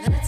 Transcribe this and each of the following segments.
Let's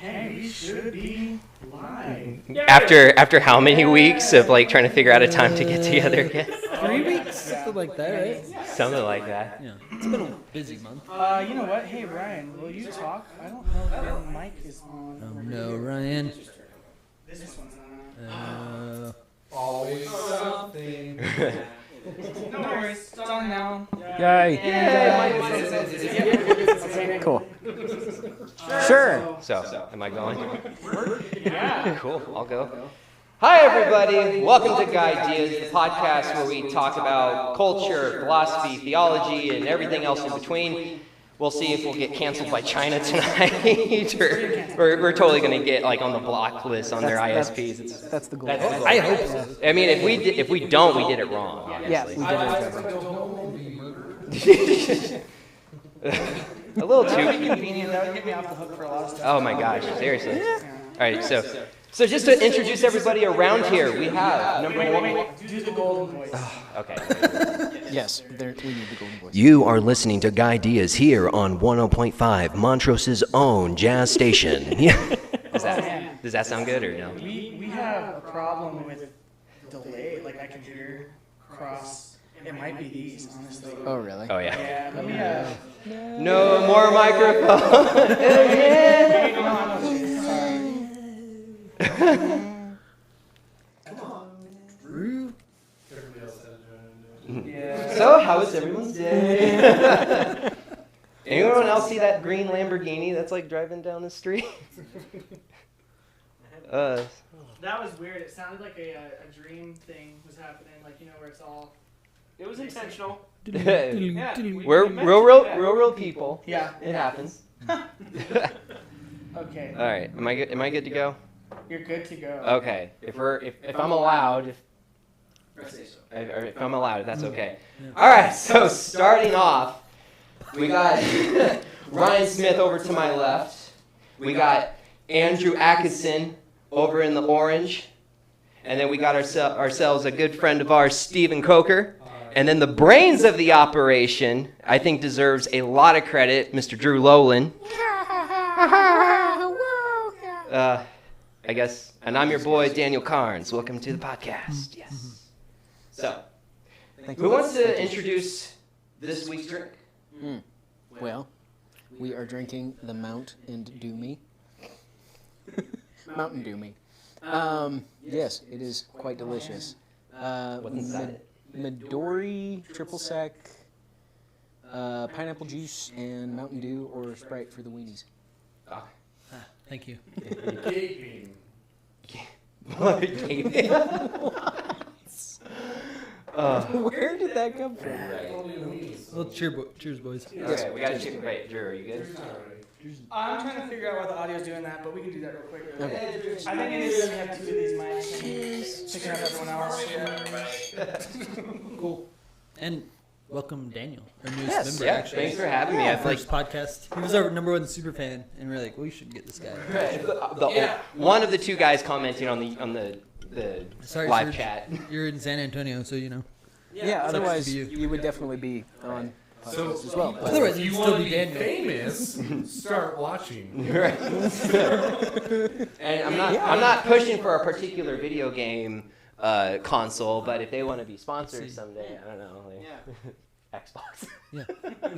Okay, we should be live. After how many weeks of like trying to figure out a time to get together again? 3 weeks, something like that, right? Something like that. Yeah, it's been a busy month. You know what? Hey, Ryan, will you talk? I don't know if your mic is on. Oh no, Ryan. This one's on. Always something. No worries, it's on now. Yay. Cool. Sure. So, am I going? Yeah. Cool, I'll go. Hi, everybody. Welcome to Guy Ideas, the podcast where we talk about culture, philosophy, theology, and everything else in between. We'll see if we'll get canceled by China tonight, or we're totally going to get like on the block list on their ISPs. That's the goal. I hope so. I mean, if we don't, we did it wrong. Obviously. A little too Convenient. That would get me off the hook for a lot of stuff. Oh my gosh, seriously. All right, so just to introduce everybody around here, we have number one. Wait. Do the golden voice. Okay. Yes, we need the golden voice. You are listening to Guy Diaz here on 100.5, Montrose's own jazz station. Does that sound good or no? We have a problem with delay. Like I can hear cross. It might be these, honestly. Oh, really? Oh yeah. Yeah. Let me have. No more microphone. Yeah. So, how was everyone's day? Anyone else see that green Lamborghini that's like driving down the street? That was weird. It sounded like a dream thing was happening. Like, you know, where it's all. It was intentional. We're real people. Yeah. It happens. Okay. All right. Am I good to go? You're good to go. Okay. If I'm allowed, if I'm allowed, if that's okay. All right. So starting off, we got Ryan Smith over to my left. We got Andrew Atkinson over in the orange, and then we got ourselves a good friend of ours, Stephen Coker. And then the brains of the operation, I think, deserves a lot of credit, Mr. Drew Lowland. I guess, and I'm your boy, Daniel Carnes. Welcome to the podcast. Yes. So, who wants to introduce this week's drink? Well, we are drinking the Mountain Dew. Mountain Dew. Yes, it is quite delicious. What's inside it? Midori, triple sec, pineapple juice, and Mountain Dew or Sprite for the weenies. Thank you. Gaping. Where did that come from? Well, cheers, boys. Okay, we got to check. Wait, Drew, are you good? I'm trying to figure out why the audio's doing that, but we can do that real quick. Okay. I think it is we have two of these mics. Picking up everyone else. Cool. And welcome, Daniel, our newest member. Yeah, Actually. thanks for having me. I First podcast. He was our number one super fan, and we're like, we should get this guy. One of the two guys commenting on the Sorry, live sir. chat. You're in San Antonio, so you know. Yeah, otherwise to you. you would definitely be on So as well. But Otherwise, if you'd you still want to be be Daniel. famous, start watching. Right. And I'm not pushing for a particular video game console, but if they want to be sponsors someday, I don't know. Like, Xbox. Yeah.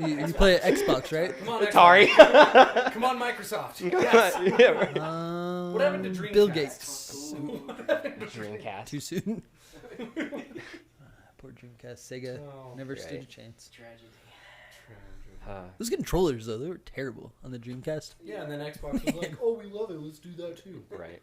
You play Xbox, right? Come on, Atari. Xbox. Come on, Microsoft. Yes. Yeah, right. What happened to Dreamcast? Bill Gates. Dreamcast. Too soon. Poor Dreamcast. Sega never stood a Right. chance. Tragedy. Those controllers, though, they were terrible on the Dreamcast. Yeah, and then Xbox was like, oh, we love it. Let's do that too. Right.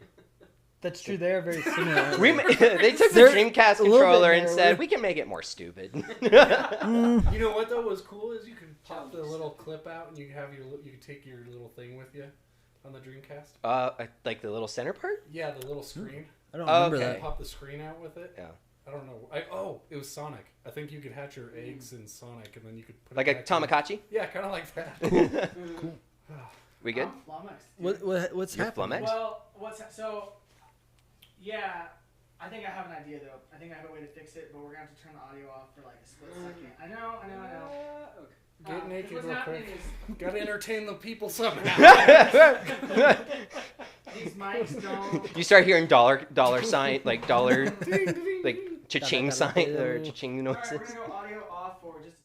That's true. They are very similar. They took the They're Dreamcast a little bit controller and narrower. said, we can make it more stupid. You know what though was cool is you could pop the little clip out and you could take your little thing with you on the Dreamcast. Like the little center part? Yeah, the little screen. I don't remember okay. that. Pop the screen out with it. Yeah. I don't know. It was Sonic. I think you could hatch your eggs in Sonic and then you could put Like it a back Tamagotchi? in. Yeah, kind of like that. Cool. We good? I'm flummoxed, dude. What's You're happening? flummoxed? Well, yeah, I think I have an idea though. I think I have a way to fix it, but we're gonna have to turn the audio off for like a split second. I know. Get naked what's real happening quick. is Gotta entertain the people somehow. these mics don't. You start hearing dollar sign, like dollar, like cha-ching sign or cha-ching All right, noises. we're gonna go audio off for just.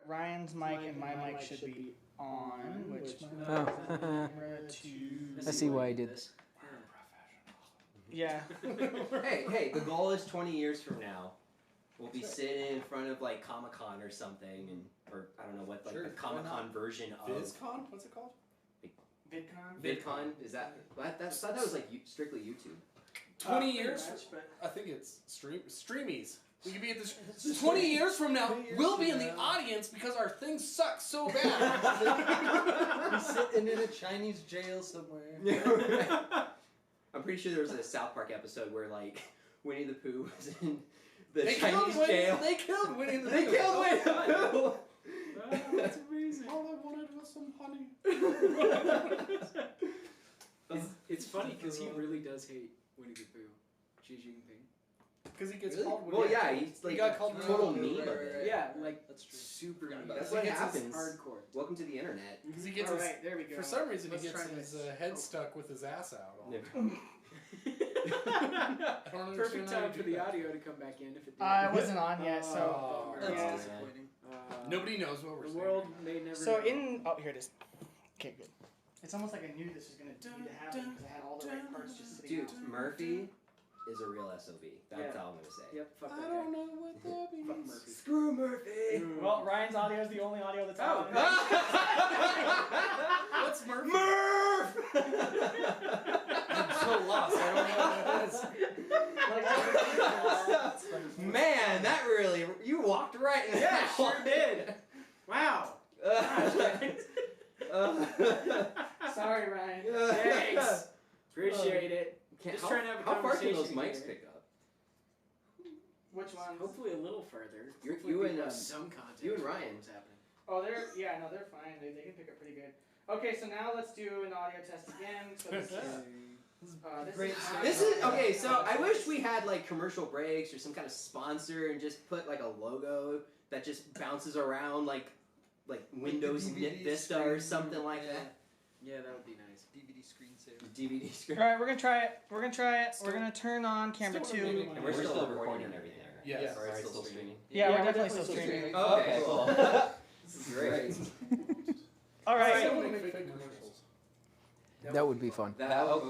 Ryan's mic and my mic should be on. Which Oh. camera to. I see why I did this. Yeah. Hey, the goal is 20 years from now. We'll be sitting in front of like Comic-Con or something, or I don't know what, like Sure, the Comic-Con version of VidCon? What's it called? VidCon. VidCon. Is that? I thought that was like strictly YouTube. 20 years? But I think it's streamies. We could be at this 20 years from now. We'll be in the audience because our thing sucks so bad. He's sitting in a Chinese jail somewhere. I'm pretty sure there was a South Park episode where like Winnie the Pooh was in the They Chinese killed jail. They killed Winnie the Pooh. They killed Winnie the Pooh. that's amazing. All I wanted was some honey. It's funny because he really does hate Winnie the Pooh. Xi Jinping. Because he gets Really? called Well, yeah, he's like he got called total Right, meme right, of right, it. right. Yeah, like That's true. super mean. That's He what gets his happens. Hardcore. Welcome to the internet. Because he gets All his, right, there we go. for some reason Let's he gets try his this. head stuck with his ass out. All Yeah. the time. I don't understand Perfect how you time do for the that. audio to come back in if it did. It wasn't on yet, so. Oh, That's Yeah. disappointing. Nobody knows what we're The saying. world may never. So know. here it is. Okay, good. It's almost like I knew this was gonna need to happen because I had all the right parts just sitting Dude, out. Murphy is a real SOB. That's Yeah. all I'm gonna say. Yep. Fuck I that don't guy. know what that Fuck means. Murphy. Screw Murphy. Well, Ryan's audio is the only audio that's Oh. on. What's Murphy? Murph! I'm so lost. I don't know what that is. Man, that really, you walked right in Yeah, that sure one. did. Wow. Sorry, Ryan. Thanks. Appreciate it. Just how, trying to have a how far can those conversation mics here. pick up? Which one? Hopefully a little further. You- Hopefully you people and, have um, some context. you and for Ryan. what's happening. Oh, they're fine. They can pick up pretty good. Okay, so now let's do an audio test again. So this is Great This is okay. So I wish we had like commercial breaks or some kind of sponsor and just put like a logo that just bounces around like Windows DVD Vista or screen, something like yeah. that. Yeah, that would be nice. DVD screensaver. DVD screen. All right, we're gonna try it. We're gonna turn on camera Still 2. remaining. And we're still recording and everything. Right? Yes. Or it's still streaming. Yeah, we're definitely still streaming. Oh, okay, cool. This is great. All right. Still wanna make fake commercials. That would be fun. I don't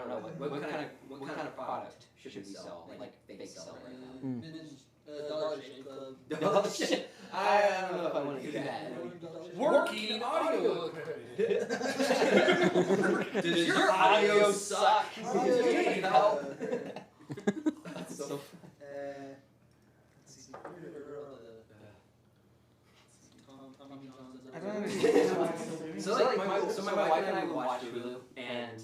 know. What kind of product should we sell? Like fake sell right now. Dollar Shave Club. Oh shit! I don't know if I want to do that. Working audio. Does your audio suck? Do you need help? That's so. Let's see. I don't understand why I'm still doing So like my wife and I would watch Hulu, and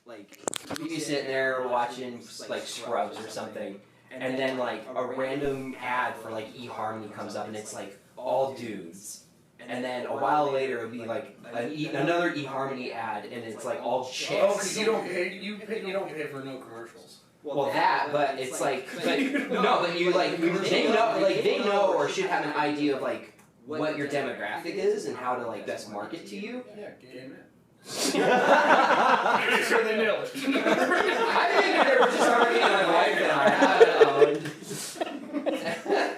like we'd be sitting there watching like Scrubs or something, and then like a random ad for like eHarmony comes up, and it's like all dudes, and then a while later it'll be like another eHarmony ad, and it's like all chicks. Oh, because you don't pay. You don't pay for no commercials. Well, that, but it's like, but no, but you like they know or should have an idea of like what your demographic is and how to like best market to you. Yeah, game in. I'm Sure they nailed it. I think they were just targeting my wife and I don't know.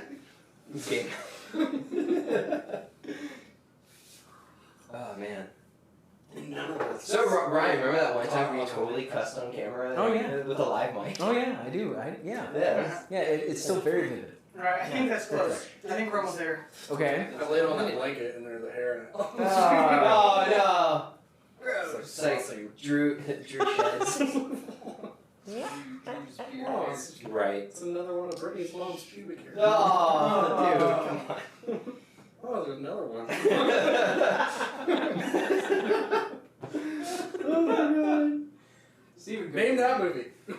Okay. Oh man. So Ryan, remember that one time we totally cussed on camera? Oh, yeah. With a live mic. Oh yeah, I do. Yeah. Yeah. It's still very vivid. All right, I think that's close. I think we're almost there. Okay. I laid on that blanket and there's the hair in it. Oh no. It's like Drew sheds. Right. It's another one of Brittany's mom's pubic hair. Oh, dude, come on. Oh, there's another one. Oh my god. Steven, Name that movie. I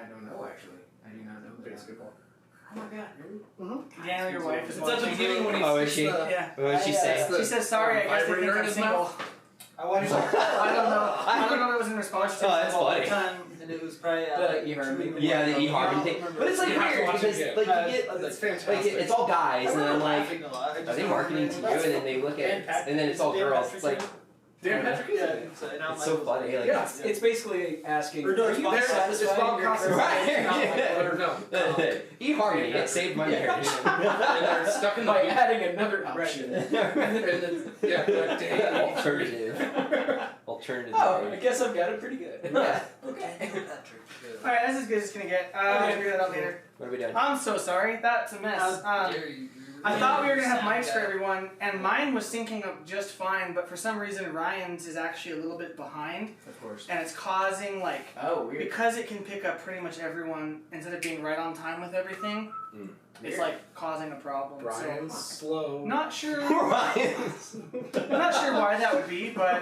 don't know actually. I do not know. Basketball. Oh my god. Daniel, your wife is It's at the watching. beginning when he Oh, is she? Yeah. What did she say? She says sorry. I guess they think Vibrator in I'm his single. mouth. I don't know. I don't know. It was in response to. Oh, that's funny. And it was probably The eHarmony. Yeah, the eHarmony thing. But it's like You have to weird watch it because again. like you get That's like fantastic. it's all guys, and then I'm like, laughing a lot. are they marketing to you? And then they look at, and then it's all girls. It's like Dan Patrick is in it. it's so funny. Like, Yeah. It's basically asking, Or no, are it's you Bob satisfied It's Bob in your Costas. current Right. Or no. eHarmony, it saved my marriage. And they're stuck in the by adding another option? and then, yeah, like, dang. Alternative. Oh, I guess I've got it pretty good. Yeah. Okay. Alright, that's as good as it's gonna get. I'll figure that out later. What are we doing? I'm so sorry. That's a mess. How dare you? I thought we were gonna have mics for everyone, and mine was syncing up just fine, but for some reason Ryan's is actually a little bit behind, Of course. and it's causing like Oh, weird. because it can pick up pretty much everyone instead of being right on time with everything. It's like causing a problem. Brian's So slow. not sure. Ryan's. Not sure why that would be, but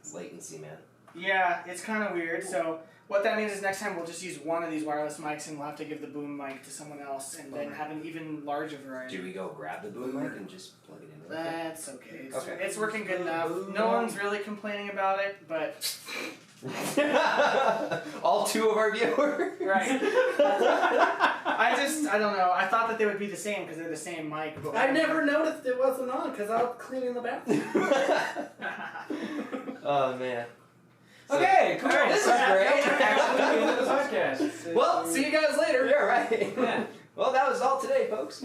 It's latency, man. yeah, it's kind of weird. So what that means is next time we'll just use one of these wireless mics, and we'll have to give the boom mic to someone else, and then have an even larger variety. Do we go grab the boom mic and just plug it in? Real quick? That's okay. Okay. It's working good enough. No one's really complaining about it, but All two of our viewers. right. I don't know. I thought that they would be the same because they're the same mic. But I never noticed it wasn't on because I was cleaning the bathroom. Oh man. So- Okay, cool. Alright, this is That great. was actually the end of the podcast. Well, See you guys later. you're right. Yeah. Well, that was all today, folks.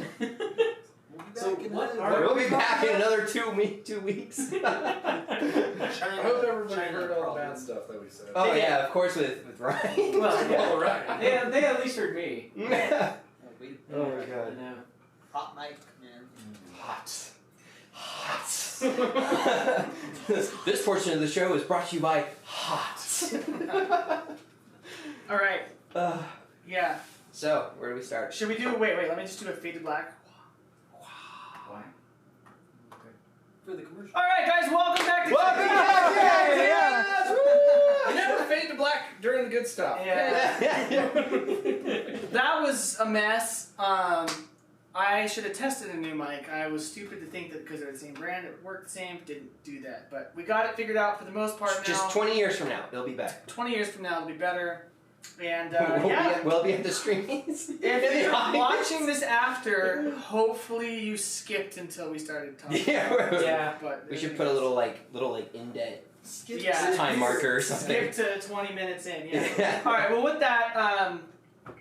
So what We'll be back in another 2 weeks. I hope everybody heard all the bad stuff that we said. Oh yeah, of course with Ryan. Well, yeah. All right. They at least heard me. Oh my god. No. Hot mic, man. Hot. This portion of the show is brought to you by Hot. all right. Yeah. So, where do we start? Should we do? Wait. Let me just do a faded black. Why? For the commercial. All right, guys. Welcome back to. Welcome back, yes! You never fade to black during the good stuff. Yeah. Woo! That was a mess. I should have tested a new mic. I was stupid to think that because they're the same brand, it would work the same. Didn't do that, but we got it figured out for the most part now. Just 20 years from now, they'll be back. 20 years from now, it'll be better. And We'll be at the streamings. if you're watching this after, hopefully you skipped until we started talking. Yeah, But we should put a little indent Yeah. time marker or something. skip to 20 minutes in. Yeah. Yeah. All right. Well, with that,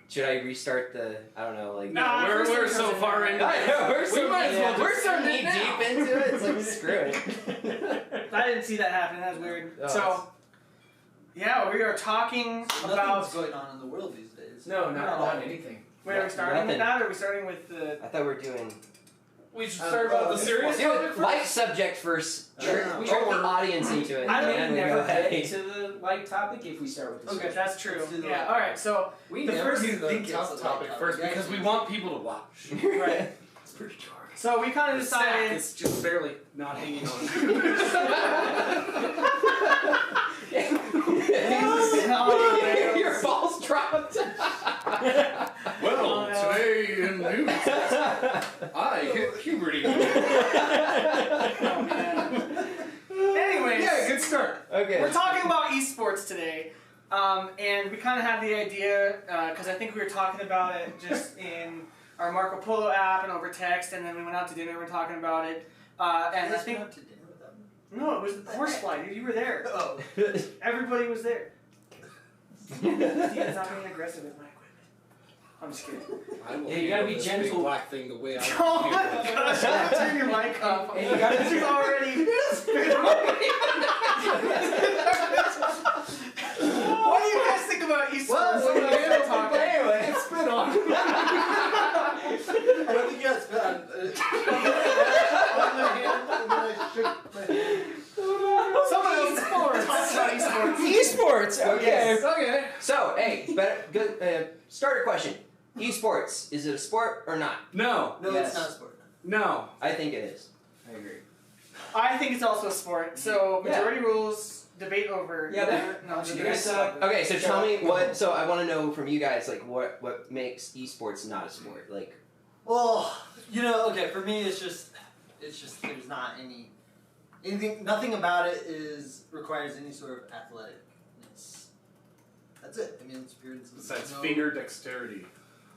Should I restart the? I don't know, like. No, We're first so thing far comes into I know, we're so might as well just we're so end it knee now. deep into it. It's like screw it. I didn't see that happen. That was weird. Oh, So, yeah, we are talking Nothing's about. going on in the world these days. No, not anything. Wait, are we starting with Nothing. that, or are we starting with the? I thought we were doing. We should start about the serious Do topic it first. light subject first. Trick Yeah. the audience into it. I don't and We then we never go get ahead. to the light topic if we start with the Okay, that's true. Let's do the- Yeah. All right. So, We The never first do do the the tough topic first because we want people to watch. right. It's pretty jarring. So we kind of The sack decided. is just barely not hanging on. Your balls dropped. Well, today in news, I hit puberty. Oh, man. Anyways, Yeah, good start. Okay. we're talking about esports today, and we kind of had the idea because I think we were talking about it just in our Marco Polo app and over text, and then we went out to dinner. and We were talking about it, and I Let's think go to dinner with them. no, it was the horsefly, dude. You were there. Oh. Everybody was there. Steven's not being aggressive with my equipment. I'm just kidding. I will Yeah, you gotta be handle this gentle. big black thing the way I Oh my gosh! Turn your mic up. And you gotta This is already. What do you guys think about esports? Well, Someone else can talk. anyway. spit on. I don't think you guys spit on my hand and then I shook my hand. Someone else talk about esports. Esports. Okay. Okay. So, hey, good starter question. Esports, is it a sport or not? No. No, Yes. it's not a sport. No. I think it is. I agree. I think it's also a sport. So Yeah. majority rules, debate over. Yeah, no, You debate guys, Okay, so tell me what. So I want to know from you guys, like, what makes esports not a sport? Like, Well, okay, for me it's just there's not anything, nothing about it requires any sort of athleticness. That's it. I mean, it's appearances. Besides finger dexterity.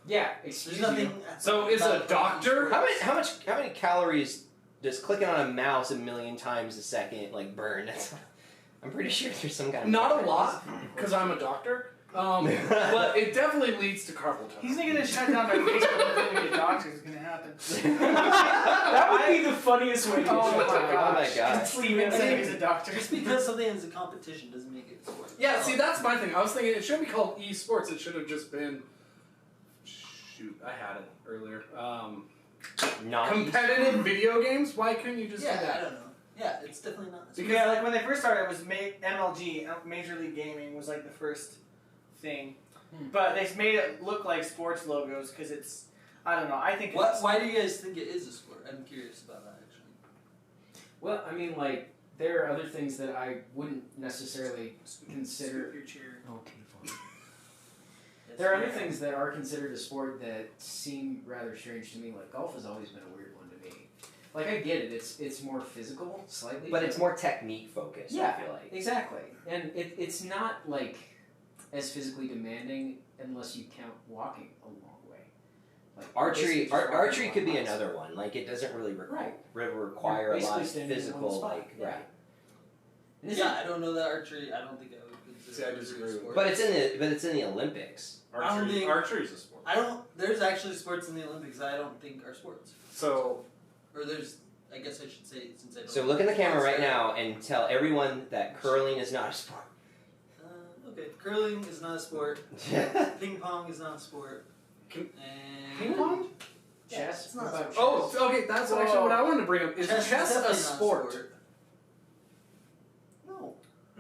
Yeah, There's nothing. So is a doctor? How many calories does clicking on a mouse a million times a second like burn? I'm pretty sure there's some kind of Not a lot, because I'm a doctor. But it definitely leads to carpal tunnel. He's not gonna shut down my Facebook and be a doctor. It's gonna happen. That would be the funniest way to Oh shut my down. Oh my god. Steven said he's a doctor. Just because something is a competition doesn't make it a sport. Yeah, see, that's my thing. I was thinking it shouldn't be called esports. It should have just been. Shoot, I had it earlier. Competitive video games? Why couldn't you just do I that? don't know. Yeah, it's definitely not. A sport. Yeah, like when they first started, it was MLG, Major League Gaming, was like the first thing. But they made it look like sports logos because it's, I don't know, I think it's... Why do you guys think it is a sport? I'm curious about that, actually. Well, I mean, like, there are other things that I wouldn't necessarily consider. Your chair. Okay, fine. There are other things that are considered a sport that seem rather strange to me. Like golf has always been a weird one to me. Like I get it, it's more physical slightly, But it's more technique focused. Yeah, I feel like. exactly. And it's not like as physically demanding unless you count walking a long way. Like Archery, basically just walking archery long could be miles. another one. Like it doesn't really Right. require a You're lot of basically standing in physical, one spot. like Yeah. right. And this Yeah, I don't know that archery. I don't think I would consider See, I archery disagree a with sport. But it's in the Olympics. I don't think- Archery's a sport. I don't. There's actually sports in the Olympics that I don't think are sports. So, Or there's. I guess I should say since I don't. So look in the camera right now and tell everyone that curling is not a sport. Okay, curling is not a sport. Ping pong is not a sport. Can- And ping pong? Yeah, Chess? it's not What a about sport. chess? Oh, okay, that's actually what I wanted to bring up. Is chess definitely a not sport? No,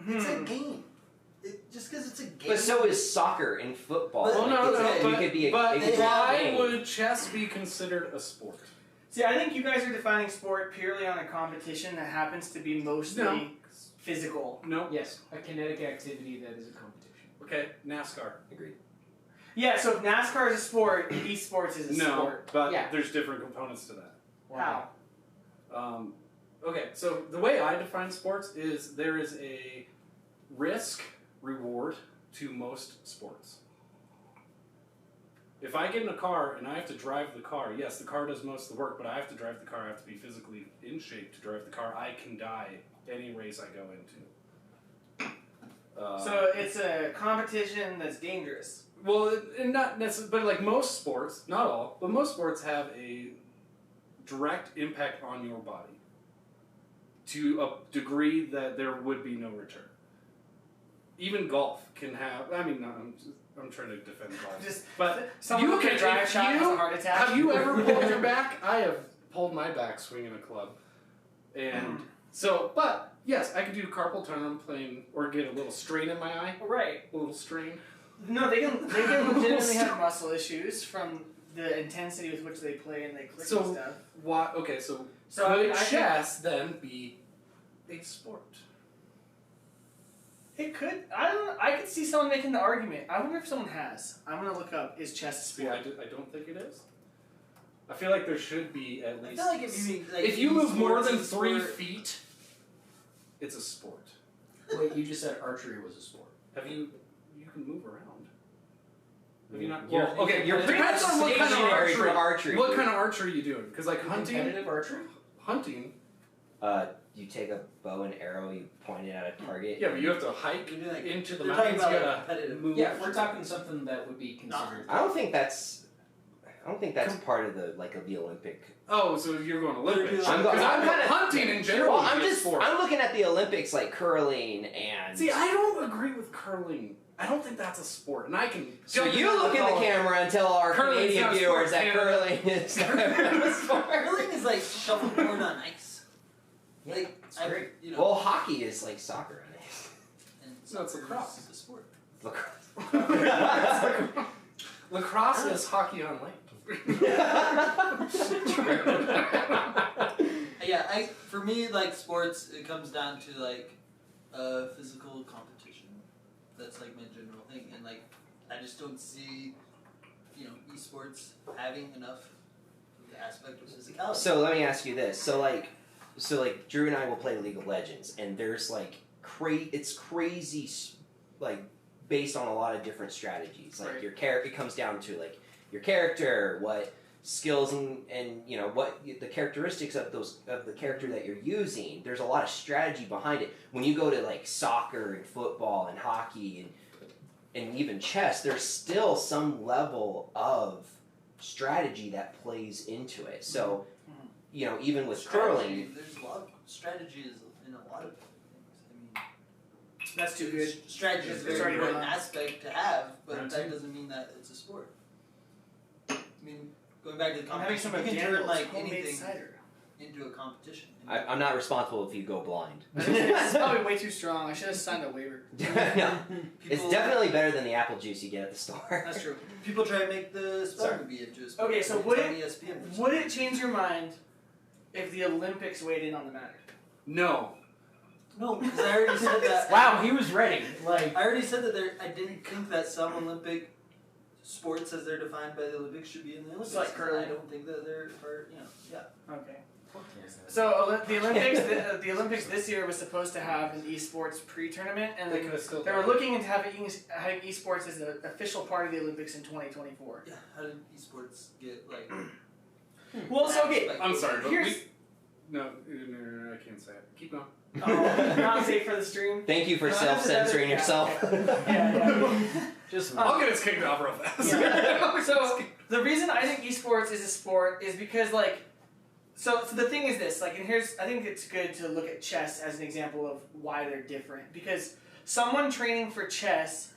it's a game. Just because it's a game. But so is soccer and football. But- Well, no, Like, no, it could be a, but it could be a why game. would chess be considered a sport? See, I think you guys are defining sport purely on a competition that happens to be mostly No. physical. No. Yes, a kinetic activity that is a competition. Okay, NASCAR. Agreed. Yeah, so if NASCAR is a sport, esports is a No, sport. but Yeah. there's different components to that. How? Okay, so the way I define sports is there is a risk reward to most sports. If I get in a car and I have to drive the car, yes, the car does most of the work, but I have to drive the car. I have to be physically in shape to drive the car. I can die any race I go into. So it's a competition that's dangerous. Well, and not necessarily, but like most sports, not all, but most sports have a direct impact on your body to a degree that there would be no return. Even golf can have. I mean, no, I'm trying to defend golf. Just But someone you who can can- drive if shot you- has a heart attack. have you ever pulled your back? I have pulled my back swinging a club, and so. But yes, I could do carpal tunnel playing, or get a little strain in my eye. Right. A little strain. No, they can legitimately have muscle issues from the intensity with which they play and they click So- and stuff. Why? Okay, so So could I think chess then be a sport? it could. I could see someone making the argument. I wonder if someone has. I'm gonna look up. Is chess a See, sport? I don't think it is. I feel like there should be at I least. feel like if you move more esports than is a 3 sport. feet, it's a sport. Wait, you just said archery was a sport. Have you? You can move around. Have you not? You're- Well, okay. you're pretty depends much on what kind of stationary archery. for archery. What kind of archery you doing? Because like hunting, Competitive archery? hunting. You take a bow and arrow, you point it at a target. Yeah, but you have to hike You're doing like- into the They're talking mountains. about You like gotta competitive. move. Yeah, if we're talking something that would be considered. I don't think that's part of the the Olympic. Oh, so you're going Olympics? I'm go- Because I'm kinda- hunting in general. Well, would be a sport. I'm looking at the Olympics like curling and. See, I don't agree with curling. I don't think that's a sport, and I can. So jump you in look in all- the camera and tell our Curling's Canadian not a viewers sport, that Canada. curling is not a sport. Curling is like shuffleboard on ice. Like It's great. You know. Well, hockey is like soccer on ice. and No, it's soccer lacrosse. is a sport. Lacrosse. Lacrosse is hockey on land. Yeah, for me, like sports, it comes down to like physical competition. That's like my general thing, and like I just don't see, esports having enough of the aspect of physicality. So let me ask you this. So like Drew and I will play League of Legends, and there's like it's crazy like based on a lot of different strategies. Like Right. your character, it comes down to like your character, what skills and you know what the characteristics of the character that you're using. There's a lot of strategy behind it. When you go to like soccer and football and hockey and even chess, there's still some level of strategy that plays into it. So, you know, even with curling, there's a lot of strategies in a lot of things. I mean, That's too good. strategy is a It's very already important done. aspect to have, but Round that two. doesn't mean that it's a sport. I mean, going back to the I'm having competition, some of you can turn Daniel's like homemade anything cider. into a competition. I'm not responsible if you go blind. It's probably way too strong. I should have signed a waiver. No, it's People- definitely better than the apple juice you get at the store. That's true. People try to make the spelling Sorry. bee into a sport. Okay, so It's would on it- ESPN for some Would it change your mind if the Olympics weighed in on the matter? No. No, because I already said that. Wow, he was ready. Like, I already said that I didn't think that some Olympic sports, as they're defined by the Olympics, should be in the Olympics. like curling. I don't think that they're part. Yeah. Okay. So the Olympics, the Olympics this year was supposed to have an esports pre-tournament, and They could have still. they were looking into having esports as an official part of the Olympics in 2024. Yeah. How did esports get like? Well, so okay. I'm sorry, but Here's- no, I can't say it. Keep going. Oh, not safe for the stream. Thank you for No, self-censoring yeah, yourself. Yeah. just I'll get us kicked off real fast. So the reason I think esports is a sport is because like, so the thing is this, like, and here's, I think it's good to look at chess as an example of why they're different, because someone training for chess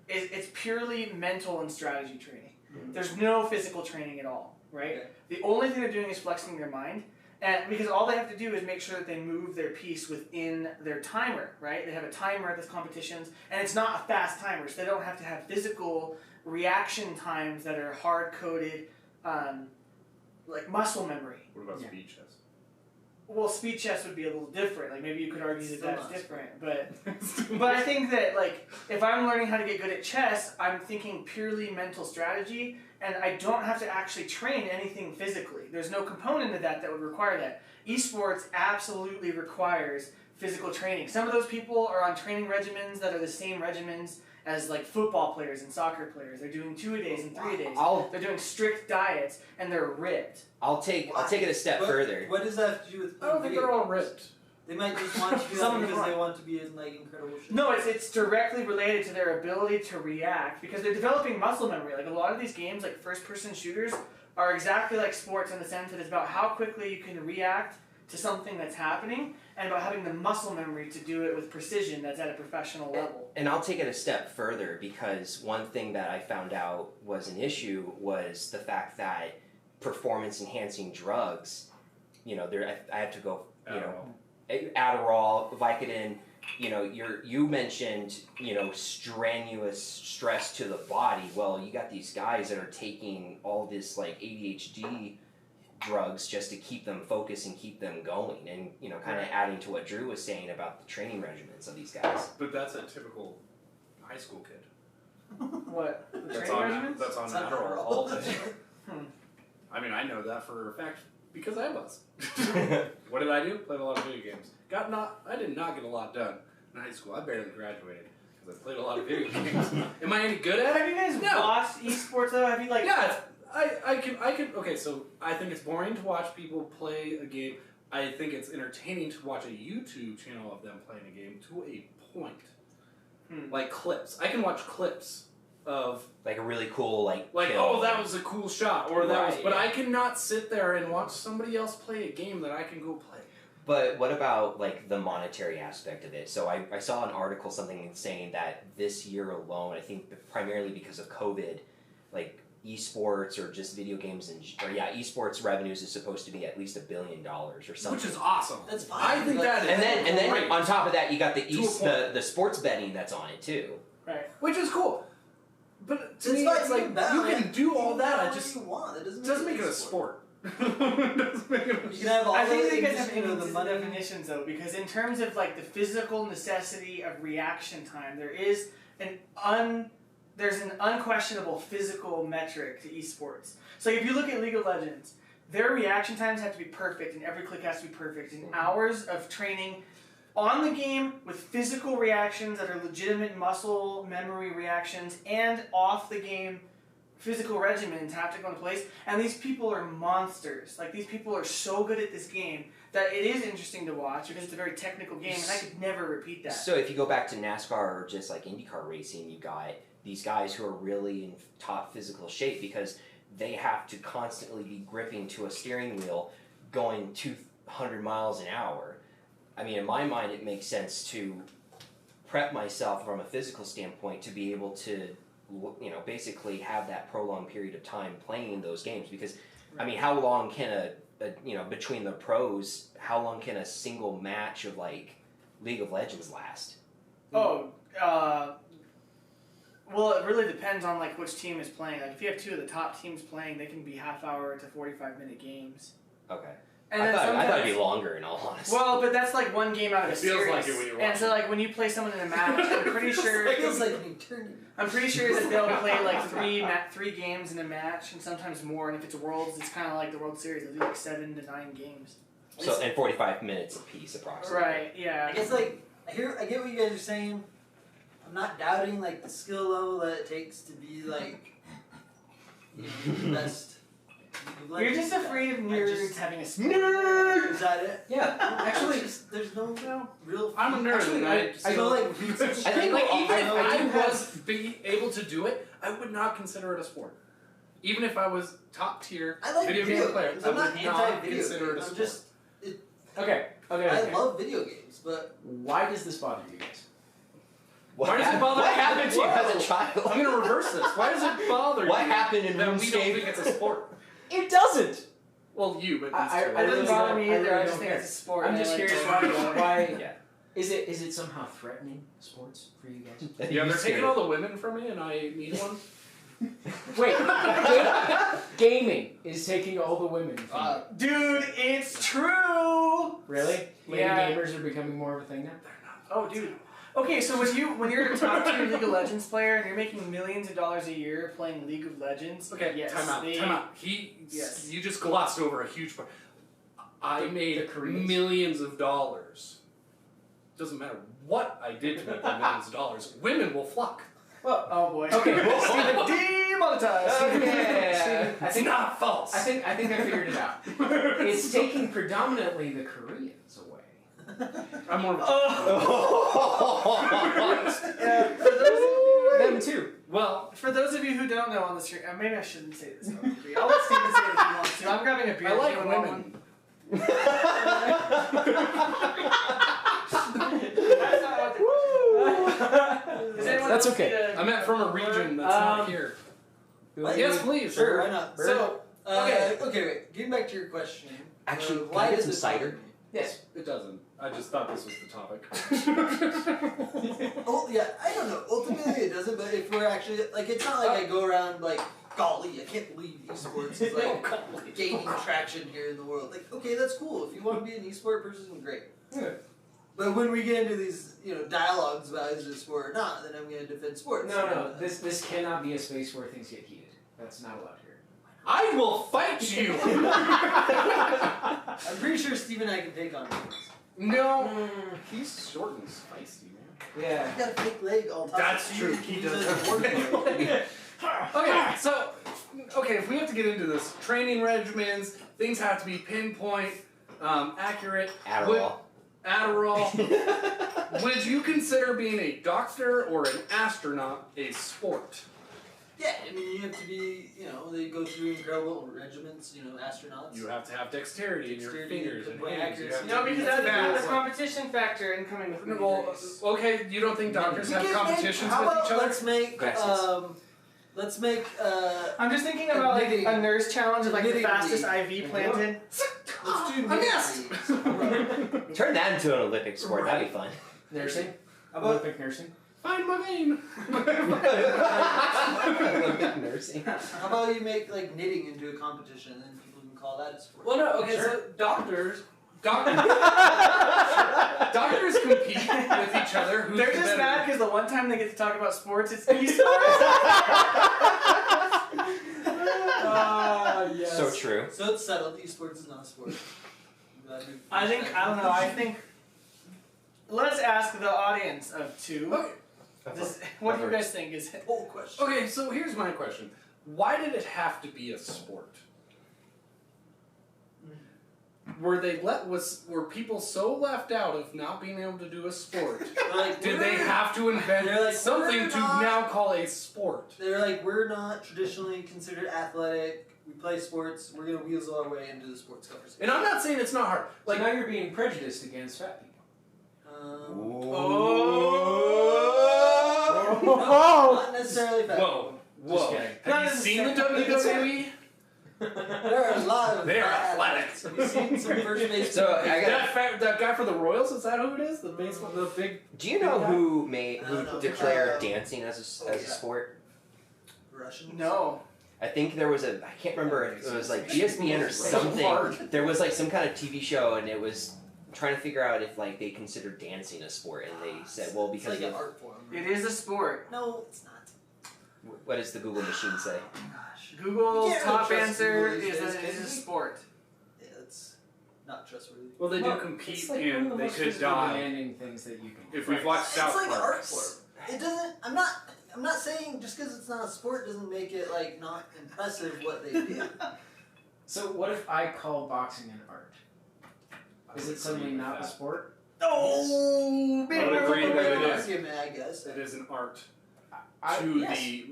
it's purely mental and strategy training. There's no physical training at all, right? Okay. The only thing they're doing is flexing their mind. And because all they have to do is make sure that they move their piece within their timer, right? They have a timer at these competitions, and it's not a fast timer, so they don't have to have physical reaction times that are hard-coded, like muscle memory. What about Yeah. speed chess? Well, speed chess would be a little different. Like maybe you could argue that Still that's not different, but I think that like if I'm learning how to get good at chess, I'm thinking purely mental strategy, and I don't have to actually train anything physically. There's no component of that would require that. Esports absolutely requires physical training. Some of those people are on training regimens that are the same regimens as like football players and soccer players. They're doing 2-a-days and 3-a-days. They're doing strict diets and they're ripped. I'll take it a step further. What does that have to do with? I don't think video they're all games? ripped. They might just want to do Some that of them because they are. want to be in like incredible shape. No, it's directly related to their ability to react because they're developing muscle memory. Like a lot of these games, like first-person shooters, are exactly like sports in the sense that it's about how quickly you can react to something that's happening and about having the muscle memory to do it with precision that's at a professional level. And I'll take it a step further because one thing that I found out was an issue was the fact that performance-enhancing drugs, you know, I have to go, you know, Adderall, Vicodin, you know, you mentioned, you know, strenuous stress to the body. Well, you got these guys that are taking all this like ADHD drugs just to keep them focused and keep them going, and you know, kind of adding to what Drew was saying about the training regimens of these guys. But that's a typical high school kid. What? The That's training on regimens? that's on It's not Adderall Adderall. all day. Hmm. I mean, I know that for a fact because I was. What did I do? Played a lot of video games. I did not get a lot done in high school. I barely graduated because I played a lot of video games. Am I any good at it? Have you guys No. watched esports though? Have you like? Yeah, I can. Okay, so I think it's boring to watch people play a game. I think it's entertaining to watch a YouTube channel of them playing a game to a point. Like clips. I can watch clips of Like a really cool like, kill. oh, that was a cool shot, or that was. Right, But yeah. I cannot sit there and watch somebody else play a game that I can go play. But what about like the monetary aspect of it? So I saw an article something saying that this year alone, I think primarily because of COVID, like esports or just video games esports revenues is supposed to be at least $1 billion or something. Which is awesome. That's fine. I think that is and then great. on top of that, you got the To a point. the sports betting that's on it too. Right. Which is cool. But to It's me, fine, it's you like can bet you on can it. do all You can bet that. on I what just you want. It doesn't make it a sport. Doesn't make it a You can have all I think the you guys have you know, the money. definitions though, because in terms of like the physical necessity of reaction time, there's an unquestionable physical metric to esports. So if you look at League of Legends, their reaction times have to be perfect, and every click has to be perfect, and hours of training on the game with physical reactions that are legitimate muscle memory reactions, and off the game physical regimens have to go into place. And these people are monsters. Like, these people are so good at this game that it is interesting to watch because it's a very technical game, and I could never repeat that. So if you go back to NASCAR or just like IndyCar racing, you got these guys who are really in top physical shape because they have to constantly be gripping to a steering wheel going 200 miles an hour. I mean, in my mind, it makes sense to prep myself from a physical standpoint to be able to, you know, basically have that prolonged period of time playing those games. Because, I mean, how long can you know, between the pros, how long can a single match of, like, League of Legends last? Well, it really depends on, like, which team is playing. Like, if you have two of the top teams playing, they can be half-hour to 45-minute games. Okay. And I then thought it'd be longer, in all honesty. Well, but that's like one game out of a It feels series. like it when you're and so, like, when you play someone in a match, I'm pretty sure. It feels like an eternity. I'm pretty sure that they'll play like three games in a match, and sometimes more. And if it's Worlds, it's kind of like the World Series. They'll do like 7 to 9 games. So, and 45 minutes apiece, approximately. Right. Yeah. I guess like I get what you guys are saying. I'm not doubting like the skill level that it takes to be like, you know, the best. You're just afraid of nerds having a sport. Nerd. Is that it? Yeah, actually, there's no real. I'm a nerd. Actually, and I go like read some I shit. think like even if I I do have- was be able to do it, I would not consider it a sport. Even if I was top tier I like video game player, games. I I'm would not not anti-video consider it a games. sport. I'm just. okay. I love video games, but Why does this bother you guys? Why does it bother What you? happened to you as a Whoa. child? I'm gonna reverse this. Why does it bother What you happened in that we don't RuneScape? think it's a sport? It doesn't. Well, you, but It I doesn't really bother don't- me either. I I really just don't think care. it's a sport. I'm and I just like curious to- why. Yeah. Is it somehow threatening sports for you guys? Yeah, You they're scared taking all the women from me, and I need one. Wait, gaming is taking all the women from you. Dude, it's true. Really? Lady Yeah. gamers are becoming more of a thing now? Oh, dude. Okay, so when you're a top tier League of Legends player and you're making millions of dollars a year playing League of Legends, Okay, yes, time out. Time out. Yes. You just glossed over a huge part. I The made careers. millions of dollars. Doesn't matter what I did to make the millions of dollars. Women will flock. Well, Oh boy. okay. Steven demonetized. Steven, I It's think not false. I figured it out. It's taking predominantly the Koreans away. I'm more. Them too. Well, For those of you who don't know on the stream, maybe I shouldn't say this. I'll let Steven say it if he wants to. I'm grabbing a beer. I like Do you want women. one? That's not what Does anyone That's else okay. need a- I meant from a region that's not here. Yes, please. Sure, why not? So, Okay, wait. Getting back to your question. Actually, why can I get does some this cider? bother me? Yes. It doesn't. I just thought this was the topic. Oh yeah, I don't know. Ultimately, it doesn't. But if we're actually like, it's not like I go around like, golly, I can't believe esports is like gaining traction here in the world. Like, okay, that's cool. If you want to be an esport person, great. Yeah. But when we get into these, dialogues about is it a sport or not, then I'm going to defend sports. No. This cannot be a space where things get heated. That's not allowed here. I will fight you. I'm pretty sure Steve and I can take on it. No, he's short and spicy, man. Yeah. I got a fake leg all the time. That's true. He He uses does. it as a work leg. Okay, so if we have to get into this, training regimens, things have to be pinpoint, accurate. Adderall. Adderall. Would you consider being a doctor or an astronaut a sport? Yeah, I mean, you have to be, they go through incredible regiments, astronauts. You have to have dexterity in your Dexterity, fingers and pinpoint hands. You have accuracy. to No, be because that's fast. the competition factor in coming with Well, race. okay, you don't think doctors We have can competitions how with about each other? let's make, I'm just thinking about like knitting- a nurse challenge of like the knitting fastest bee. IV planted. let's do I knitting missed! bees. Turn that into an Olympic sport. That'd be fun. Nursing? How about Olympic nursing? Find my vein! Olympic nursing. How about you make like knitting into a competition and then people can call that a sport? Well, no, okay, Sure. so doctors compete with each other. Who's They're the just better- mad because the one time they get to talk about sports, it's esports. Yes. So true. So it's settled. Esports is not a sport. I'm glad we- I don't know. I think let's ask the audience of two. Okay. What do you guys think is it? Whole question. Okay, so here's my question. Why did it have to be a sport? Were people so left out of not being able to do a sport? Like, Did they have to invent like, something we're to not- now call a sport? They're like, we're not traditionally considered athletic. We play sports. We're gonna weasel our way into the sports conversation. And I'm not saying it's not hard. Like Like, now you're being prejudiced against fat people. Not necessarily fat. whoa, Just kidding. Have you seen the WWE? There are a lot of They are fat athletic. athletes. Have you seen some first base? So, I got- That guy for the Royals, is that who it is? The baseball, the big. Do you know who I don't know. declared dancing as a sport? Russians? No. I think there was I can't remember if it was like ESPN or something. There was like some kind of TV show, and it was trying to figure out if like they considered dancing a sport, and they said, well, It's because like an of, art form. It is a sport. No, it's not. what does the Google machine say? Gosh. Google's You can't top really trust answer Google these is days, a can you? sport. Yeah, it's not trustworthy. Well, they Well, do compete, it's like one of and the they most could physically die. demanding things that you can. If we've watched It's South like an Park. art form. It doesn't. I'm not saying just because it's not a sport doesn't make it like not impressive what they do. So what if I call boxing an art? Is it suddenly not a sport? Oh, I would agree that it is. Argument, I guess. It is an art I, to yes. the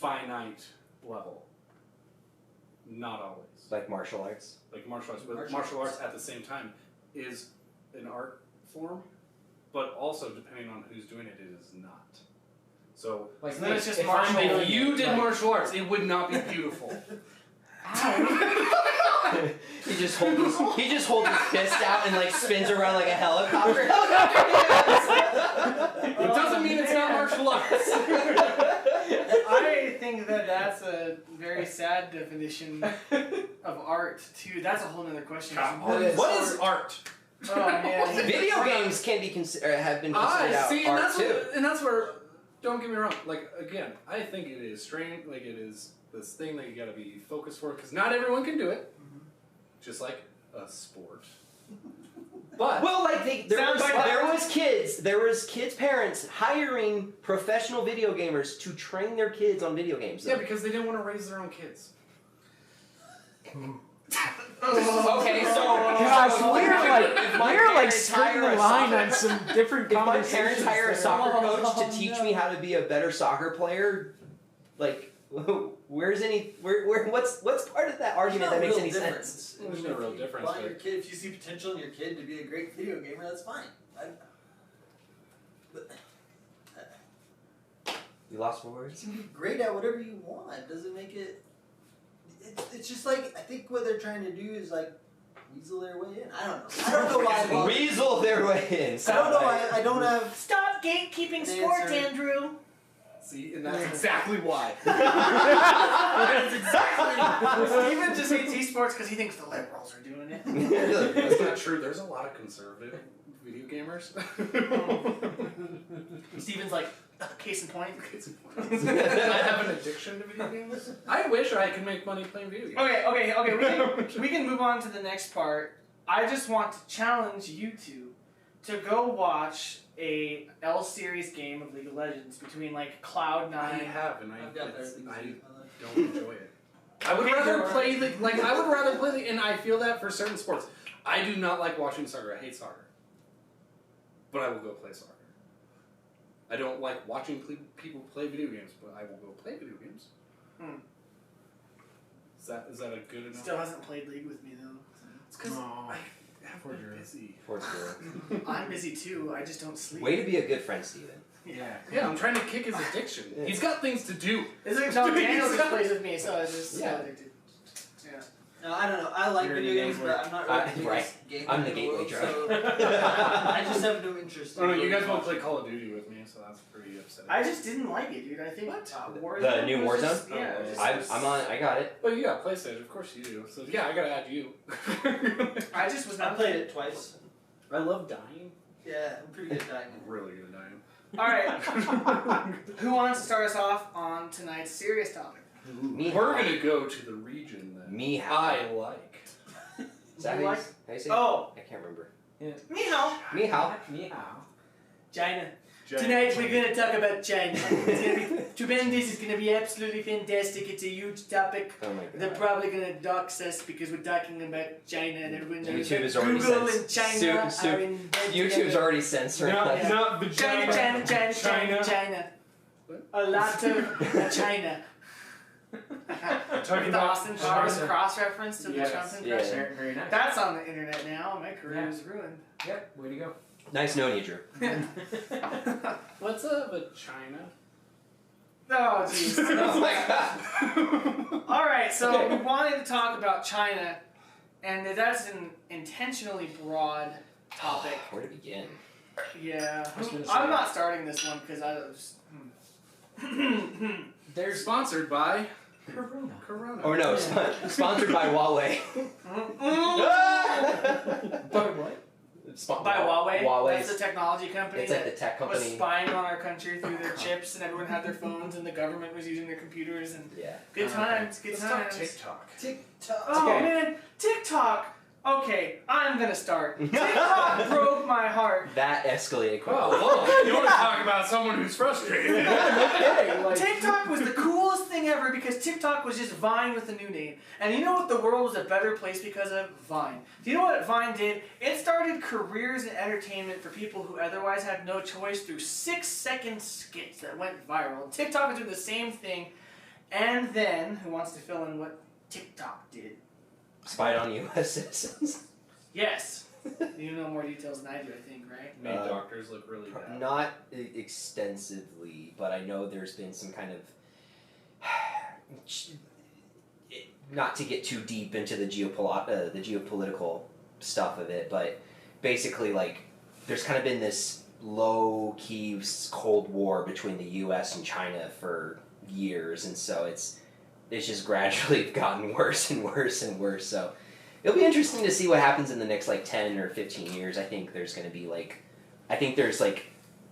finite level. Not always. Like martial arts? Like martial arts, but Martial martial arts. arts at the same time is an art form, but also depending on who's doing it, it is not. So Like So then it's just if martial I'm arts. doing if you it, did like, martial arts, it would not be beautiful. he just holds his fist out and like spins around like a helicopter. It doesn't mean it's not martial arts. I think that that's a very sad definition of art too. That's a whole nother question. What is art? Oh man. Video games can be have been considered out see, and art that's too. and that's where. Don't get me wrong. Like again, I think it is strange. Like it is this thing that you got to be focused for because not everyone can do it. Just like a sport. But Well, like Sounds like there was kids' parents hiring professional video gamers to train their kids on video games. yeah, because they didn't want to raise their own kids. Okay, so Gosh, so if my we're like parents skirting hire the a line soccer- on some different If my conversations. parents hire a there. soccer coach Oh, to teach me how to be a better soccer player, like where's what's part of that argument that makes any sense? There's no real difference, Want but- your kid, if you see potential in your kid to be a great video gamer, that's fine. But You lost for words? you can be great at whatever you want. Doesn't make it. It's just like I think what they're trying to do is like weasel their way in. I don't know. I don't know why. Weasel their way in. I don't know why. I don't have. Stop gatekeeping The sports, answer- Andrew. See, and that's exactly why. That's exactly. Steven just hates esports because he thinks the liberals are doing it. That's not true. There's a lot of conservative video gamers. Steven's like, case in point. I have an addiction to video games. I wish I could make money playing video games. Okay. We can move on to the next part. I just want to challenge you two to go watch a L Series game of League of Legends between like Cloud9. I have, and I've got better things I to do. don't enjoy it. I would rather play the and I feel that for certain sports. I do not like watching soccer. I hate soccer. But I will go play soccer. I don't like watching people play video games, but I will go play video games. Is that a good enough? Still hasn't played League with me though. It's because Aw. I have been busy. Poor Squirrel. I'm busy too. I just don't sleep. Way to be a good friend, Steven. Yeah. Yeah, I'm trying to kick his addiction. Yeah. He's got things to do. Is it no? Daniel just plays with me, so I just Yeah. addicted. Yeah. No, I don't know. I like You're video the games, enabler. but I'm not really the biggest Right. gamer I'm the in gateway world, drug. so I just have no interest. Oh no, in you guys those won't play options. Call of Duty with me, so that's pretty upsetting. I just didn't like it, dude. I think Warzone The new was Warzone? just- yeah. it was just- I'm on. I got it. Well, you got PlayStation, of course you do. So yeah, I gotta add you. I just was I not played it twice. I love dying. Yeah, I'm pretty good at dying. Really good at dying. All right. Who wants to start us off on tonight's serious topic? Me. We're gonna go to the region that Me. I like. Is that You how like? you say? Oh, I can't remember. Ni hao. Ni hao. Ni hao. China. Giant Tonight we're going to talk about China. It's going to be tremendous. It's going to be absolutely fantastic. It's a huge topic. Oh my They're god. probably going to dox us because we're talking about China and everyone knows YouTube that is already Google and censored. China are in bed YouTube's together. already censoring us. Yeah. Not vagina. China. A lot of China. Talking The about Austin Powers China. cross reference to the Yes. Trump Yeah. impression. Very, very nice. That's on the internet now. My career Yeah. is ruined. Yep. Way to go. Nice knowing you, Drew. What's up with China? Oh, jeez. Oh my god. All right, so Okay. we wanted to talk about China, and that's an intentionally broad topic. Where to begin? Yeah. I was gonna say- I'm not starting this one because I was. There's Sponsored by Corona. Corona. Or no, sponsored by Huawei. But what? By Huawei. Huawei. That's the technology company It's like that the tech was company. spying on our country through their chips, and everyone had their phones, and the government was using their computers, and Yeah. good times, good Let's talk times. TikTok. TikTok. Oh Okay. man, TikTok. Okay, I'm gonna start. TikTok broke my heart. That escalated quickly. Oh, you want to talk about someone who's frustrated? TikTok was the coolest thing ever because TikTok was just Vine with a new name. And you know what? The world was a better place because of Vine. Do you know what Vine did? It started careers and entertainment for people who otherwise had no choice through 6-second skits that went viral. TikTok is doing the same thing. And then, who wants to fill in what TikTok did? Spied on U.S. citizens. Yes. You know more details than I do, I think, right? Made doctors look really bad. Not extensively, but I know there's been some kind of. Not to get too deep into the geopolitical stuff of it, but basically, like, there's kind of been this low-key Cold War between the U.S. and China for years, and so it's just gradually gotten worse and worse and worse. So it'll be interesting to see what happens in the next like 10 or 15 years. I think there's going to be like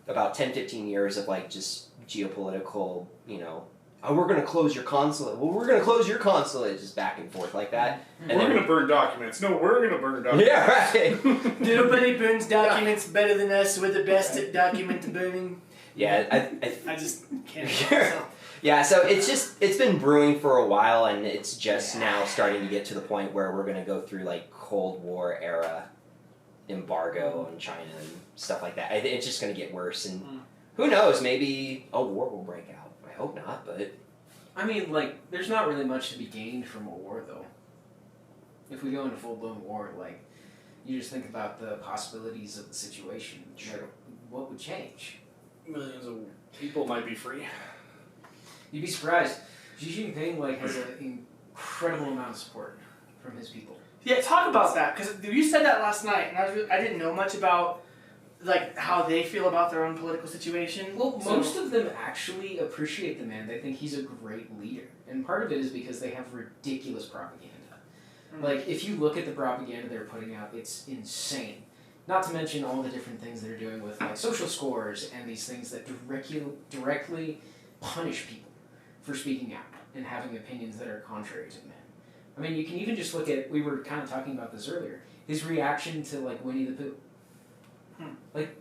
about 10, 15 years of like just geopolitical, oh, we're going to close your consulate. Well, we're going to close your consulate, just back and forth like that. And We're then, going to burn documents. No, we're going to burn documents. yeah, right. Nobody burns documents better than us. We're the best at document burning. Yeah, I just can't. Sure. Yeah, so it's been brewing for a while, and it's just now starting to get to the point where we're going to go through like Cold War era embargo on China and stuff like that. It's just going to get worse, and who knows, maybe a war will break out. I hope not, but I mean, like, there's not really much to be gained from a war, though. If we go into full-blown war, like, you just think about the possibilities of the situation. Sure. Like, what would change? Millions of people might be free. You'd be surprised. Xi Jinping, like, has an incredible amount of support from his people. Yeah, talk about that because you said that last night, and I didn't know much about like how they feel about their own political situation. Well, So- most of them actually appreciate the man. They think he's a great leader. And part of it is because they have ridiculous propaganda. Like, if you look at the propaganda they're putting out, it's insane. Not to mention all the different things they're doing with, like, social scores and these things that directly punish people for speaking out and having opinions that are contrary to them. I mean, you can even just look at, we were kind of talking about this earlier, his reaction to, like, Winnie the Pooh. Like,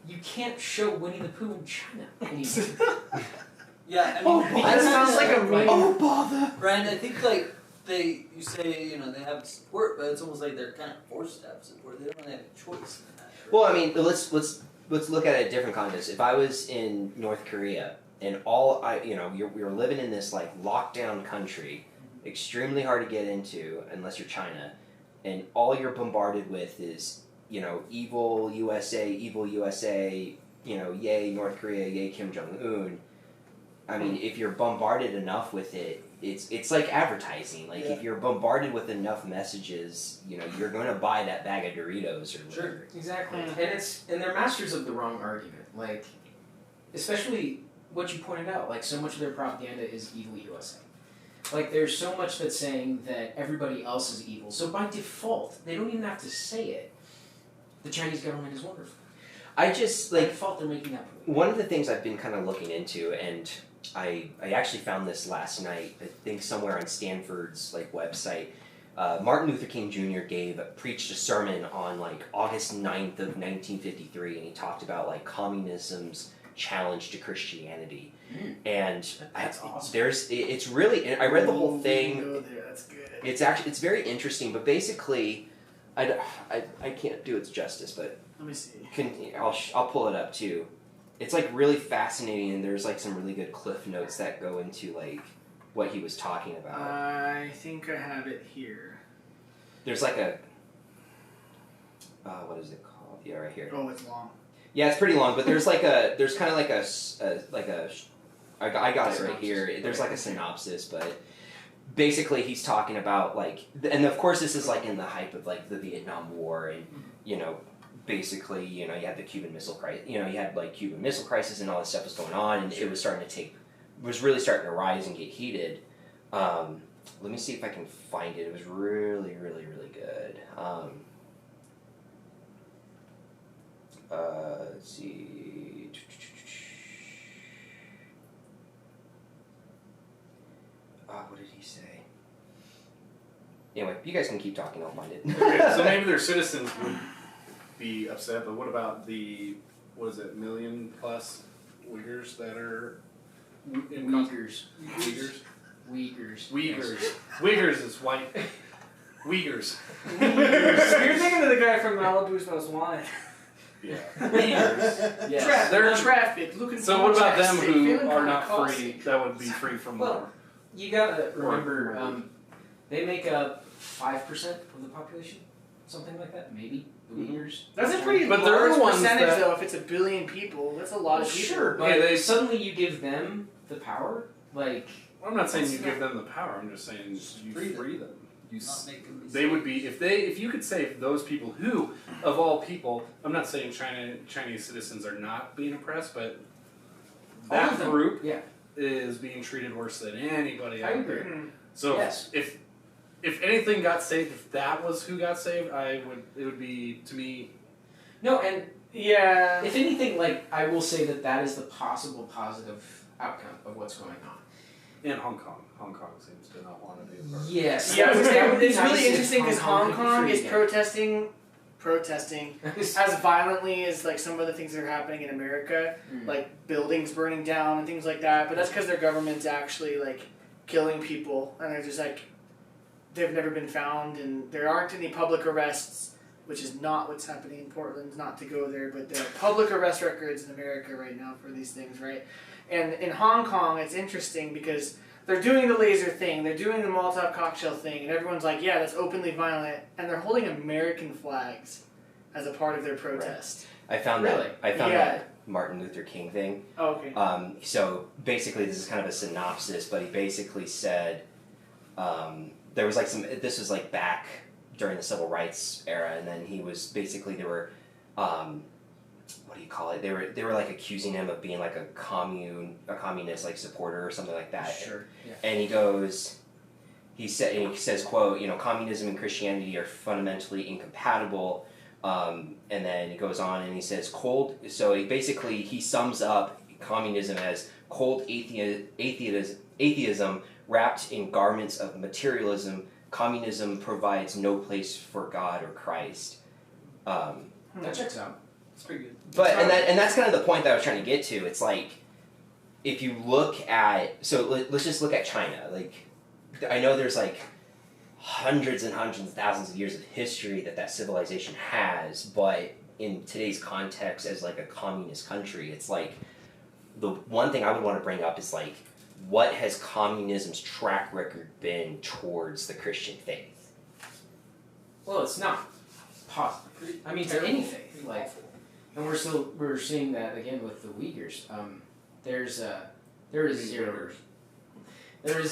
you can't show Winnie the Pooh in China anymore. Yeah, I mean, That sounds like a meme. oh bother. Brian, I think like you say, they have support, but it's almost like they're kind of forced to have support. They don't really have a choice in that. Well, I mean, let's look at it a different context. If I was in North Korea and we were living in this like lockdown country, extremely hard to get into unless you're China, and all you're bombarded with is evil USA, yay North Korea, yay Kim Jong Un. I mean, if you're bombarded enough with it, it's like advertising. Like if you're bombarded with enough messages, you're going to buy that bag of Doritos or whatever. Sure, exactly. And they're masters of the wrong argument. Like, especially what you pointed out, like so much of their propaganda is evil USA. Like there's so much that's saying that everybody else is evil. So by default, they don't even have to say it. The Chinese government is wonderful. I just By default, they're making that point. one of the things I've been kind of looking into, and I actually found this last night, I think somewhere on Stanford's like website. Martin Luther King Jr. preached a sermon on like August 9th of 1953, and he talked about like communism's challenge to Christianity. And That's awesome. it's really, I read the whole thing. Go there. That's good. It's very interesting, but basically, I can't do its justice, but Let me see. I'll pull it up too. It's like really fascinating, and there's like some really good cliff notes that go into like what he was talking about. I think I have it here. There's like a what is it called? Yeah, right here. Oh, it's long. Yeah, it's pretty long, but there's kind of like I got it right here. There's like a synopsis, but basically he's talking about like, and of course this is like in the hype of like the Vietnam War, and you know, basically, you know, you had the Cuban Missile Crisis, you know, you had like Cuban Missile Crisis and all this stuff was going on, and it was really starting to rise and get heated. Let me see if I can find it. It was really, really, really good. Let's see. What did he say? Anyway, you guys can keep talking. I'll find it. Okay, so maybe their citizens would be upset, but what about the, what is it, million plus Uyghurs that are in Uyghurs. Uyghurs? Uyghurs. Uyghurs. Uyghurs is white. Uyghurs. You're thinking of the guy from Malibu's Most Wanted. Yeah. Uyghurs. Yes. They're trafficked. Looking So for what about checks. them They who feeling are kinda not caustic. free, that would be free from Well, war? You gotta remember, they make up 5% of the population, something like that, maybe. The Uyghurs. That's a pretty But there large are ones percentage, that- though. If it's 1 billion people, that's a lot of people. Sure, but Yeah, they- suddenly you give them the power, like. I'm not saying you That's give them the power, I'm just saying you free them. Not make them They would be, if you could say those people who, of all people, I'm not saying Chinese citizens are not being oppressed, but All that of them. group Yeah. is being treated worse than anybody I out agree. there. Mhm. So Yes. if anything got saved, if that was who got saved, it would be, to me. No, and Yeah. if anything, like, I will say that is the possible positive outcome of what's going on. In Hong Kong. Hong Kong seems to not want to be a part of it. Yes. Yeah, I was gonna say, That would be it's nice really if interesting because Hong could be Kong free is again. protesting as violently as like some of the things that are happening in America, like buildings burning down and things like that. But that's because their government's actually like killing people, and they're just like they've never been found, and there aren't any public arrests, which is not what's happening in Portland. Not to go there, but there are public arrest records in America right now for these things, right? And in Hong Kong, it's interesting because they're doing the laser thing, they're doing the Molotov cocktail thing, and everyone's like, yeah, that's openly violent, and they're holding American flags as a part of their protest. I found Really? that Martin Luther King thing. Oh, okay. So basically, this is kind of a synopsis, but he basically said there was like this was like back during the civil rights era, and then he was basically there were what do you call it? They were like accusing him of being like a communist like supporter or something like that. Sure. Yeah. And he says, quote, you know, communism and Christianity are fundamentally incompatible. And then he goes on and he says so he sums up communism as cold atheism wrapped in garments of materialism. Communism provides no place for God or Christ. That checks out. It's pretty good. But and that's kind of the point that I was trying to get to. It's like if you look at let's just look at China. Like I know there's like hundreds and hundreds of thousands of years of history that civilization has, but in today's context as like a communist country, it's like the one thing I would want to bring up is like what has communism's track record been towards the Christian faith? Well, it's not positive. I mean, to any faith, like, and we're seeing that again with the Uyghurs. There is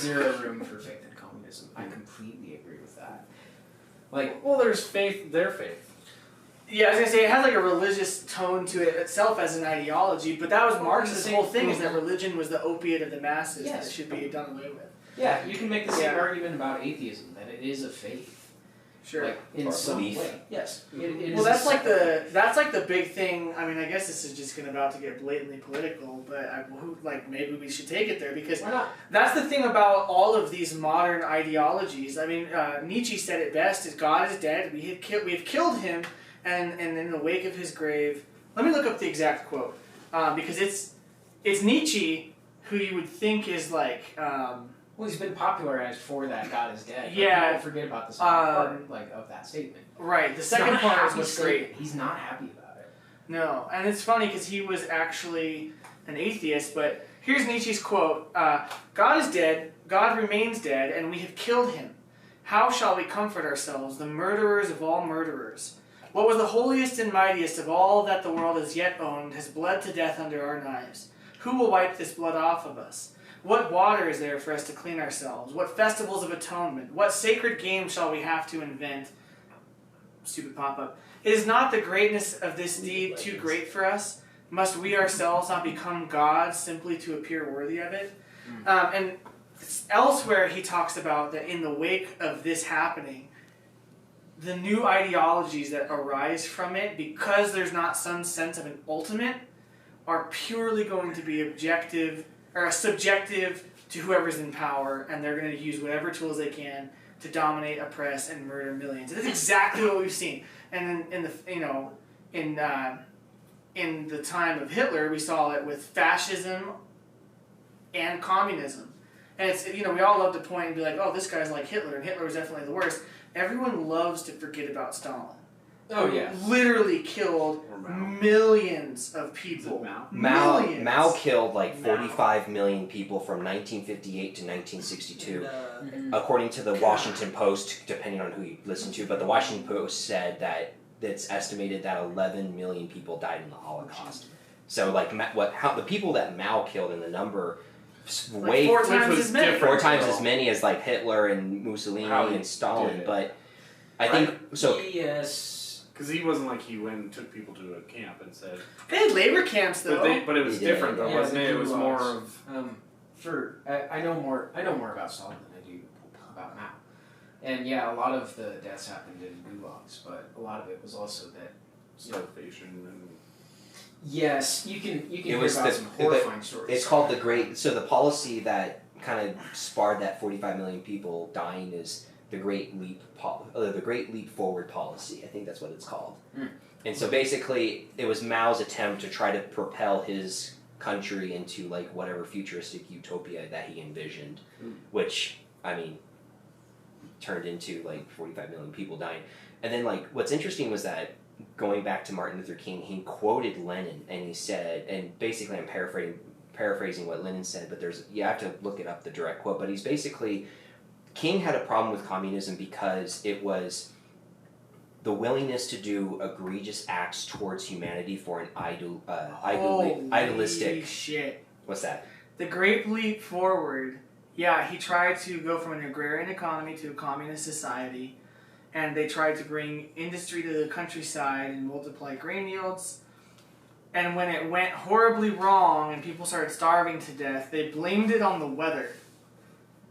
zero room for faith in communism. I completely agree with that. Like, Well, there's their faith. Yeah, I was gonna say it has like a religious tone to it itself as an ideology, but that was Marx's whole thing: is that religion was the opiate of the masses that Yes. should be done away with. yeah, you can make the same Yeah. argument about atheism that it is a faith. Sure. Like in Or some belief. way. Yes. It Well, is that's a like separate- the big thing. I mean, I guess this is just about to get blatantly political, but maybe we should take it there because Why not? that's the thing about all of these modern ideologies. I mean, Nietzsche said it best: "Is God is dead. We have killed him, and in the wake of his grave." Let me look up the exact quote because it's Nietzsche who you would think is like. Well, he's been popularized for that. God is dead. Like, Yeah. people forget about the second part, like of that statement. Right. The It's second not a part is happy what's statement. great. He's not happy about it. No, and it's funny because he was actually an atheist, but here's Nietzsche's quote, God is dead, God remains dead, and we have killed him. How shall we comfort ourselves, the murderers of all murderers? What was the holiest and mightiest of all that the world has yet owned has bled to death under our knives. Who will wipe this blood off of us? What water is there for us to clean ourselves? What festivals of atonement? What sacred game shall we have to invent? Stupid pop-up. Is not the greatness of this deed too great for us? Must we ourselves not become gods simply to appear worthy of it? And elsewhere he talks about that in the wake of this happening, the new ideologies that arise from it, because there's not some sense of an ultimate, are purely going to be objective or subjective to whoever's in power, and they're going to use whatever tools they can to dominate, oppress, and murder millions. That's exactly what we've seen. And in the time of Hitler, we saw it with fascism and communism. And it's we all love to point and be like, oh, this guy's like Hitler, and Hitler was definitely the worst. Everyone loves to forget about Stalin. Oh yeah. Literally killed millions of people. Millions. Mao killed like 45 million people from 1958 to 1962. According to the Washington Post, depending on who you listen to, but the Washington Post said that it's estimated that 11 million people died in the Holocaust. So like the people that Mao killed in the number way Like 4 times as many. 4 times as many as like Hitler and Mussolini and Stalin. But I think so. Yes. Because he wasn't like he went and took people to a camp and said. They had labor camps though. But it was different though, wasn't it? It was more of. Sure, I know more about Stalin than I do about Mao. And yeah, a lot of the deaths happened in gulags, but a lot of it was also that Starvation and. Yes, you can It hear was about some horrifying stories. It's called the Great. So the policy that kind of sparred that 45 million people dying is the Great Leap. The Great Leap Forward policy. I think that's what it's called. And so basically, it was Mao's attempt to try to propel his country into like whatever futuristic utopia that he envisioned, which I mean, turned into like 45 million people dying. And then like what's interesting was that. Going back to Martin Luther King, he quoted Lenin, and he said, and basically I'm paraphrasing what Lenin said, but you have to look it up, the direct quote, but he's basically, King had a problem with communism because it was the willingness to do egregious acts towards humanity for an idealistic... shit. What's that? The Great Leap Forward, yeah, he tried to go from an agrarian economy to a communist society. And they tried to bring industry to the countryside and multiply grain yields. And when it went horribly wrong and people started starving to death, they blamed it on the weather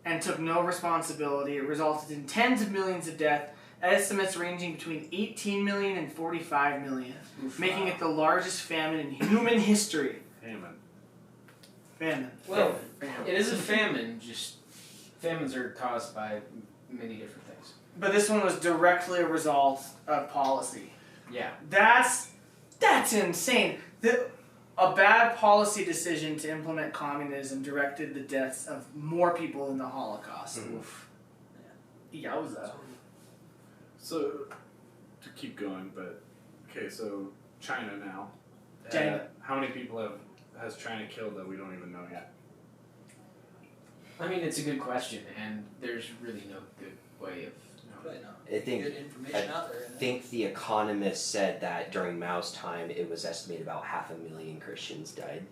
and took no responsibility. It resulted in tens of millions of deaths, estimates ranging between 18 million and 45 million, making it the largest famine in human history. Famine. Well, it is a famine, just famines are caused by many different things. But this one was directly a result of policy. Yeah. That's insane. A bad policy decision to implement communism directed the deaths of more people in the Holocaust. Oof. Yowza. So, to keep going, but okay, so China now. China. How many people has China killed that we don't even know yet? I mean, it's a good question, and there's really no good way of. I think good information out there. I think The Economist said that during Mao's time, it was estimated about 500,000 Christians died.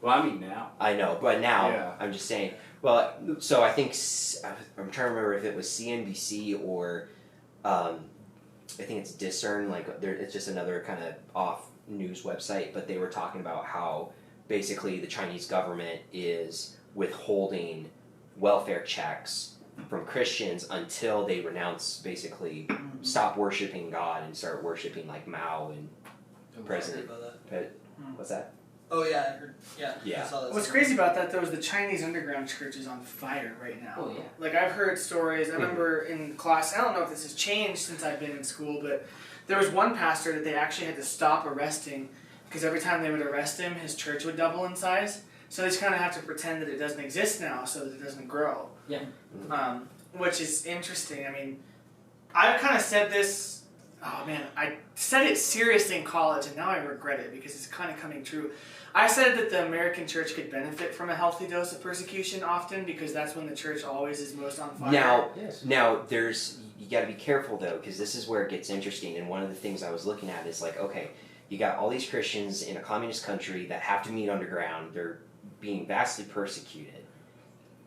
Well, I mean now. I know, but now, Yeah. I'm just saying. Well, so I think, I'm trying to remember if it was CNBC or, I think it's Discern, like, it's just another kind of off news website, but they were talking about how basically the Chinese government is withholding welfare checks from Christians until they renounce, basically stop worshiping God and start worshiping like Mao and President. What's that? Oh yeah, I heard. Yeah. Yeah. I saw that What's somewhere. crazy about that though is the Chinese underground church is on fire right now. Oh, yeah. Like I've heard stories. I remember in class. I don't know if this has changed since I've been in school, but there was one pastor that they actually had to stop arresting because every time they would arrest him, his church would double in size. So they just kind of have to pretend that it doesn't exist now, so that it doesn't grow. Yeah. Which is interesting. I mean, I've kind of said this. Oh man, I said it seriously in college, and now I regret it because it's kind of coming true. I said that the American church could benefit from a healthy dose of persecution often because that's when the church always is most on fire. Now you got to be careful though, because this is where it gets interesting. And one of the things I was looking at is like, okay, you got all these Christians in a communist country that have to meet underground. They're being vastly persecuted,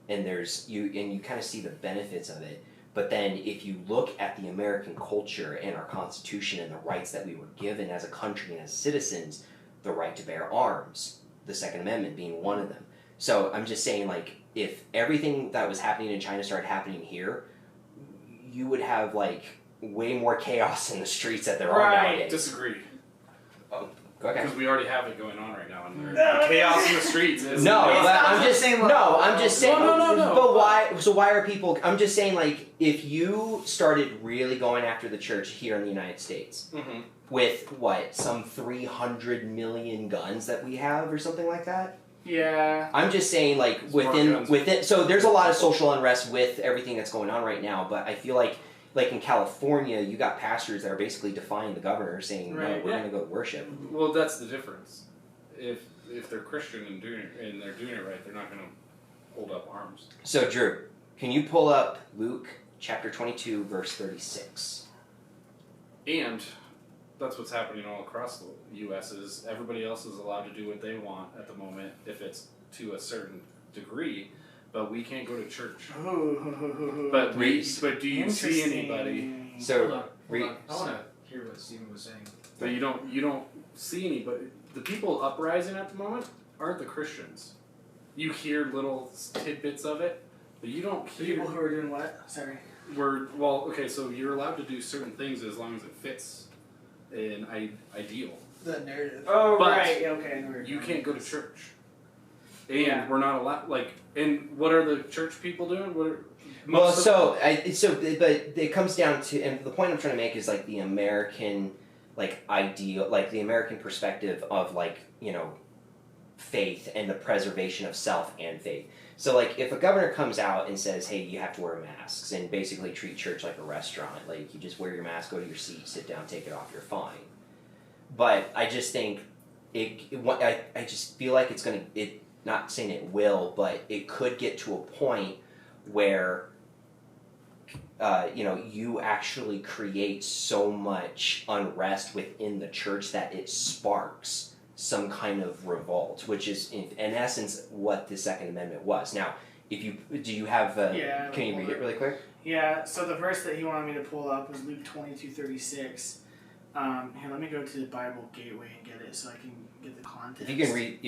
and you kind of see the benefits of it. But then if you look at the American culture and our Constitution and the rights that we were given as a country and as citizens, the right to bear arms, the Second Amendment being one of them. So I'm just saying, like, if everything that was happening in China started happening here, you would have like way more chaos in the streets that there are nowadays. Disagree. Okay. Because we already have it going on right now, and the chaos in the streets is I'm just saying. No. But why? So why are people? I'm just saying, like, if you started really going after the church here in the United States, with what, some 300 million guns that we have, or something like that. Yeah. I'm just saying, like, within. So there's a lot of social unrest with everything that's going on right now, but I feel like in California, you got pastors that are basically defying the governor, saying, "No, we're going to go worship." Well, that's the difference. If they're Christian and they're doing it right, they're not going to hold up arms. So, Drew, can you pull up Luke chapter 22, verse 36? And that's what's happening all across the U.S. is everybody else is allowed to do what they want at the moment, if it's to a certain degree. But we can't go to church. But do you see anybody? So hold on. I want to hear what Stephen was saying. But you don't see anybody. The people uprising at the moment aren't the Christians. You hear little tidbits of it, but you don't hear People who are doing what? Sorry. So you're allowed to do certain things as long as it fits an ideal. The narrative. Oh, But right. Okay. You can't go to church. And we're not allowed, and what are the church people doing? But it comes down to, and the point I'm trying to make is, like, the American, like, ideal, like, the American perspective of, like, you know, faith and the preservation of self and faith. So, like, if a governor comes out and says, hey, you have to wear masks, and basically treat church like a restaurant, like, you just wear your mask, go to your seat, sit down, take it off, you're fine. But I just think, I just feel like it's going to, not saying it will, but it could get to a point where, you actually create so much unrest within the church that it sparks some kind of revolt, which is in essence what the Second Amendment was. Now, can you read it really quick? Yeah. So the verse that he wanted me to pull up was Luke 22:36. Here, let me go to the Bible Gateway and get it so I can get the context. If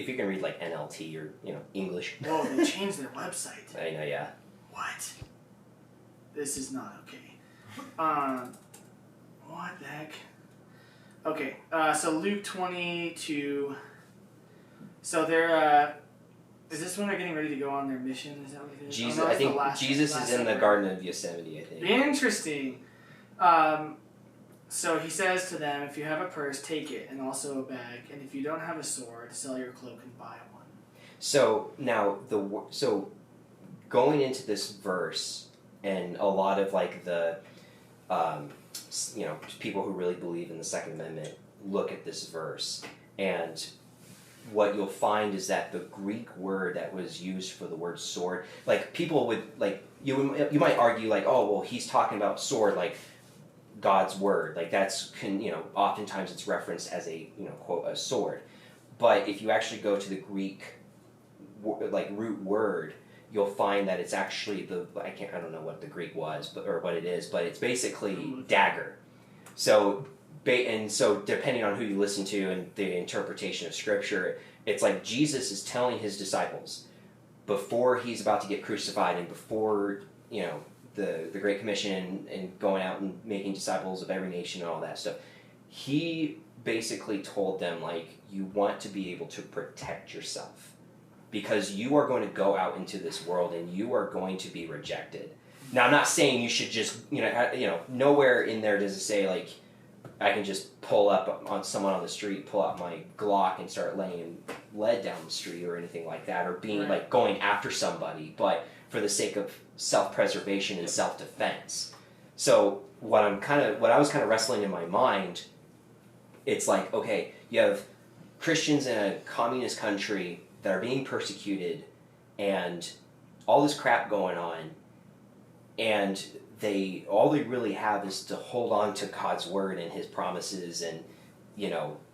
you can read like NLT or English. Oh, they changed their website. I know, yeah. What? This is not okay. What the heck? Okay, so Luke 22. So they're is this when they're getting ready to go on their mission? Is that what it is? Jesus, oh, no, I think Jesus is in the Garden of Yosemite, I think. Interesting. So he says to them, if you have a purse, take it, and also a bag, and if you don't have a sword, sell your cloak and buy one. So now, going into this verse, and a lot of like the, people who really believe in the Second Amendment look at this verse, and what you'll find is that the Greek word that was used for the word sword, like people would you might argue like, oh well, he's talking about sword like God's word, like that's oftentimes it's referenced as a quote a sword, but if you actually go to the Greek root word, you'll find that it's actually I don't know what the Greek was, or what it is, but it's basically dagger. So depending on who you listen to and the interpretation of Scripture, it's like Jesus is telling his disciples before he's about to get crucified and before the Great Commission and going out and making disciples of every nation and all that stuff, he basically told them, like, you want to be able to protect yourself because you are going to go out into this world and you are going to be rejected. Now, I'm not saying you should just, nowhere in there does it say, like, I can just pull up on someone on the street, pull out my Glock and start laying lead down the street or anything like that, or being like going after somebody, but for the sake of self-preservation and self-defense. So what I was kind of wrestling in my mind, it's like, okay, you have Christians in a communist country that are being persecuted and all this crap going on, and all they really have is to hold on to God's word and his promises, and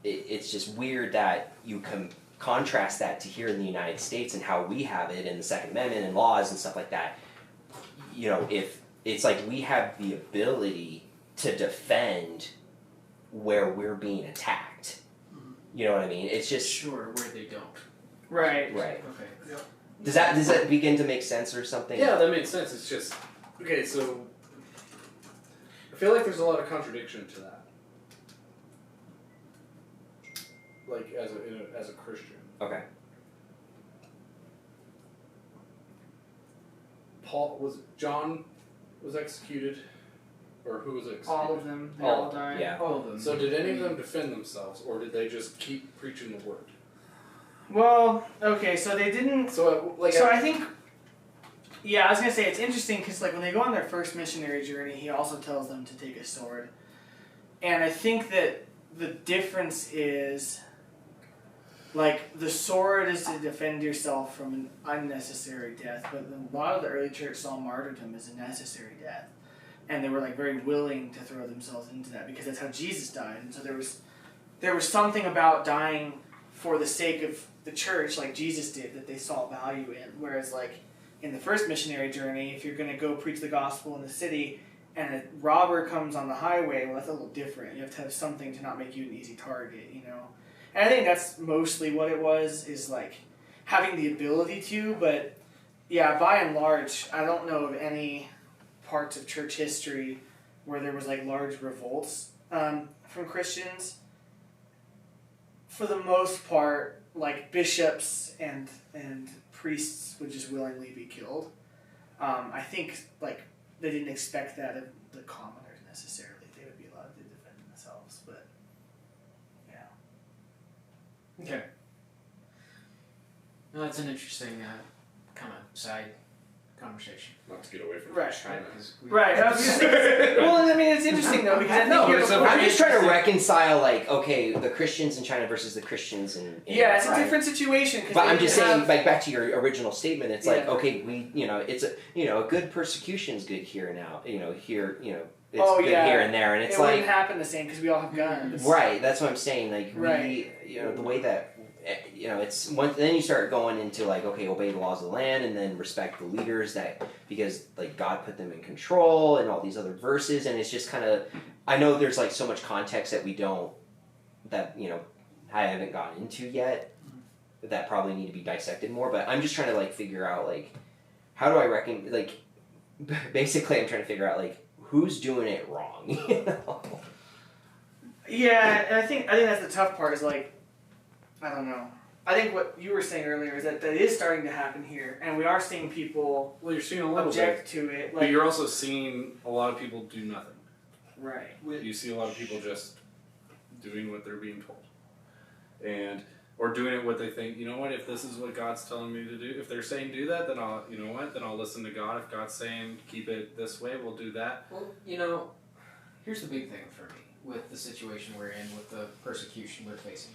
it's just weird that you can contrast that to here in the United States and how we have it in the Second Amendment and laws and stuff like that. If it's like we have the ability to defend where we're being attacked. You know what I mean? It's just Sure, where they don't. Right. right. Okay. Yep. Does that begin to make sense or something? Yeah, that makes sense. It's just okay. So I feel like there's a lot of contradiction to that. Like as a Christian, Okay. John was executed, or who was executed? All of them. They all died. Yeah. All of them. So did any of them defend themselves, or did they just keep preaching the word? Well, okay, so they didn't. So I think. Yeah, I was gonna say it's interesting because like when they go on their first missionary journey, he also tells them to take a sword, and I think that the difference is. Like, the sword is to defend yourself from an unnecessary death, but a lot of the early church saw martyrdom as a necessary death. And they were, like, very willing to throw themselves into that because that's how Jesus died. And so there was something about dying for the sake of the church, like Jesus did, that they saw value in. Whereas, like, in the first missionary journey, if you're going to go preach the gospel in the city and a robber comes on the highway, well, that's a little different. You have to have something to not make you an easy target, And I think that's mostly what it was, is like having the ability to, but yeah, by and large, I don't know of any parts of church history where there was like large revolts from Christians. For the most part, like bishops and priests would just willingly be killed. I think like they didn't expect that of the commoners necessarily. They would be allowed to defend themselves, but yeah. Okay. No, that's an interesting kind of side conversation. Not to get away from Right. China. Right. I was gonna say, well, I mean, it's interesting though because I think No, you it's have a a I'm point. just trying to reconcile, like, okay, the Christians in China versus the Christians in Yeah, it's a right. different situation. 'Cause But they I'm just didn't saying, have- like, back to your original statement, it's like, Yeah. okay, it's a good persecution is good here now, here, it's Oh, good yeah. here and there, and it's it like, wouldn't happen the same because we all have guns. right, that's what I'm saying, like, Right. the way that, it's one. Then you start going into like, okay, obey the laws of the land, and then respect the leaders because like God put them in control, and all these other verses, and it's just kind of, I know there's like so much context that I haven't gotten into yet, that probably need to be dissected more, but I'm just trying to like figure out like, how do I reckon, like, basically I'm trying to figure out like, who's doing it wrong, Yeah, and I think that's the tough part is like, I don't know. I think what you were saying earlier is that is starting to happen here, and we are seeing people Well, you're seeing a little object to it. but Like, you're also seeing a lot of people do nothing. right. You see a lot of people just doing what they're being told, or doing it what they think. You know what? If this is what God's telling me to do, if they're saying do that, then I'll. You know what? Then I'll listen to God. If God's saying keep it this way, we'll do that. Well, here's the big thing for me with the situation we're in, with the persecution we're facing.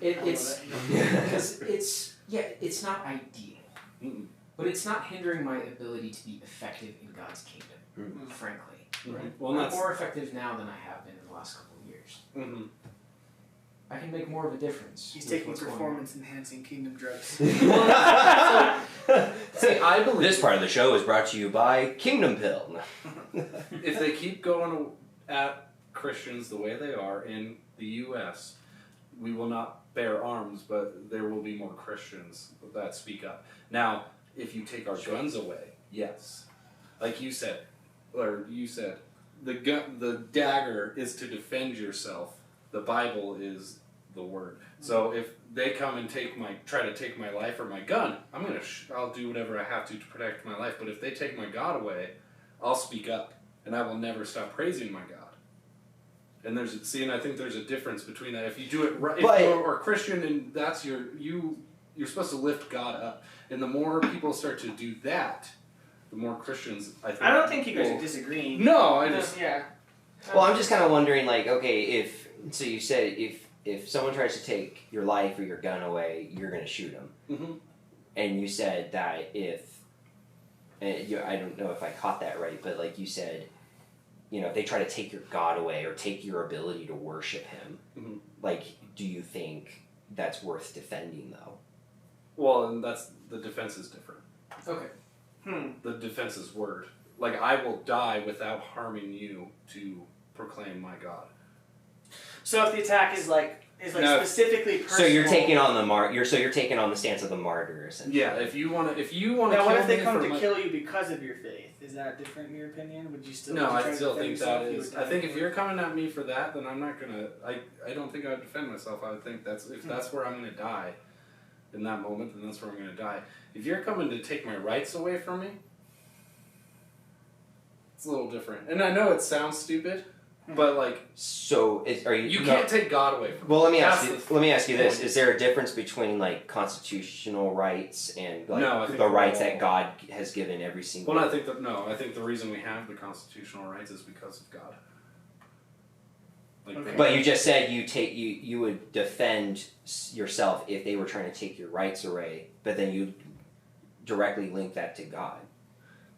It's because it's not ideal, but it's not hindering my ability to be effective in God's kingdom. Frankly, Right. Well, I'm that's more effective now than I have been in the last couple of years. mm-hmm. I can make more of a difference. He's with taking what's going on. performance-enhancing kingdom drugs. See, I believe This part of the show is brought to you by Kingdom Pill. if they keep going at Christians the way they are in the U.S., we will not bear arms, but there will be more Christians that speak up. Now, if you take our guns away, yes. like you said, the dagger is to defend yourself. The Bible is the word. So if they come and try to take my life or my gun, I'll do whatever I have to protect my life. But if they take my God away, I'll speak up, and I will never stop praising my God. And I think there's a difference between that. If you do it right, if you're a Christian and that's you're supposed to lift God up. And the more people start to do that, the more Christians, I think. I don't think you guys are disagreeing. No, yeah. Well, I'm just kind of wondering, like, okay, so you said if someone tries to take your life or your gun away, you're going to shoot them. Mm-hmm. And you said that I don't know if I caught that right, but like you said, if they try to take your God away or take your ability to worship Him, mm-hmm. like, do you think that's worth defending, though? Well, and the defense is different. Okay. The defense is word. Like, I will die without harming you to proclaim my God. So if the attack is specifically personal. So you're taking on you're taking on the stance of the martyr, essentially. Yeah, if you want to Now, what if they come to kill you because of your faith? Is that different in your opinion? Would you still? No, I still think that is. I think if you're coming at me for that, then I'm not gonna. I don't think I would defend myself. I would think that's where I'm gonna die, in that moment, then that's where I'm gonna die. If you're coming to take my rights away from me, it's a little different. And I know it sounds stupid, but like. So are you? You can't take God away from me. Well, let me ask you this: is there a difference between like constitutional rights and the rights that God has given every single? Well, I think the reason we have the constitutional rights is because of God. Okay. But you just said you would defend yourself if they were trying to take your rights away, but then you directly link that to God.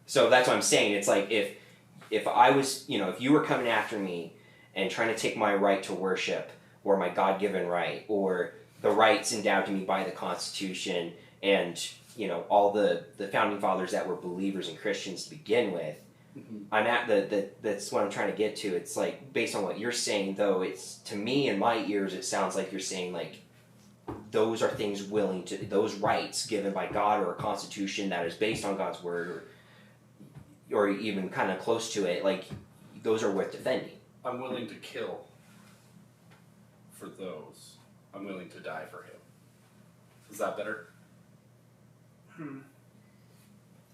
So that's what I'm saying. It's like if I was, if you were coming after me and trying to take my right to worship, or my God-given right, or the rights endowed to me by the Constitution, and all the founding fathers that were believers and Christians to begin with, mm-hmm. That's what I'm trying to get to. It's like, based on what you're saying, though, it's, to me, in my ears, it sounds like you're saying, like, those are things those rights given by God or a Constitution that is based on God's Word, or even kind of close to it, like, those are worth defending. I'm willing to kill for those. I'm willing to die for Him. Is that better?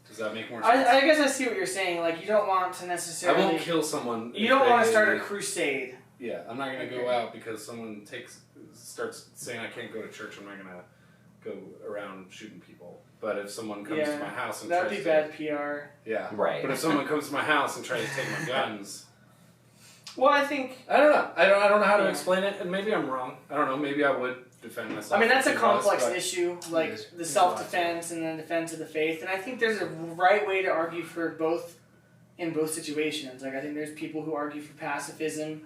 Does that make more sense? I guess I see what you're saying. Like, you don't want to necessarily. I won't kill someone. You don't want to start a crusade. Yeah, I'm not going to go out because someone starts saying I can't go to church. I'm not going to go around shooting people. But if someone comes to my house and that'd be bad PR. Yeah, right. But if someone comes to my house and tries to take my guns. Well, I think I don't know. I don't know how to explain it, and maybe I'm wrong. I don't know. Maybe I would defend myself. I mean, that's a complex issue, like the self-defense and then defense of the faith. And I think there's a right way to argue for both in both situations. Like, I think there's people who argue for pacifism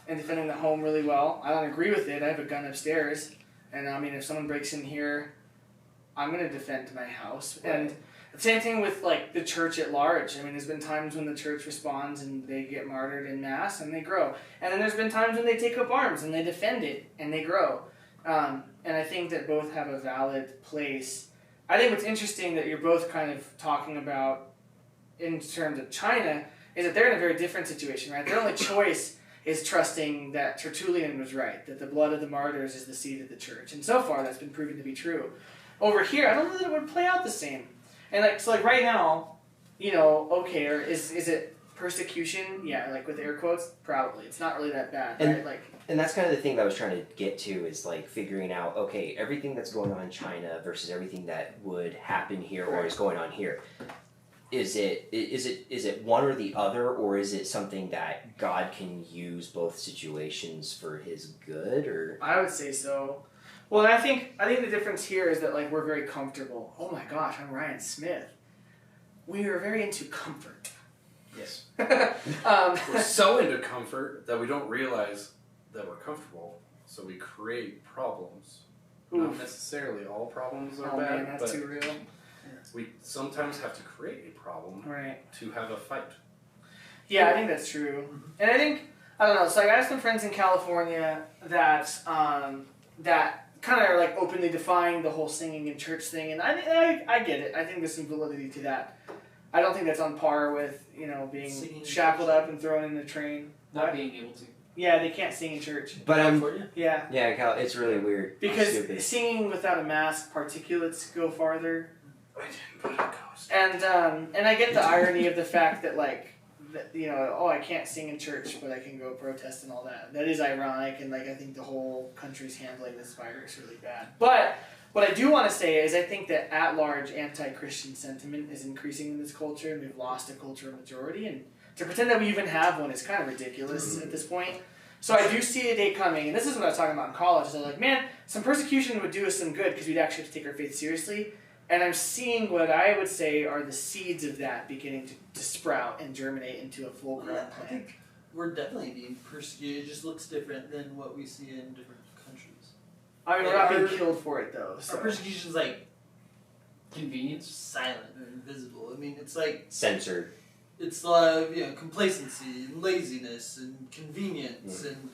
and defending the home really well. I don't agree with it. I have a gun upstairs, and I mean, if someone breaks in here, I'm going to defend my house. Right. And the same thing with, like, the church at large. I mean, there's been times when the church responds and they get martyred in mass and they grow. And then there's been times when they take up arms and they defend it and they grow. And I think that both have a valid place. I think what's interesting that you're both kind of talking about in terms of China is that they're in a very different situation, right? Their only choice is trusting that Tertullian was right, that the blood of the martyrs is the seed of the church. And so far, that's been proven to be true. Over here, I don't know that it would play out the same. And so right now, okay, or is it persecution? Yeah, like with air quotes, probably. It's not really that bad, right? And that's kind of the thing that I was trying to get to, is like figuring out, okay, everything that's going on in China versus everything that would happen here or is going on here. Is it one or the other, or is it something that God can use both situations for His good? Or I would say so. Well, I think the difference here is that, like, we're very comfortable. Oh my gosh, I'm Ryan Smith. We are very into comfort. Yes. We're so into comfort that we don't realize that we're comfortable, so we create problems. Oof. Not necessarily all problems are bad, man, that's too real. We sometimes have to create a problem to have a fight. Yeah, I think that's true. And I think, I don't know, so I have some friends in California that kind of are like openly defying the whole singing in church thing, and I get it. I think there's some validity to that. I don't think that's on par with, you know, being Singing in shackled church. up and thrown in the train. Not being able to. Yeah, they can't sing in church. But I'm Yeah. yeah, Cal, it's really weird. Because Stupid. singing without a mask, particulates go farther. I didn't put a ghost. And I get the irony of the fact that, like, you know, oh, I can't sing in church, but I can go protest and all that. That is ironic, and, like, I think the whole country's handling this virus really bad. But what I do want to say is I think that at-large anti-Christian sentiment is increasing in this culture, and we've lost a cultural majority, and to pretend that we even have one is kind of ridiculous at this point. So I do see a day coming, and this is what I was talking about in college. I was like, man, some persecution would do us some good because we'd actually have to take our faith seriously. And I'm seeing what I would say are the seeds of that beginning to sprout and germinate into a full-grown Yeah, I plant. think we're definitely being persecuted. It just looks different than what we see in different countries. I mean, we're not being killed for it, though. So. Our persecution's like Convenience. silent or invisible. I mean, it's like Censored. it's like, you know, complacency and laziness and convenience and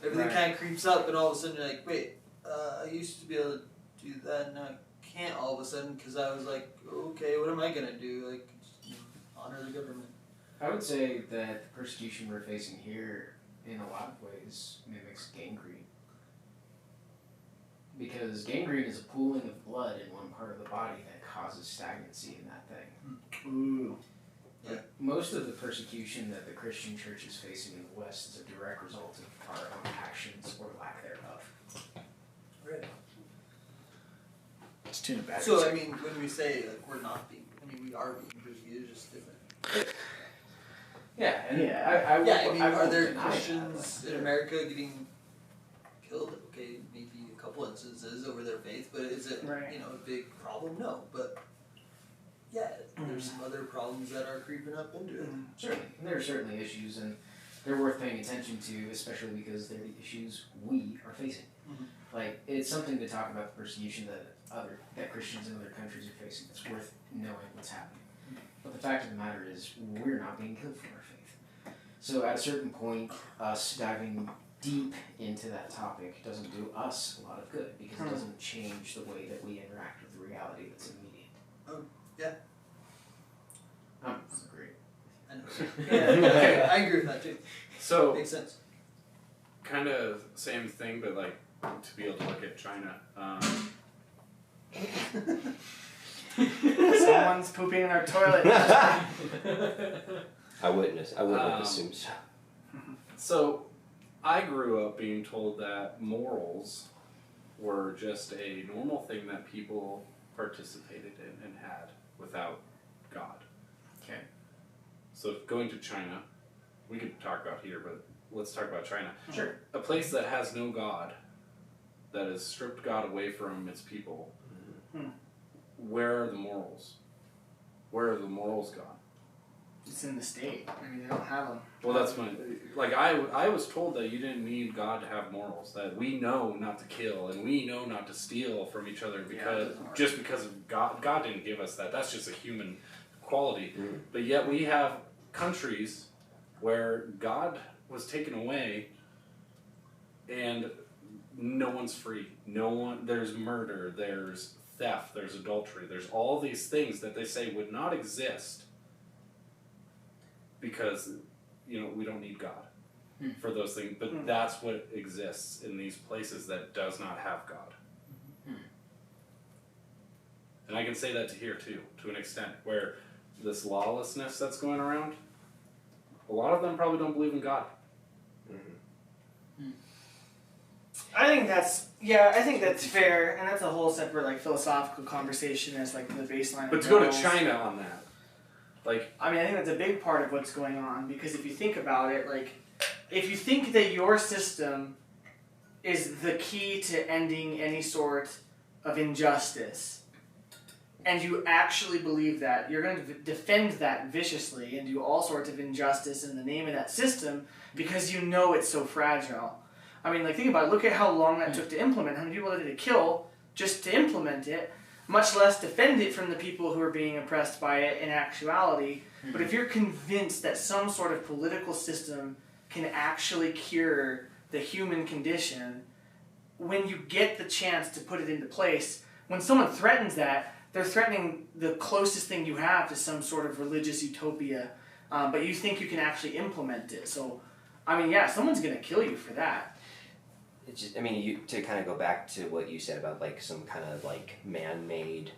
everything Right. kind of creeps up, and all of a sudden you're like, wait, I used to be able to do that, and now I can't all of a sudden because I was like, okay, what am I gonna do? Like, just, honor the government. I would say that the persecution we're facing here, in a lot of ways, mimics gangrene. Because gangrene is a pooling of blood in one part of the body that causes stagnancy in that thing. Ooh. Most of the persecution that the Christian church is facing in the West is a direct result of our own actions or lack thereof. Right. It's too bad. So I mean, when we say like we're not being, I mean we are being persecuted, it's just different. Yeah, and Yeah. I Yeah, I mean, are won't there deny that, Christians but in America getting killed? Okay, maybe a couple instances over their faith, but is it Right. you know a big problem? No, but yeah, there's some other problems that are creeping up into it. Certainly, and there are certainly issues, and they're worth paying attention to, especially because they're the issues we are facing. Mhm. Like, it's something to talk about the persecution that Christians in other countries are facing. It's worth knowing what's happening. But the fact of the matter is, we're not being killed for our faith. So at a certain point, us diving deep into that topic doesn't do us a lot of good because it doesn't change the way that we interact with the reality that's immediate. Oh, yeah. Great. I know. Yeah. I agree with that too. So, Makes sense. kind of same thing, but like to be able to look at China. Someone's pooping in our toilet. I wouldn't have assumed so. So, I grew up being told that morals were just a normal thing that people participated in and had without God. Okay. So, going to China, we could talk about here, but let's talk about China. Sure. A place that has no God, that has stripped God away from its people. Where are the morals? Where are the morals gone? It's in the state. I mean, they don't have them. Well, that's my like. I was told that you didn't need God to have morals. That we know not to kill and we know not to steal from each other because just because of God. God didn't give us that. That's just a human quality. But yet we have countries where God was taken away, and no one's free. No one. There's murder. There's theft. There's adultery. There's all these things that they say would not exist because, you know, we don't need God for those things. But that's what exists in these places that does not have God. And I can say that to here too, to an extent, where this lawlessness that's going around, a lot of them probably don't believe in God. I think that's fair, and that's a whole separate like philosophical conversation as like the baseline. But of to go to morals. China on that, like, I mean, I think that's a big part of what's going on because if you think about it, like, if you think that your system is the key to ending any sort of injustice, and you actually believe that, you're going to defend that viciously and do all sorts of injustice in the name of that system because you know it's so fragile. I mean, like, think about it. Look at how long that took to implement. How many people did it kill just to implement it, much less defend it from the people who are being oppressed by it in actuality. But if you're convinced that some sort of political system can actually cure the human condition, when you get the chance to put it into place, when someone threatens that, they're threatening the closest thing you have to some sort of religious utopia, but you think you can actually implement it. So, I mean, yeah, someone's going to kill you for that. It's just, I mean, to kind of go back to what you said about like some kind of like man-made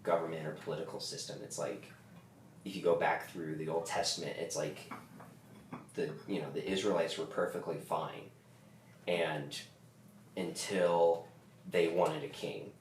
government or political system, it's like if you go back through the Old Testament, it's like the Israelites were perfectly fine, and until they wanted a king.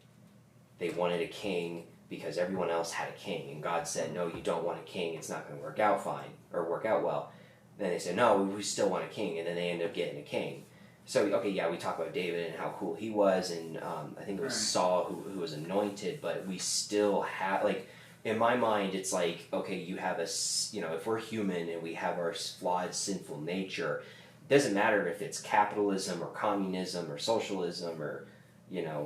They wanted a king because everyone else had a king, and God said, no, you don't want a king, it's not going to work out fine, or work out well. Then they said, no, we still want a king, and then they ended up getting a king. So, okay, yeah, we talk about David and how cool he was, and I think it was Saul who was anointed, but we still have, like, in my mind, it's like, okay, you have if we're human and we have our flawed, sinful nature, it doesn't matter if it's capitalism or communism or socialism or,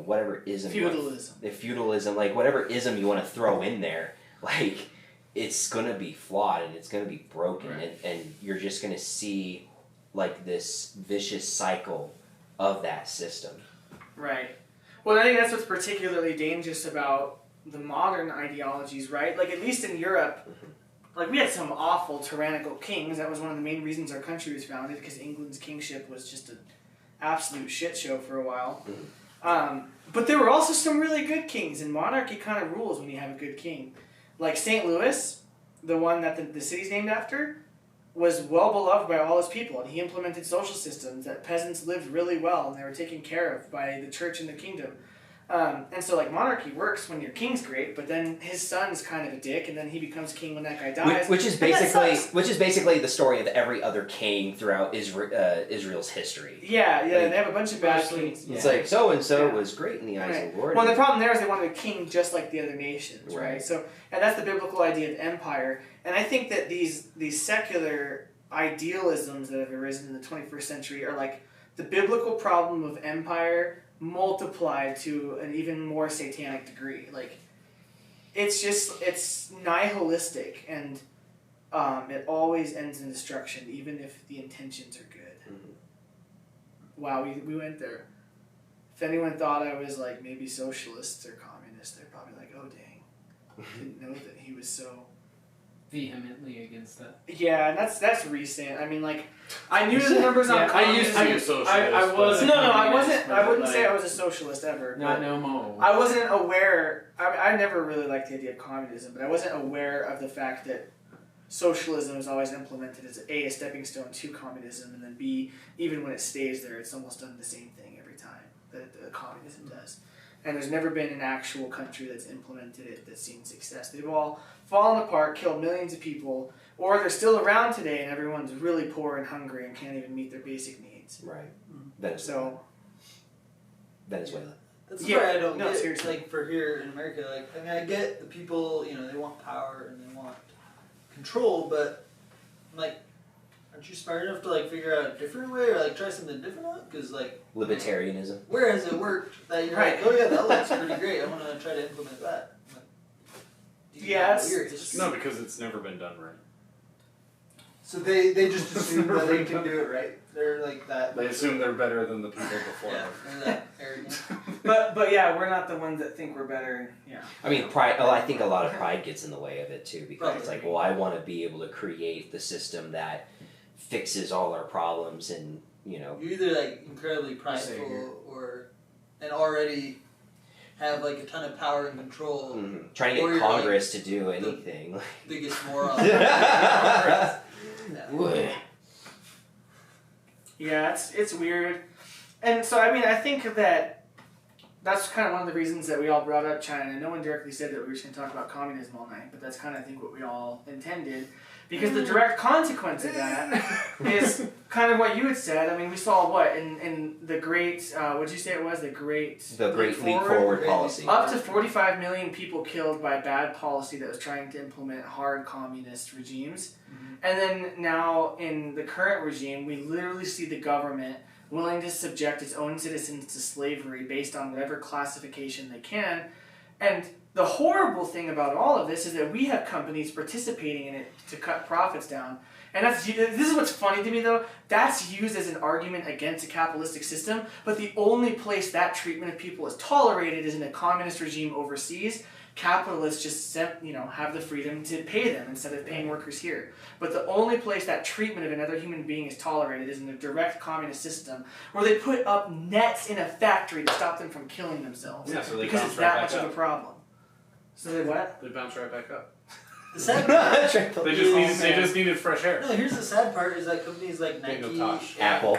whatever ism. Feudalism, like, whatever ism you want to throw in there, like, it's going to be flawed and it's going to be broken, and you're just going to see, like, this vicious cycle of that system. Right. Well, I think that's what's particularly dangerous about the modern ideologies, right? Like, at least in Europe, like, we had some awful tyrannical kings. That was one of the main reasons our country was founded, because England's kingship was just an absolute shit show for a while. But there were also some really good kings, and monarchy kind of rules when you have a good king. Like St. Louis, the one that the city's named after, was well beloved by all his people, and he implemented social systems that peasants lived really well, and they were taken care of by the church and the kingdom. And so, like, monarchy works when your king's great, but then his son's kind of a dick, and then he becomes king when that guy dies. Which is basically the story of every other king throughout Israel's history. Yeah, they have a bunch of bad kings. It's like so and so was great in the eyes of the Lord. Well, the problem there is they wanted a king just like the other nations, right? So, and that's the biblical idea of empire. And I think that these secular idealisms that have arisen in the 21st century are like the biblical problem of empire multiplied to an even more satanic degree. Like, it's nihilistic, and it always ends in destruction, even if the intentions are good. Wow, we went there. If anyone thought I was like maybe socialist or communist, they're probably like, oh dang, didn't know that he was so vehemently against that. Yeah, and that's recent. I mean, like, I knew the numbers on communism. I used to be a socialist. I was. No, I wasn't. I wouldn't say I was a socialist ever. Not no more. I wasn't aware. I never really liked the idea of communism, but I wasn't aware of the fact that socialism is always implemented as A, a stepping stone to communism, and then B, even when it stays there, it's almost done the same thing every time that communism does. And there's never been an actual country that's implemented it that's seen success. They've all fallen apart, killed millions of people, or they're still around today and everyone's really poor and hungry and can't even meet their basic needs. Right. Venezuela. That's why I don't get, seriously. like, for here in America, like, I mean, I get the people, they want power and they want control, but, like, aren't you smart enough to, like, figure out a different way or, like, try something different? Because, like... Libertarianism. Where has it worked that you're like, oh yeah, that looks pretty great, I want to try to implement that? Like, no, because it's never been done right. So they just assume that they can do it right. They're like that. They assume they're better than the people before them. They're that arrogant. But yeah, we're not the ones that think we're better. Yeah. I mean, pride. I think a lot of pride gets in the way of it too, because it's like, well, I want to be able to create the system that fixes all our problems, and You're either like incredibly prideful and already have like a ton of power and control. Trying to get Congress to do anything. The biggest moron. Yeah, it's weird. And so, I mean, I think that that's kind of one of the reasons that we all brought up China. And no one directly said that we were just going to talk about communism all night, but that's kind of, I think, what we all intended. Because the direct consequence of that is kind of what you had said. I mean, we saw what in the great, what did you say it was? The Great Leap Forward policy. Up to 45 million people killed by bad policy that was trying to implement hard communist regimes. And then now in the current regime, we literally see the government willing to subject its own citizens to slavery based on whatever classification they can. And the horrible thing about all of this is that we have companies participating in it to cut profits down. And this is what's funny to me, though. That's used as an argument against a capitalistic system, but the only place that treatment of people is tolerated is in a communist regime overseas. capitalists just have the freedom to pay them instead of paying workers here. But the only place that treatment of another human being is tolerated is in a direct communist system where they put up nets in a factory to stop them from killing themselves. Yeah, so they because bounce it's right that back much of up. a problem. So they what? They bounce right back up. The sad part, They just needed fresh air. no, here's the sad part is that companies like Nike, and Apple.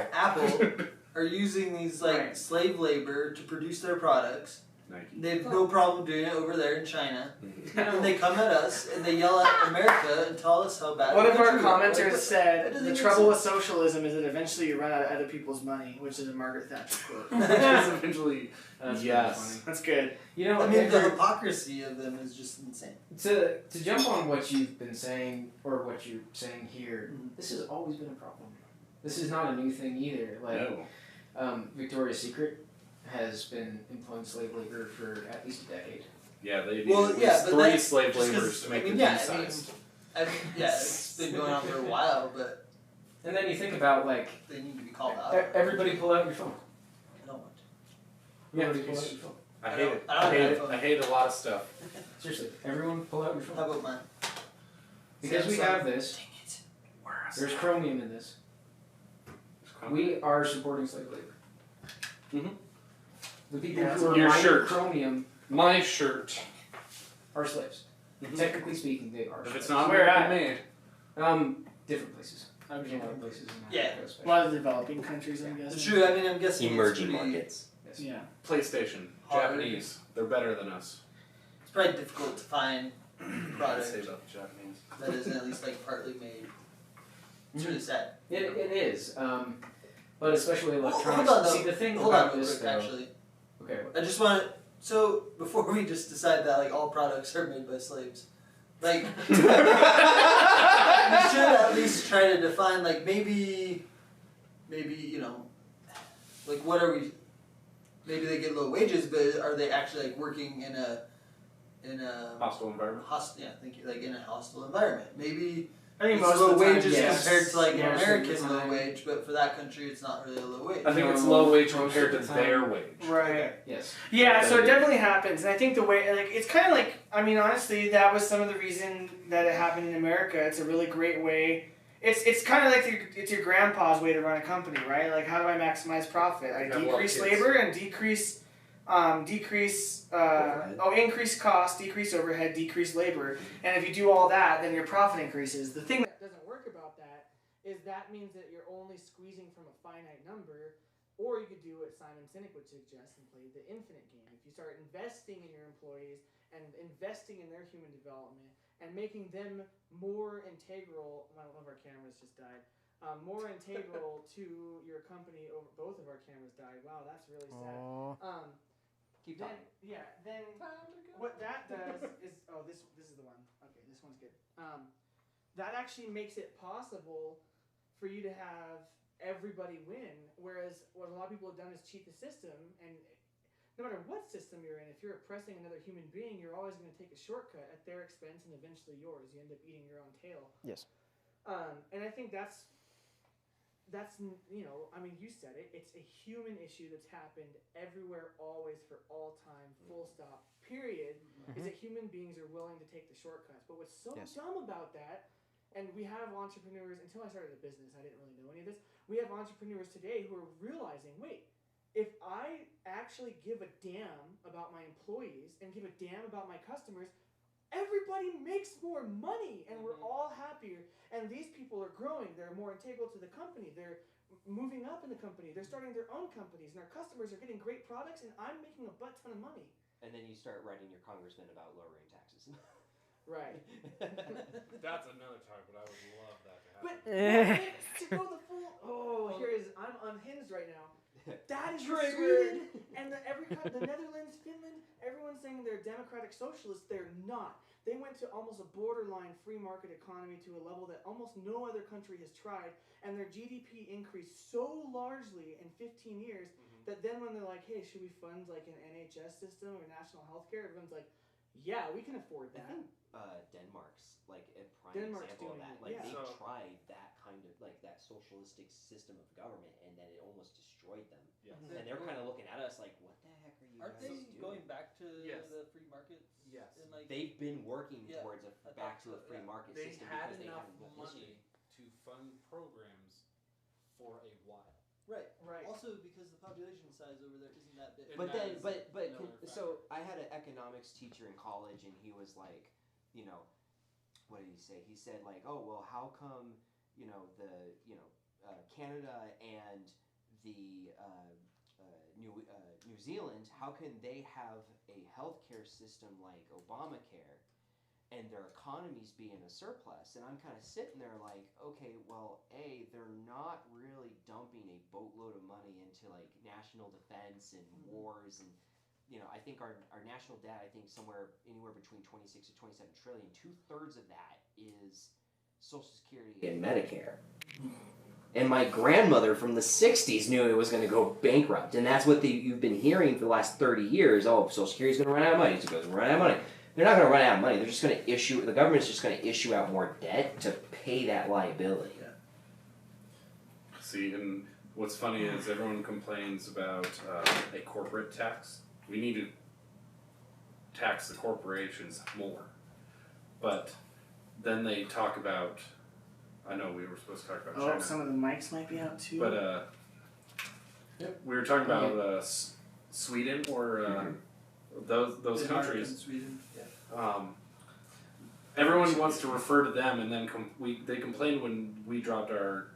are using these Right. slave labor to produce their products. Nike. They have no problem doing it over there in China. And they come at us and they yell at America and tell us how bad. One of the our country is. commenters that said, doesn't the make trouble with sense. socialism is that eventually you run out of other people's money, which is a Margaret Thatcher quote. Because eventually, That's yes. pretty funny. That's good. You know, I mean, the Edgar, hypocrisy of them is just insane. to jump on what you've been saying or what you're saying here, Mhm. this has always been a problem. This is not a new thing either. Like No. Victoria's Secret has been employing slave labor for at least a decade. Yeah, they Well, needed yeah, at least but 3 that's slave just 'cause- laborers to make I mean, the yeah, D-size. Yeah, it's been going on for a while, but And then you think about like they need to be called out. everybody pull out your phone. I don't want Yeah, Everybody pull out your phone. I hate it. I don't I hate have it. a phone. I hate a lot of stuff. Seriously, everyone pull out your to. phone. How about mine? Because we Samsung. have this, Dang it. there's chromium in this. We are supporting slave labor. Mhm. The people Yeah, who are your mining shirt. chromium My shirt. are slaves. Mhm. Technically speaking, they are If slaves. it's not Where American at? made, Different places. There's a lot of places in Yeah. Africa, A especially. lot of developing countries, I'm It's guessing. true. I mean, I'm guessing Emerging it's pretty, markets. Yes. Yeah. PlayStation, Hard. Japanese, they're better than us. It's probably difficult to find a I'd product say about the Japanese. that isn't at least partly made. It's really sad. It is. But especially Hold electronics. on, though. See, the thing Hold on, about real this, quick. though. Actually, Okay. I just want to. So before we just decide that all products are made by slaves, we should at least try to define maybe what are we? Maybe they get low wages, but are they actually working in a Hostile environment. thank you. In a hostile environment. Maybe I think it's most low of the time, wages yes. compared to an Most of the American low time. wage, but for that country, it's not really a low wage. I think it's No, low wage most compared to of the their time. wage. Right. Yes. Yeah, so it definitely happens, and I think the way, it's kind of I mean, honestly, that was some of the reason that it happened in America. It's a really great way. It's kind of it's your grandpa's way to run a company, right? Like, how do I maximize profit? I You have a lot of decrease kids. labor and increase cost, decrease overhead, decrease labor, and if you do all that, then your profit increases. The thing that doesn't work about that is that means that you're only squeezing from a finite number. Or you could do what Simon Sinek would suggest and play the infinite game. If you start investing in your employees and investing in their human development and making them more integral, one of our cameras just died, more integral to your company. Over both of our cameras died. Wow, that's really sad. Keep Then talking. then what that does is this is the one. Okay, this one's good. That actually makes it possible for you to have everybody win, whereas what a lot of people have done is cheat the system, and no matter what system you're in, if you're oppressing another human being, you're always going to take a shortcut at their expense and eventually yours. You end up eating your own tail. Yes. And I think that's I mean, you said it, it's a human issue that's happened everywhere, always, for all time, full stop, period, is that human beings are willing to take the shortcuts. But what's so Yes. dumb about that, and we have entrepreneurs, until I started a business, I didn't really know any of this, we have entrepreneurs today who are realizing, wait, if I actually give a damn about my employees and give a damn about my customers, everybody makes more money and we're all happier. And these people are growing. They're more integral to the company. They're moving up in the company. They're starting their own companies. And our customers are getting great products and I'm making a butt ton of money. And then you start writing your congressman about lowering taxes. Right. That's another time, but I would love that to happen. But to go the full, I'm unhinged right now. That is what Sweden and the Netherlands, Finland, everyone's saying they're democratic socialists. They're not. They went to almost a borderline free market economy to a level that almost no other country has tried, and their GDP increased so largely in 15 years that then when they're like, hey, should we fund an NHS system or national health care? Everyone's like, yeah, we can afford I that. think Denmark's a prime Denmark's example of doing that. it, yeah. They So- tried that kind of that socialistic system of government, and then it almost destroyed them. Yes. And they're kind of looking at us like, what the heck are you Aren't guys they doing? going back to Yes. the free markets? Yes. In like they've been working Yeah, towards I a thought back to so, a free yeah. market They system had because they enough had enough money history. to fund programs for a while. Right. Right. Also, because the population size over there isn't that big. And But that then, is but another so I had an economics teacher in college, and he was like, you know, what did he say? He said like, oh well, how come Canada and the New Zealand, how can they have a healthcare system like Obamacare, and their economies be in a surplus? And I'm kind of sitting there like, okay, well, they're not really dumping a boatload of money into like national defense and wars, and I think our national debt, I think anywhere between 26 to 27 trillion. 2/3 of that is Social Security and Medicare. And my grandmother from the 60s knew it was going to go bankrupt. And that's what you've been hearing for the last 30 years. Oh, Social Security's going to run out of money. It's going to run out of money. They're not going to run out of money. They're just going to the government's just going to issue out more debt to pay that liability. Yeah. See, and what's funny is everyone complains about a corporate tax. We need to tax the corporations more. But then they talk about, I know we were supposed to talk about China. Some of the mics might be out too. But we were talking about Sweden or those countries. In Sweden. Yeah. Everyone wants to refer to them, and then they complained when we dropped our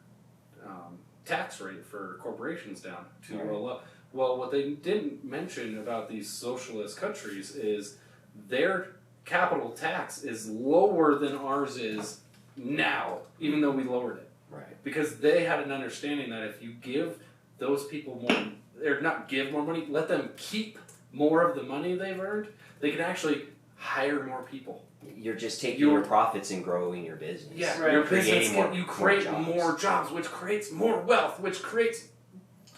tax rate for corporations down to a low. Well, what they didn't mention about these socialist countries is their capital tax is lower than ours is now, even though we lowered it. Right. Because they had an understanding that if you give those people more, or not give more money, let them keep more of the money they've earned, they can actually hire more people. You're just taking your profits and growing your business. Yeah, right. Your Creating business, you create jobs. more jobs, which creates more wealth,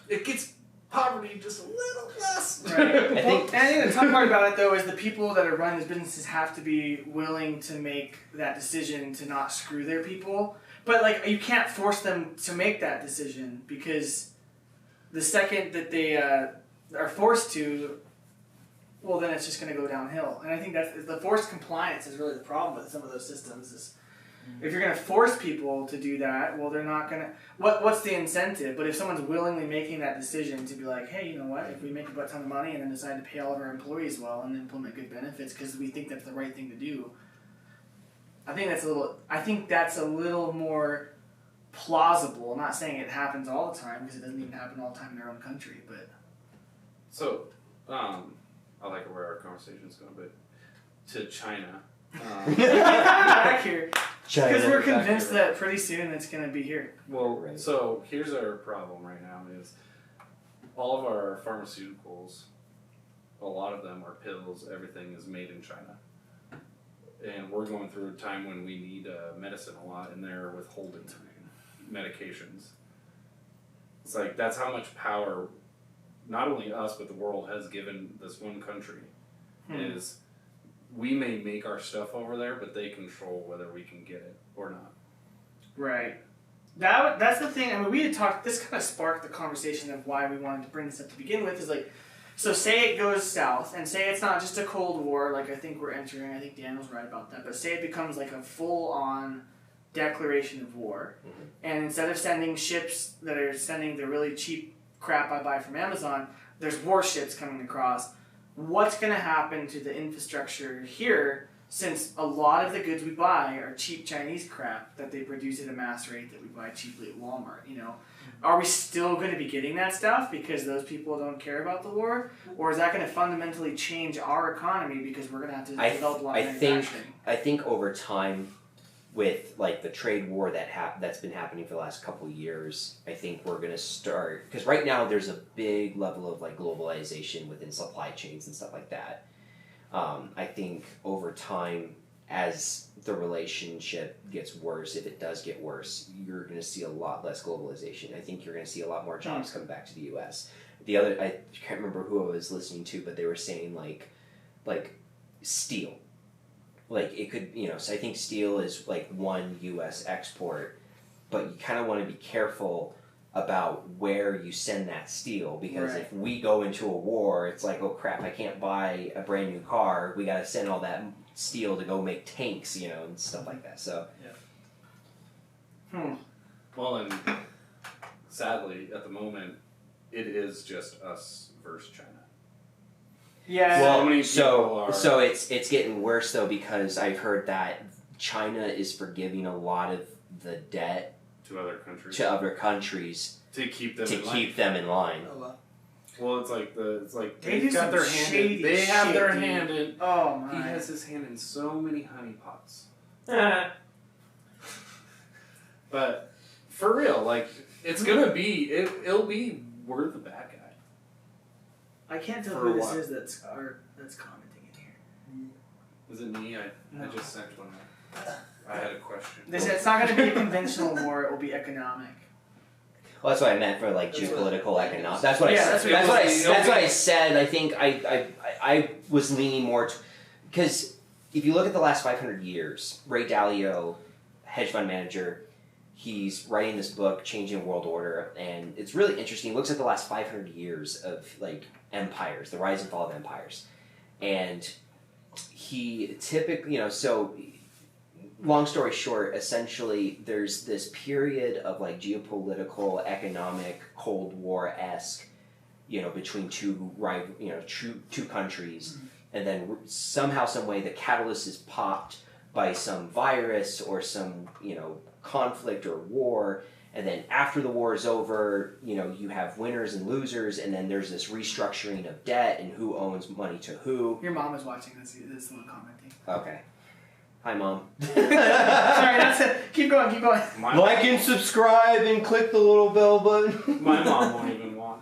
it gets poverty just a little less. Right. I think the tough part about it though is the people that are running these businesses have to be willing to make that decision to not screw their people. But like you can't force them to make that decision, because the second that they are forced to, well then it's just going to go downhill. And I think that's the forced compliance is really the problem with some of those systems. Is if you're going to force people to do that, well, they're not going to. What's the incentive? But if someone's willingly making that decision to be like, hey, you know what? If we make a butt ton of money and then decide to pay all of our employees well and implement good benefits because we think that's the right thing to do, I think that's a little more plausible. I'm not saying it happens all the time, because it doesn't even happen all the time in their own country. But So, I like where our conversation's going, but to China. back here, China, because we're back convinced here. that pretty soon it's going to be here. Well, Right. so here's our problem right now is all of our pharmaceuticals, a lot of them are pills, everything is made in China. And we're going through a time when we need medicine a lot, and they're withholding medications. It's like, that's how much power, not only us, but the world has given this one country, is we may make our stuff over there, but they control whether we can get it or not. Right. That's the thing. I mean, we had talked. This kind of sparked the conversation of why we wanted to bring this up to begin with. Is like, so say it goes south, and say it's not just a Cold War like I think we're entering. I think Daniel's right about that. But say it becomes like a full-on declaration of war, and instead of sending ships that are sending the really cheap crap I buy from Amazon, there's warships coming across. What's going to happen to the infrastructure here, since a lot of the goods we buy are cheap Chinese crap that they produce at a mass rate that we buy cheaply at Walmart, Are we still going to be getting that stuff because those people don't care about the war? Or is that going to fundamentally change our economy because we're going to have to develop a lot of manufacturing? I think over time, with like the trade war that's been happening for the last couple of years, I think we're going to start, because right now there's a big level of like globalization within supply chains and stuff like that. I think over time, as the relationship gets worse, if it does get worse, you're going to see a lot less globalization. I think you're going to see a lot more jobs come back to the U.S. I can't remember who I was listening to, but they were saying like steel. Like it could, so I think steel is like one U.S. export, but you kind of want to be careful about where you send that steel, because Right. if we go into a war, it's like, oh crap, I can't buy a brand new car. We got to send all that steel to go make tanks, you know, and stuff like that. So Well, and sadly, at the moment, it is just us versus China. Yeah. So many people are- so it's getting worse though, because I've heard that China is forgiving a lot of the debt to other countries to other countries to keep them to in line. keep them in line. Oh well. Well, it's like They they've do got some their hand. shady They have shit, their dude. hand in. Oh He my. has his hand in so many honeypots. But for real, like it's gonna be it'll be we're the bad guy. I can't tell For who a this while. is that's commenting in here. Was it me? I No. just sent one. I had a question. They said it's not going to be a conventional war; it will be economic. Well, that's what I meant for like That's geopolitical what- economics. That's what Yeah, I said. that's what That's what I. it was. That's what I said. I think I was leaning more because if you look at the last 500 years, Ray Dalio, hedge fund manager, he's writing this book, Changing World Order, and it's really interesting. He looks at the last 500 years of like empires, the rise and fall of empires, and he typically, you know, so. Long story short, essentially, there's this period of like geopolitical, economic, Cold War-esque, you know, between two countries, and then somehow, some way, the catalyst is popped by some virus or some, you know, conflict or war, and then after the war is over, you know, you have winners and losers, and then there's this restructuring of debt and who owns money to who. Your mom is watching this. This is the one commenting. Okay. Hi, Mom. Sorry, that's it. Keep going. Keep going. Like and subscribe and click the little bell button. My mom won't even want.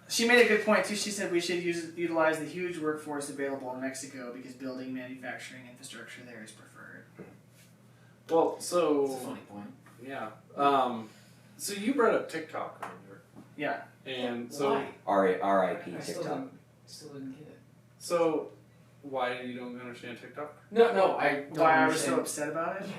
She made a good point too. She said we should utilize the huge workforce available in Mexico because building manufacturing infrastructure there is preferred. Well, That's so a funny point. yeah. So you brought up TikTok earlier, Yeah. and so Why? R.I.P. I TikTok. still didn't get it. so why you don't understand TikTok? No, I don't Why I was understand. so upset about it? Yeah.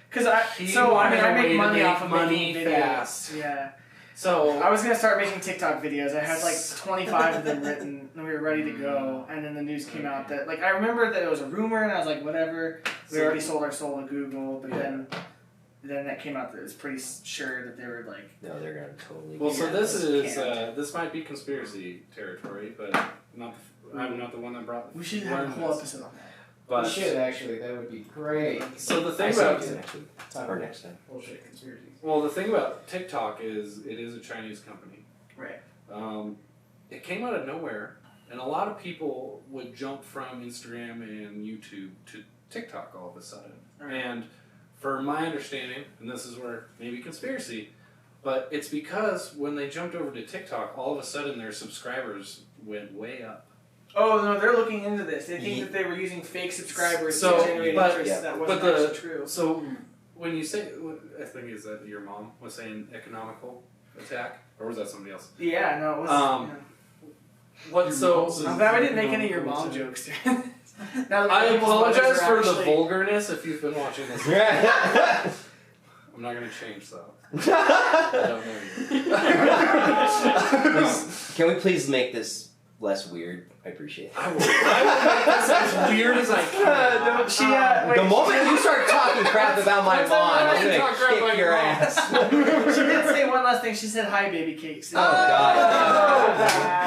Because He I wanted a way make to money make off of money making videos. fast. Yeah. So I was gonna start making TikTok videos. I had like 25 of them written, and we were ready to go. And then the news came out that, like, I remember that it was a rumor, and I was like, whatever. We already sold our soul to Google, but then that came out that it was pretty sure that they were like, No, they're gonna totally. well, so Yeah, this is can't. this might be conspiracy territory, but I'm not the one that brought. we should have a learned whole this. episode on that. We But should actually. That would be great. so the I thing say about we do next week Talk or about next time. bullshit conspiracies. well, the thing about TikTok is it is a Chinese company. Right. It came out of nowhere, and a lot of people would jump from Instagram and YouTube to TikTok all of a sudden. Right. And for my understanding, and this is where maybe conspiracy, but it's because when they jumped over to TikTok, all of a sudden their subscribers went way up. Oh no, they're looking into this. They think that they were using fake subscribers So, to generate but- interest. yeah. That wasn't but the- actually true. So when you say, I think is that your mom was saying economical attack, or was that somebody else? Yeah, no, it was. Um, What? Your So mom's I'm glad we didn't make any of your mom jokes. Now that I people's mothers apologize are for the actually- vulgarness if you've been watching this. I'm not gonna change though. I don't know you. Can we please make this less weird? I appreciate it. I will make this as weird as I can. She, The moment you start talking crap about my That's mom, not I'm really gonna talk crap kick about your your mom. ass. she did say one last thing. She said, "Hi, baby cakes." Oh, God.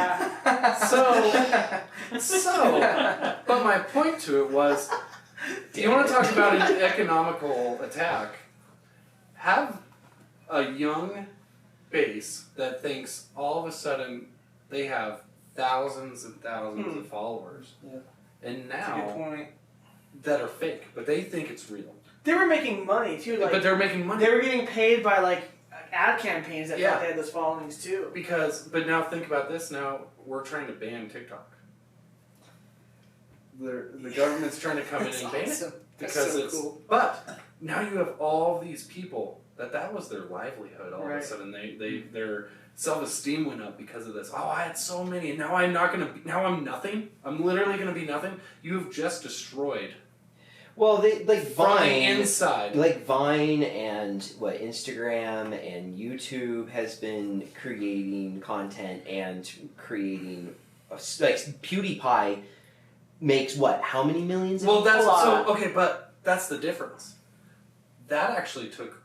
But my point to it was, you want to talk about an economical attack? Have a young base that thinks all of a sudden they have thousands and thousands of followers, and That's a good now point. that are fake, but they think it's real. They were making money too. Like, But they're making money. they were getting paid by like ad campaigns that Yeah. thought they had those followings too. But now think about this. Now we're trying to ban TikTok. The government's trying to come in and ban it That's because so it's. cool. But now you have all these people that was their livelihood. All of Right. a sudden, their self-esteem went up because of this. Oh, I had so many, and now I'm not gonna. Now I'm nothing. I'm literally gonna be nothing. You have just destroyed Well, they like From the Vine. inside. Like Vine and Instagram and YouTube has been creating content and creating like PewDiePie makes what? How many millions? Well, that's lot. so okay, but that's the difference. That actually took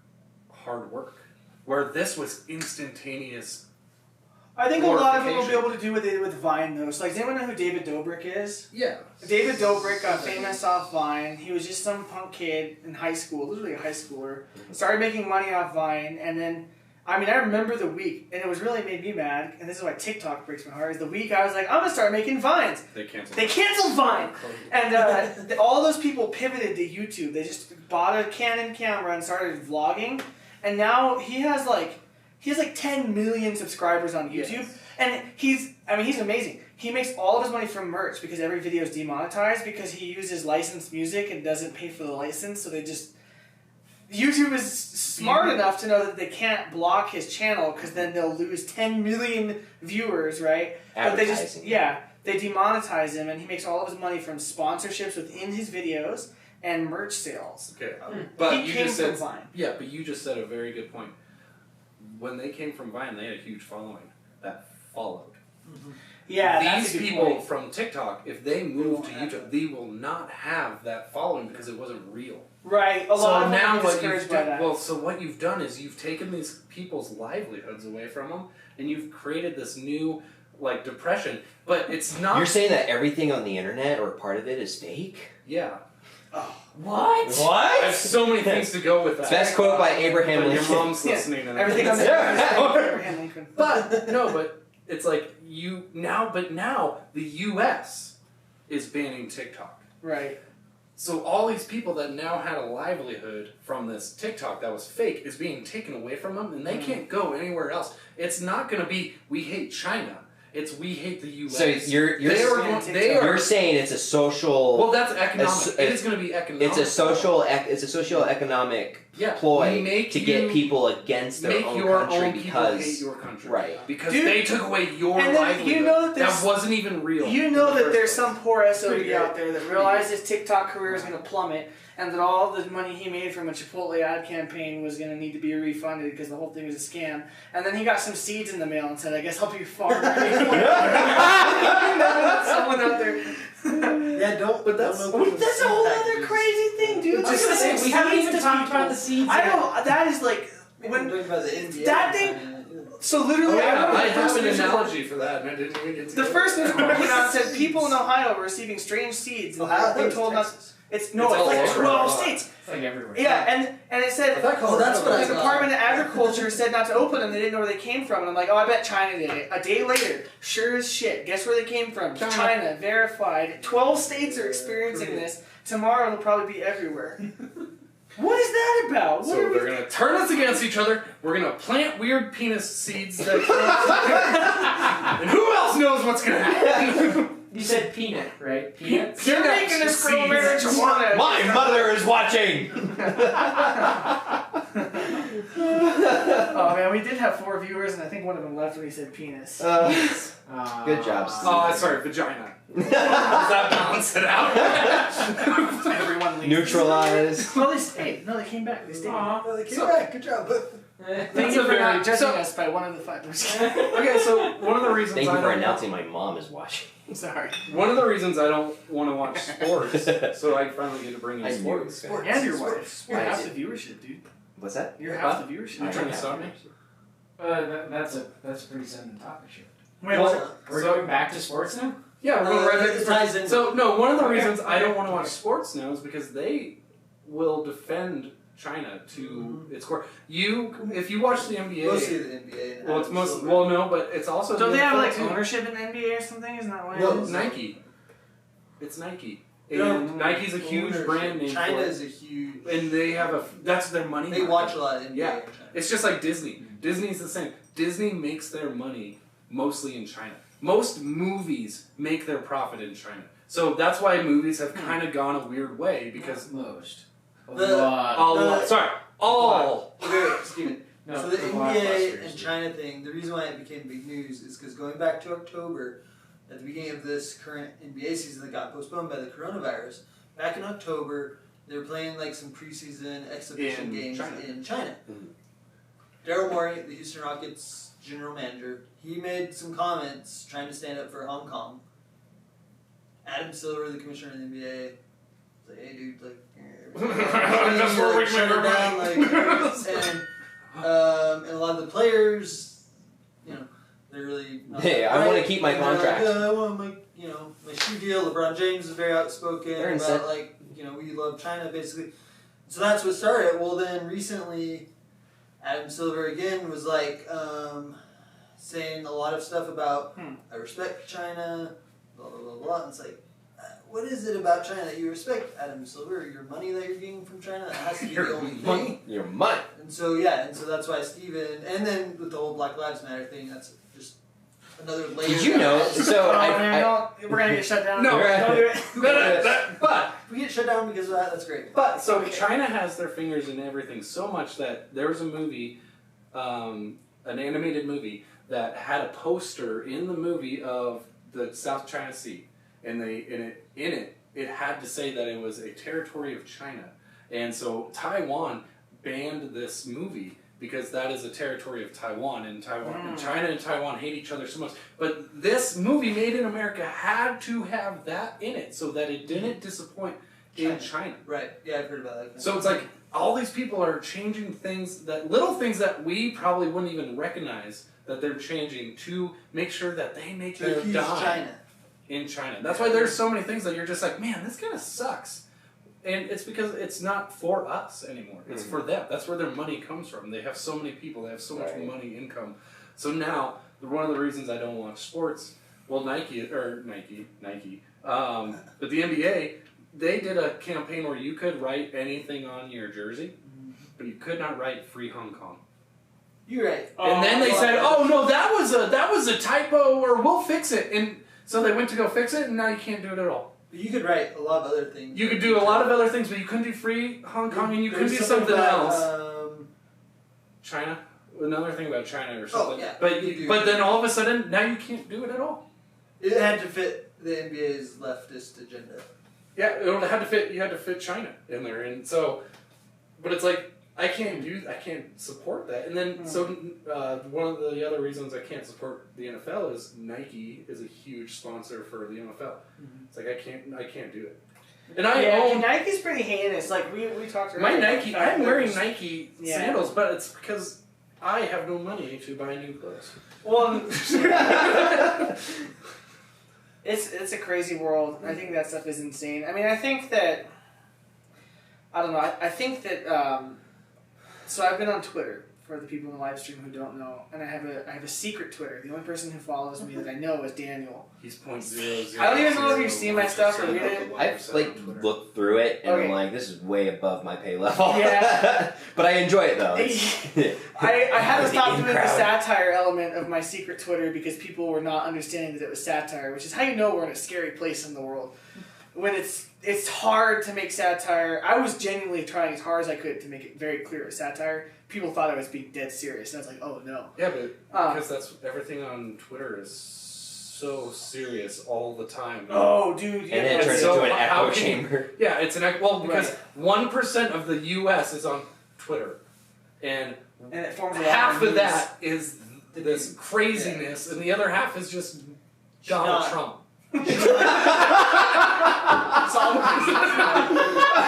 hard work, where this was instantaneous. I think a lot of it will be able to do with it with Vine though. So like, does anyone know who David Dobrik is? Yeah. David Dobrik got famous off Vine. He was just some punk kid in high school, literally a high schooler. Started making money off Vine, and then, I mean, I remember the week, and it was really made me mad, and this is why TikTok breaks my heart, is the week I was like, I'm going to start making Vines. They canceled. They canceled Vine! And all those people pivoted to YouTube. They just bought a Canon camera and started vlogging, and now he has like 10 million subscribers on YouTube, yes. And he's amazing. He makes all of his money from merch because every video is demonetized because he uses licensed music and doesn't pay for the license, so they just... YouTube is smart enough to know that they can't block his channel because then they'll lose 10 million viewers, right? But they just, they demonetize him, and he makes all of his money from sponsorships within his videos and merch sales. Okay, but he you came just said from Vine. Yeah, but you just said a very good point. When they came from Vine, they had a huge following that followed. Mm-hmm. Yeah, these that's a good people point. from TikTok, if they move to YouTube, they will not have that following because it wasn't real. Right. A lot of them are what discouraged you've by done, that. well, so what you've done is you've taken these people's livelihoods away from them, and you've created this new like depression. But it's not. You're saying that everything on the internet or part of it is fake? Yeah. Oh. What? I have so many things to go with that. Best quote by Abraham But Lincoln. your mom's listening. And Everything on the Abraham Lincoln. But it's like now the U.S. is banning TikTok. Right. So all these people that now had a livelihood from this TikTok that was fake is being taken away from them, and they can't go anywhere else. It's not going to be we hate China. It's we hate the U.S. So you're saying it's a social. Well, that's economic. It is going to be economic. It's a social economic ploy to get people against their own country because hate your country. Right. Because they took away your and livelihood. You know that wasn't even real. You know that there's some poor SOB out there that realized his TikTok career is going to plummet, and that all the money he made from a Chipotle ad campaign was going to need to be refunded because the whole thing was a scam. And then he got some seeds in the mail and said, I guess I'll be a farmer. Someone out there. Yeah, But that's a whole other crazy thing, dude. I was going to say, we haven't even talked about the seeds. I know, that is like... When talking about the NBA. That thing... So literally, I have an analogy for that, and I didn't even get to the first news report came out and said people in Ohio were receiving strange seeds. And they told us it's like 12 states. It's like everywhere. Yeah, and it said that's what the Department of Agriculture said not to open them. They didn't know where they came from. And I'm like, oh, I bet China did it. A day later, sure as shit. Guess where they came from? China. Verified. 12 states are experiencing this. Tomorrow it'll probably be everywhere. What is that about? So they're going to turn us against each other. We're going to plant weird penis seeds. And who else knows what's going to happen? You said peanut, right? Peanuts? You're making this pro marijuana. My mother is watching! Oh man, we did have 4 viewers, and I think one of them left when he said penis. Good job, Steve. Sorry, vagina. Does that balance it out? Everyone leaves. Neutralize. Well, they stayed. No, they came back. They stayed. They came back. Good job. Thank you for not judging us by one of the 5. Okay, so one of the reasons Thank you I for don't announcing my mom is watching. Sorry. One of the reasons I don't want to watch sports, so I finally get to bring in I knew it sports. was gonna And your wife. You're I half did. the viewership, dude. What's that? You're half the viewership. You trying to stop me? That's a pretty sudden topic. Wait, We're going back to sports now? Yeah, we're going right back to it ties sports. in. So, no, one of the reasons I don't want to watch sports now is because they will defend China to its core. If you watch the NBA... Mostly the NBA. Well, it's mostly... Well, no, but it's also... don't the they have NFL like too. ownership in the NBA or something? Isn't that why? No, it is? Nike. It's Nike. No, And Nike's a huge ownership. brand name China for it. is a huge... And they have that's their money They market. watch a lot of NBA Yeah. in China. It's just like Disney. Disney's the same. Disney makes their money mostly in China. Most movies make their profit in China. So that's why movies have kind of gone a weird way because... Most. All. Okay, Steven. No, so the the NBA blockbusters. and China thing, the reason why it became big news is because going back to October, at the beginning of this current NBA season that got postponed by the coronavirus, back in October, They were playing like some preseason exhibition In games China. in China. Mhm. Daryl Morey, the Houston Rockets general manager, he made some comments trying to stand up for Hong Kong. Adam Silver, the commissioner of the NBA, was like, "Hey, dude, like, That's where we shut make it our down." money. And a lot of the players, you know, they're really. Not Hey, that I wanna bright. keep my And they're contract. Like, I want my shoe deal. LeBron James is very outspoken They're about incent- like, we love China basically. So that's what started. Well, then recently, Adam Silver again was like saying a lot of stuff about I respect China, blah blah blah blah. And it's like, what is it about China that you respect, Adam Silver? Your money that you're getting from China? That has to be the only thing. Your money. And so yeah, and so that's why Steven, and then with the whole Black Lives Matter thing, that's just another layer. Did you know? So Oh, I, man, we're gonna get shut down. No, don't do it. But If we get shut down because of that, that's great. so Okay. China has their fingers in everything so much that there was a movie, an animated movie that had a poster in the movie of the South China Sea, and in it had to say that it was a territory of China, and so Taiwan banned this movie because that is a territory of Taiwan, and China and Taiwan hate each other so much. But this movie made in America had to have that in it so that it didn't disappoint in China. Right. Yeah, I've heard about that. So it's like all these people are changing things, that little things that we probably wouldn't even recognize that they're changing to make sure that they make to their accuse dime China. in China. That's why there's so many things that you're just like, man, this kind of sucks. And it's because it's not for us anymore. It's for them. That's where their money comes from. They have so many people. They have so much money, income. So now, one of the reasons I don't watch sports, well, Nike, but the NBA, they did a campaign where you could write anything on your jersey, but you could not write "Free Hong Kong." You're right. And then they said, "Oh no, that was a typo, or we'll fix it." And so they went to go fix it, and now you can't do it at all. But you could write a lot of other things. You could do a lot of other things, but you couldn't do "Free Hong Kong," and you couldn't do There's something about, else. China, another thing about China or something. yeah, but you do. but then all of a sudden, now you can't do it at all. It had to fit the NBA's leftist agenda. Yeah, it had to fit. You had to fit China in there, and so, but it's like I can't support that. And then so one of the other reasons I can't support the NFL is Nike is a huge sponsor for the NFL. It's like I can't do it. And I own Nike's pretty heinous. Like we talked my earlier about Nike. the fact I'm that wearing there's- Nike Yeah. sandals, but it's because I have no money to buy new clothes. Well, it's a crazy world. I think that stuff is insane. I mean, I think that I don't know. I think that so I've been on Twitter for the people in the live stream who don't know, and I have a secret Twitter. The only person who follows me that I know is Daniel. He's 0.00. I don't even know if you've seen my stuff or read it. I've looked through it and Okay. I'm like, this is way above my pay level. Yeah. But I enjoy it though. I had to stop The doing the in-crowd. satire element of my secret Twitter because people were not understanding that it was satire, which is how you know we're in a scary place in the world. When it's hard to make satire. I was genuinely trying as hard as I could to make it very clear it was satire. People thought I was being dead serious, and I was like, oh no. Yeah, but because that's everything on Twitter is so serious all the time. Oh, dude. Yeah, And then it that's turns so- into an how echo can- chamber. Yeah, it's because 1% of the U.S. is on Twitter, and and it forms a lot half of memes. that is this craziness, and the other half is just Donald Not. Trump.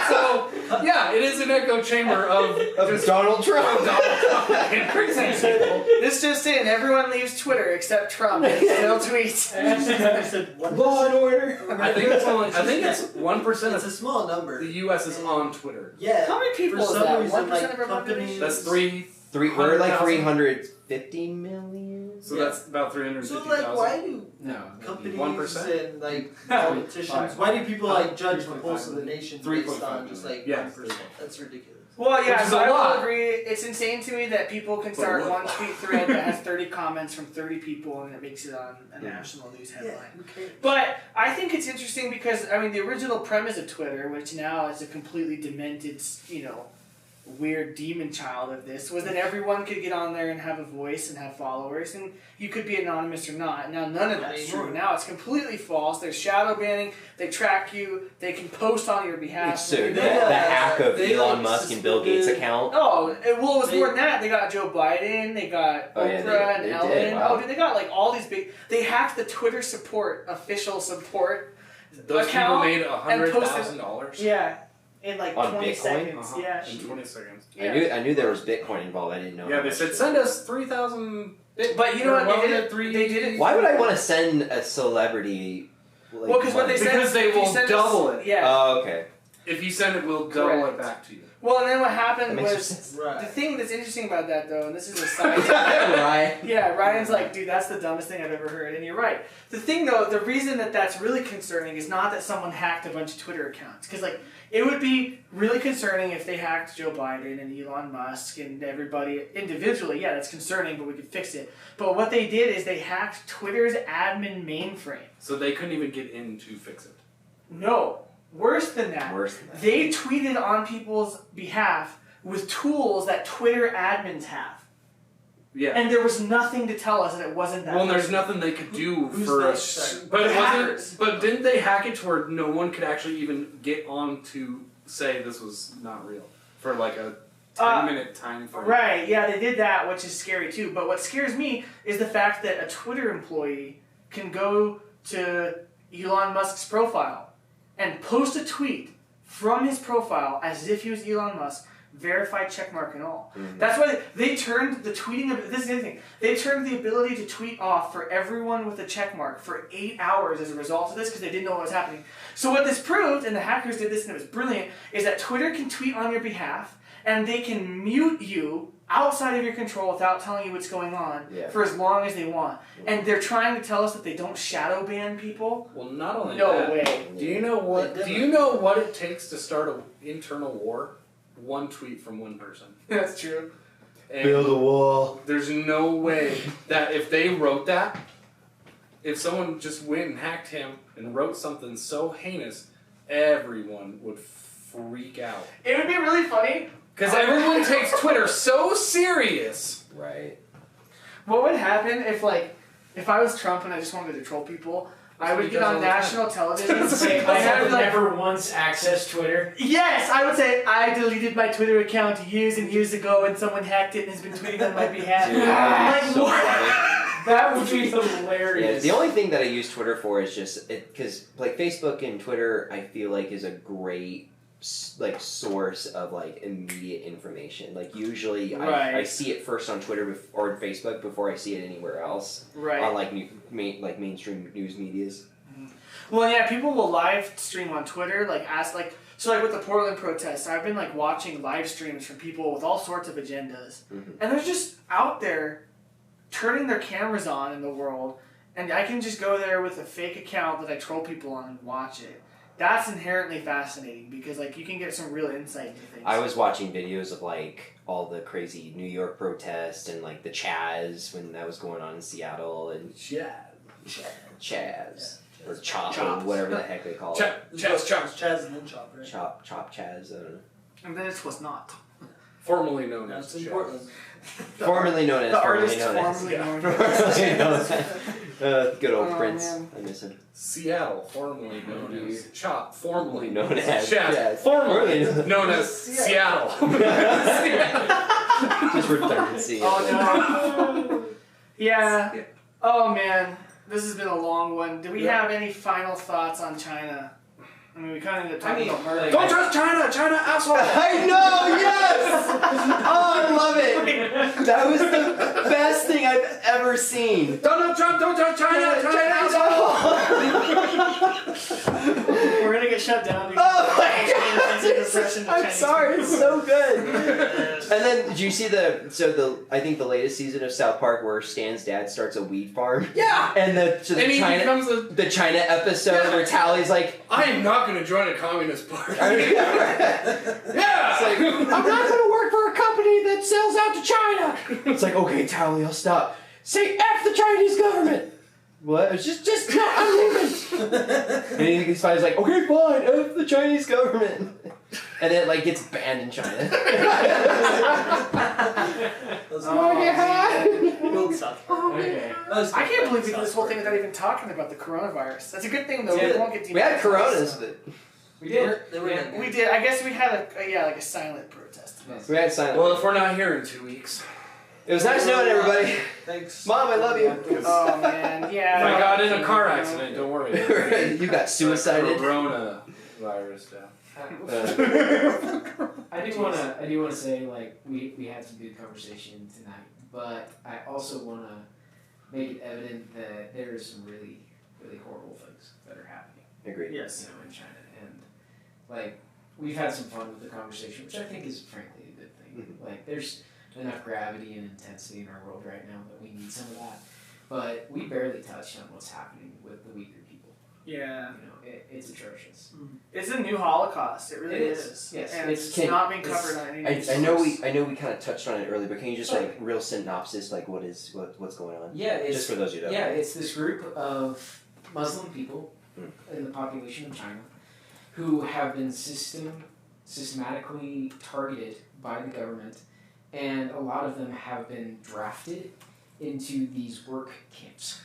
So, Yeah, it is an echo chamber of just Donald Trump. Donald Trump and crazy people. this just in, everyone leaves Twitter except Trump. They still tweet. Law and order. I think it's 1% It's a of small number. the U.S. is on Twitter. Yeah. How many people For is some that? reason, 1% like, of our population? companies- That's three. We're like 100,000. 350 million. So that's about 350,000. So like, why do No. companies 1%? and like politicians? Why do people like judge the 3.5 pulse of the nation based on just like Yeah. 1%? That's ridiculous. Well, yeah, Which is so a I lot. will agree. It's insane to me that people can start what? one tweet thread that has 30 comments from 30 people and it makes it on a national news Yeah. headline. Who cares? But I think it's interesting because, I mean, the original premise of Twitter, which now is a completely demented, weird demon child of this was that everyone could get on there and have a voice and have followers, and you could be anonymous or not. Now none of that's true. Now it's completely false. There's shadow banning. They track you. They can post on your behalf. So the hack of Elon Musk and Bill Gates' account. Oh, it was more than that. They got Joe Biden. They got Oprah and Ellen. Did. Wow. Oh, dude, they got like all these big. They hacked the Twitter official support. Those people made $100,000. Yeah. In like on 20 Bitcoin? seconds, yeah. In 20 seconds. Yeah. I knew there was Bitcoin involved. I didn't know. Yeah, they said send us 3,000. But you know what? They did it. Why would I want to send a celebrity? Like, Well, because what they said because they will double it. Yeah. Oh, okay. If you send it, we'll double it back to you. Well, and then what happened That makes was sense. the thing that's interesting about that, though, and this is a side. Right. Yeah, Ryan's like, dude, that's the dumbest thing I've ever heard, and you're right. The thing, though, the reason that that's really concerning is not that someone hacked a bunch of Twitter accounts, because like it would be really concerning if they hacked Joe Biden and Elon Musk and everybody individually. Yeah, that's concerning, but we could fix it. But what they did is they hacked Twitter's admin mainframe. So they couldn't even get in to fix it. No. Worse than that. They tweeted on people's behalf with tools that Twitter admins have. Yeah. And there was nothing to tell us that it wasn't that. Well, there's nothing they could do for us. But The it hackers. wasn't. But didn't they hack it to where no one could actually even get on to say this was not real for like a 10-minute time frame? Right. Yeah, they did that, which is scary too. But what scares me is the fact that a Twitter employee can go to Elon Musk's profile and post a tweet from his profile as if he was Elon Musk, verified checkmark and all. Mm-hmm. That's why they turned the tweeting of this is the other thing. They turned the ability to tweet off for everyone with a checkmark for 8 hours as a result of this because they didn't know what was happening. So what this proved, and the hackers did this and it was brilliant, is that Twitter can tweet on your behalf and they can mute you outside of your control without telling you what's going on for as long as they want. And they're trying to tell us that they don't shadow ban people. Well, not only no that. way. Do you know what it takes to start an internal war? One tweet from one person. That's true. And build a wall. There's no way that if they wrote that, if someone just went and hacked him and wrote something so heinous, everyone would freak out. It would be really funny. Because everyone takes Twitter so serious. Right. What would happen if I was Trump and I just wanted to troll people? I would get on national television and say, I have never once accessed Twitter. Yes, I would say, I deleted my Twitter account years and years ago and someone hacked it and has been tweeting on my behalf. Dude, like, so what? That would be hilarious. Yeah, the only thing that I use Twitter for is just, because like Facebook and Twitter, I feel like is a great like source of like immediate information. Like usually I see it first on Twitter or Facebook before I see it anywhere else. Right. On like mainstream news medias. Mm-hmm. Well, yeah, people will live stream on Twitter, so with the Portland protests, I've been like watching live streams from people with all sorts of agendas. Mm-hmm. And they're just out there turning their cameras on in the world, and I can just go there with a fake account that I troll people on and watch it. That's inherently fascinating because you can get some real insight into things. I was watching videos of all the crazy New York protests and the Chaz when that was going on in Seattle and Chaz. Or Chop or whatever the heck they call it. Chaz and then Chop, right? Chop Chaz. And then it was not. Formerly known as in Portland. Formerly known as. The artist formerly known as. Good old Prince. Man. I miss him. Seattle, formerly known as Chop, formerly known as Chaz, formerly known as Seattle. Just redundancy. Oh no. Yeah. Oh man, this has been a long one. Do we have any final thoughts on China? I mean, we kind of ended up talking about murder. Don't trust China! China asshole! I know, yes! Oh, I love it! That was the best thing I've ever seen. Donald Trump, don't trust China! China asshole! We're gonna get shut down. Oh my God! I'm sorry, it's so good. And then, did you see I think the latest season of South Park where Stan's dad starts a weed farm? Yeah! And the China episode where Tally's like, I am not going to join a communist party. Yeah! It's like, I'm not going to work for a company that sells out to China. It's like, okay, Tally, I'll stop. Say F the Chinese government. What? It's just no, I'm leaving. And he's finally like, okay, fine, F the Chinese government. and then it like gets banned in China. We'll stop. Okay. I can't believe we did this whole thing without even talking about the coronavirus. That's a good thing though. We won't get We had coronas, demonetized, but We did. They were so. We did. I guess we had a silent protest. Yes. we had silent. Well, if we're not here in 2 weeks. It was nice knowing everybody. Thanks. Mom, I love you. Oh man, yeah. If I got in a car accident, don't worry. You got suicided. Corona virus down. I do wanna say like we had some good conversation tonight, but I also wanna make it evident that there are some really, really horrible things that are happening, Agreed. Yes. in China, and like we've had some fun with the conversation, which I think is frankly a good thing. Mhm. Like there's enough gravity and intensity in our world right now that we need some of that, but we barely touched on what's happening with the Uyghur people. Yeah. It's atrocious. It's a new Holocaust. It really It is. is. Yes. And it's Can- not being covered on any. I know we kind of touched on it earlier, but can you just like real synopsis, like what's going on? Yeah, it's Just for those who don't. Yeah, it's this group of Muslim people Mm. in the population of China who have been systematically targeted by the government, and a lot of them have been drafted into these work camps.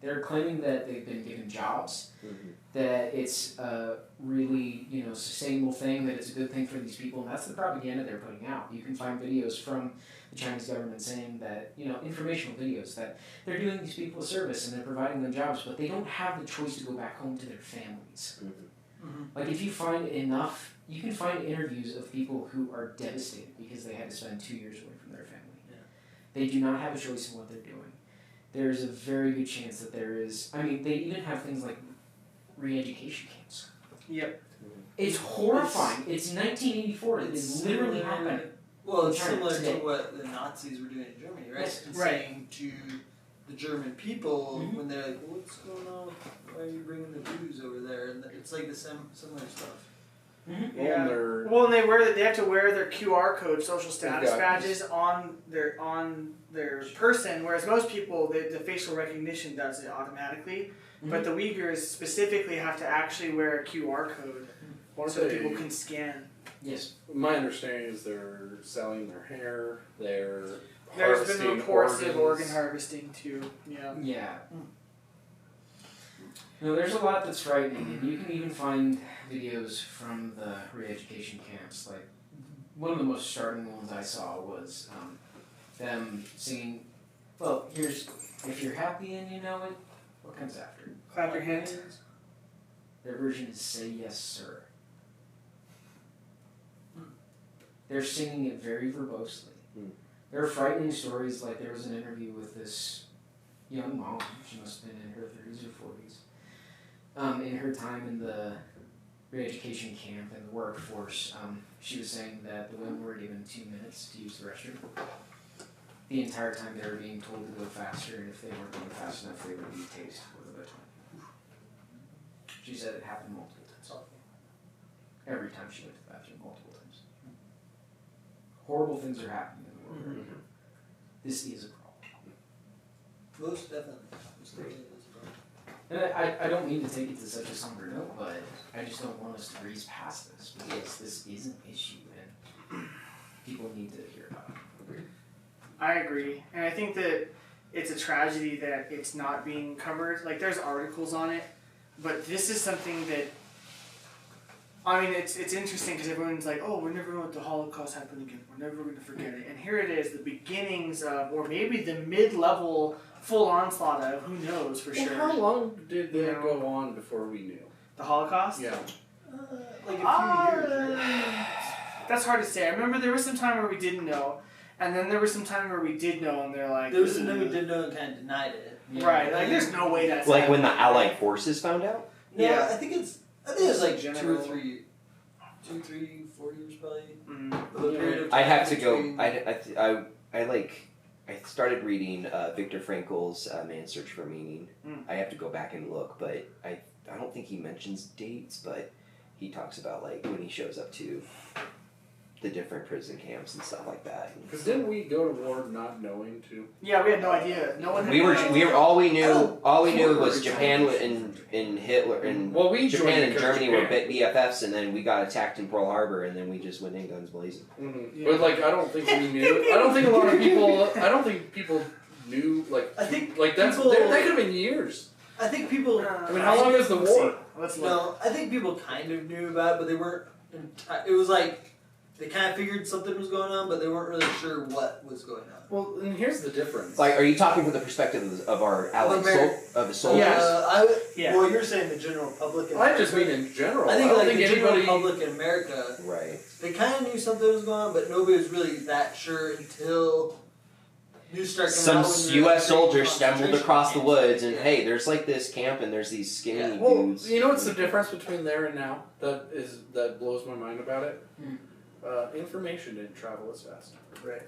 They're claiming that they've been given jobs, Mhm. that it's a really sustainable thing, that it's a good thing for these people, and that's the propaganda they're putting out. You can find videos from the Chinese government saying that, informational videos, that they're doing these people a service and they're providing them jobs, but they don't have the choice to go back home to their families. Like if you find enough, you can find interviews of people who are devastated because they had to spend 2 years away from their family. Yeah. They do not have a choice in what they're doing. There's a very good chance that there is, they even have things like re-education camps. Yep. It's horrifying. It's 1984. It's literally happening. Well, it's China similar today. to what the Nazis were doing in Germany, right? Yes. And Right. saying to the German people Mhm. when they're like, "What's going on? Why are you bringing the Jews over there?" And it's like the similar stuff. Mm-hmm. Yeah. They're- Well, and they have to wear their QR code social status Exactly. badges on their person, whereas most people the facial recognition does it automatically, but the Uyghurs specifically have to actually wear a QR code so that people can scan. Yes. My understanding is they're selling their hair. They're There's harvesting been reports of organs. organ harvesting too. Yeah. Yeah. No, there's a lot that's frightening, and you can even find videos from the re-education camps. Like one of the most startling ones I saw was them singing. Well, here's if you're happy and you know it. What comes after? Clap your hands. Their version is "Say Yes, Sir." They're singing it very verbosely. There are frightening stories. Like there was an interview with this young mom. She must have been in her 30s or 40s. In her time in the re-education camp and the workforce, she was saying that the women were given 2 minutes to use the restroom. The entire time they were being told to go faster, and if they weren't going fast enough, they would be tased for the time. She said it happened multiple times. Every time she went to the bathroom, multiple times. Horrible things are happening in the world. This is a problem. Most definitely. Most definitely is a problem. And I don't mean to take it to such a somber note, but I just don't want us to breeze past this because this is an issue and people need to hear about it. I agree, and I think that it's a tragedy that it's not being covered. Like there's articles on it, but this is something that. I mean, it's interesting because everyone's like, "Oh, we're never going to let the Holocaust happen again. We're never going to forget it." And here it is, the beginnings of, or maybe the mid-level full onslaught of, who knows for sure. How long did that go on before we knew? The Holocaust? Yeah. Like a few years. Right? That's hard to say. I remember there was some time where we didn't know, and then there was some time where we did know, and they're like, There was some time we did know and kind of denied it. right, like there's no way that's Like when the happening. Allied forces found out? No, Yeah. I think it was like General. 2 or 3, 4 years probably. Mm. The period of I time have to go. between- I started reading Viktor Frankl's Man's Search for Meaning. I have to go back and look, but I don't think he mentions dates, but he talks about like when he shows up to the different prison camps and stuff like that. Because didn't we go to war not knowing to? Yeah, we had no idea. No one. Had We were all we knew was War. Japan and Hitler and Well, we Japan joined and because Germany were Japan. BFFs, and then we got attacked in Pearl Harbor, and then we just went in guns blazing. Mm-hmm. Yeah. But like, I don't think we knew. I don't think a lot of people. I don't think people knew. Like, I think like that's people- that could have been years. I think people. I mean, how long is the Let's see. war? Let's look. No, I think people kind of knew about it, but they weren't. It was like they kind of figured something was going on, but they weren't really sure what was going on. Well, and here's the difference. Like, are you talking from the perspective of our allied of the soldiers? Yeah. Well, you're saying the general public. In I just mean America. in general. I think don't like think the anybody. general public in America, Right. they kind of knew something was going on, but nobody was really that sure until news started coming Some out when you're U.S. in soldiers stumbled concentration across the camps. woods, and Yeah. hey, there's like this camp, and there's these skinny Yeah. Well, dudes. you know what's the difference between there and now? That blows my mind about it. Information didn't travel as fast. Right.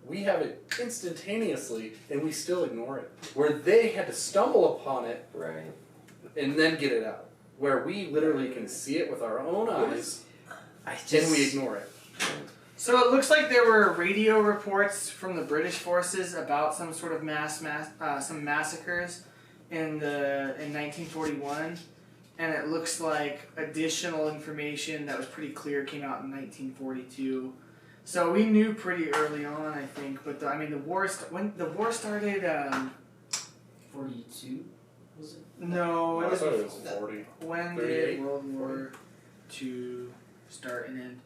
We have it instantaneously, and we still ignore it. Where they had to stumble upon it Right. and then get it out. Where we literally can see it with our own eyes, I and we ignore it. So it looks like there were radio reports from the British forces about some sort of some massacres in 1941, and it looks like additional information that was pretty clear came out in 1942. So we knew pretty early on, I think. But the war when the war started. 42 was it? No, it I was. thought it was 40. When 38? did World War II start and end?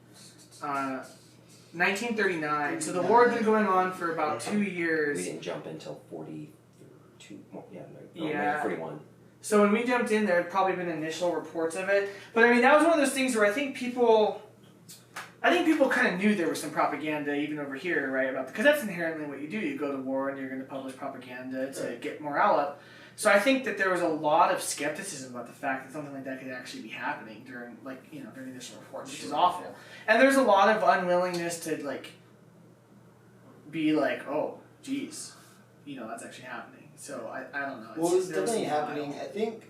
1939. So the war had been going on for about 2 We years. didn't jump until 42. Well, yeah, no, Yeah. maybe 41. So when we jumped in, there had probably been initial reports of it. But I mean, that was one of those things where I think people kind of knew there was some propaganda even over here, right? Because that's inherently what you do. You go to war and you're going to publish propaganda to get morale up. So I think that there was a lot of skepticism about the fact that something like that could actually be happening during initial reports, which is awful. And there's a lot of unwillingness to be like, oh, geez, that's actually happening. So I don't know. Well, it was there definitely a while. happening. I think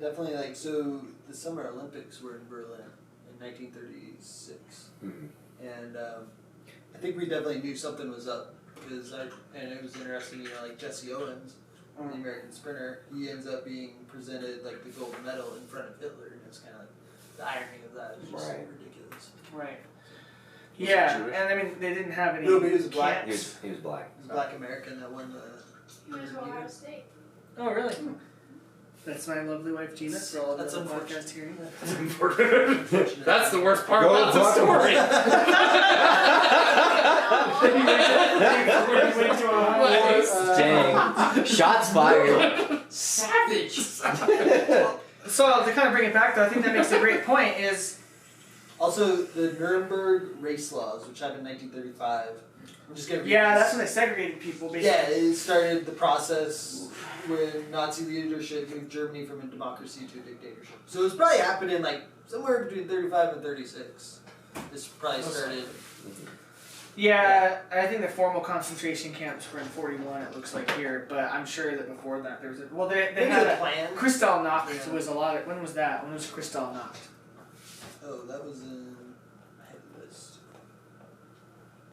definitely so the Summer Olympics were in Berlin in 1936, and I think we definitely knew something was up because and it was interesting. Like Jesse Owens, the American sprinter, he ends up being presented like the gold medal in front of Hitler, and it's kind of like the irony of that is just so ridiculous. Right. Was Yeah, he Jewish? and I mean they didn't have any. No, but he was black. camps. He was black. It was a Black American that won the. He was from Ohio State. Oh, really? That's my lovely wife Gina for all of That's the unfortunate. podcast hearing. That's important. That's the worst part about the Buck. story. Dang. Shots fired. Savage! So to kind of bring it back, though, I think that makes a great point. Is Also, the Nuremberg race laws, which happened in 1935. I'm just gonna read yeah, this. that's when they segregated people. Basically. Yeah, it started the process when Nazi leadership moved Germany from a democracy to a dictatorship. So it was probably happening like somewhere between 35 and 36. This probably started. Yeah, I think the formal concentration camps were in 41. It looks like here, but I'm sure that before that there was a they Maybe had the a plan. Kristallnacht Yeah. was a lot of when was that? When was Kristallnacht? Oh, that was in. I had the list.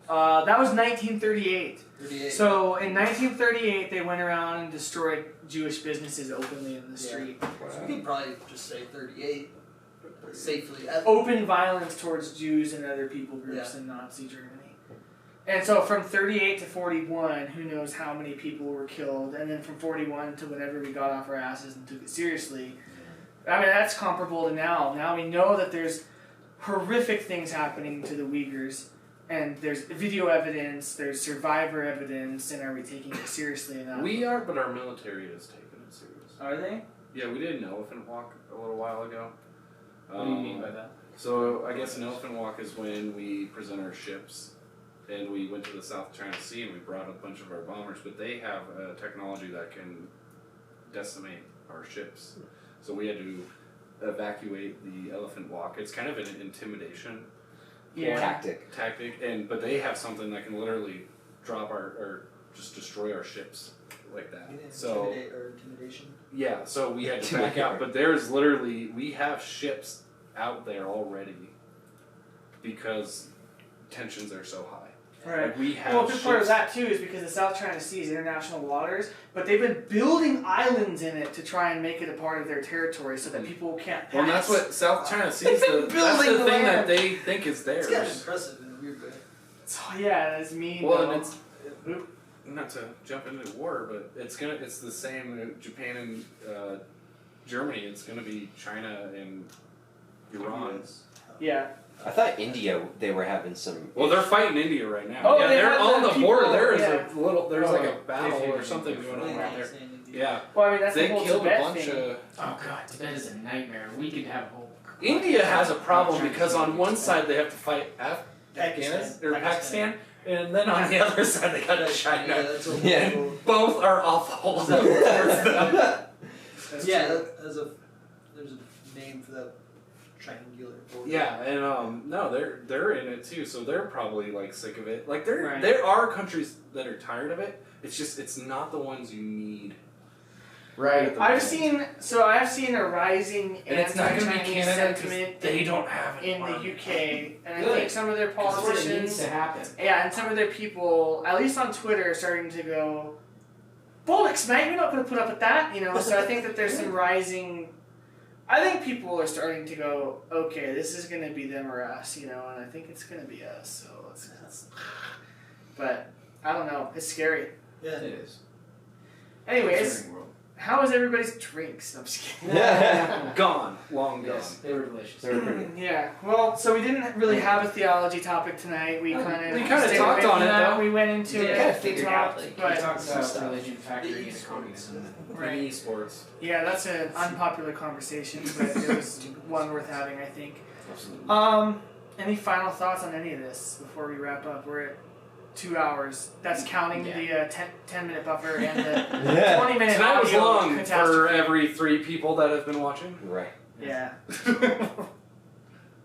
That was 1938. 38. So in 1938, they went around and destroyed Jewish businesses openly in the street. So we could probably just say 38 safely. Open violence towards Jews and other people groups in Nazi Germany. And so from 38 to 41, who knows how many people were killed, and then from 41 to whenever we got off our asses and took it seriously. I mean, that's comparable to now. Now we know that there's horrific things happening to the Uyghurs, and there's video evidence, there's survivor evidence, and are we taking it seriously enough? We are, but our military is taking it serious. Are they? Yeah, we did an elephant walk a little while ago. What do you mean by that? So I guess an elephant walk is when we present our ships, and we went to the South China Sea and we brought a bunch of our bombers, but they have a technology that can decimate our ships. So we had to evacuate the elephant walk. It's kind of an intimidation Tactic. but they have something that can literally drop or just destroy our ships like that. So Intimidation. yeah, so we had to back out. But we have ships out there already because tensions are so high. Right. Like we have Well, a big part of ships- that too is because the South China Sea is international waters, but they've been building islands in it to try and make it a part of their territory so that people can't pass. Well, and that's what South China sees. They've been That's building the the thing land. that they think is theirs. It's kind of impressive in a weird way. So, yeah, that's mean. Well, though. and it's not to jump into war, but it's the same. Japan and Germany. It's gonna be China and Iran. Yeah. I thought India, they were having some. Well, they're fighting India right now. Oh, yeah, they they're had on the the people- border. There is yeah. a little. There's like a Oh, battle they've or hit something India going on Really right there. nice saying India. Yeah, Well, I mean, that's they the whole killed a Tibet bunch thing. of. Oh god, Tibet is a nightmare. We could have a whole. India has a problem Chinese because on people. one side they have to fight Afghanistan or Pakistan, and then on the other side they got Yeah, China. that's a Yeah. whole- Both are awful. That's yeah, true. there's a name for that triangular. border. Yeah, and no, they're in it too, so they're probably like sick of it. Like Right. there are countries that are tired of it. It's not the ones you need. Right. I've seen a rising And it's not going to be anti-Chinese Canada sentiment because they don't have an in the army. UK, and I Good. think some of their That's what it needs politicians, to happen. yeah, and some of their people, at least on Twitter, are starting to go, "Bollocks, mate! You're not going to put up with that," you know. So I think that there's some rising. I think people are starting to go, "Okay, this is going to be them or us," you know, and I think it's going to be us. So let's. But I don't know. It's scary. Yeah. It is. Anyways, Concerning world. how was everybody's drinks? I'm just kidding. Gone, long gone. Yes, they were delicious. They were pretty. Yeah, well, so we didn't really have a theology topic tonight. We kind of talked on it, though. We went into We it. kinda we figured talked, out, like, We but talked about stuff. religion factoring into communism. right. In esports. Yeah, that's an unpopular conversation, but it was one worth having, I think. Absolutely. Any final thoughts on any of this before we wrap up? We're at 2 hours. That's counting Yeah. the 10-minute buffer and the Yeah. 20-minute Tonight was audio long for catastrophe. every 3 people that have been watching. Right. Yeah.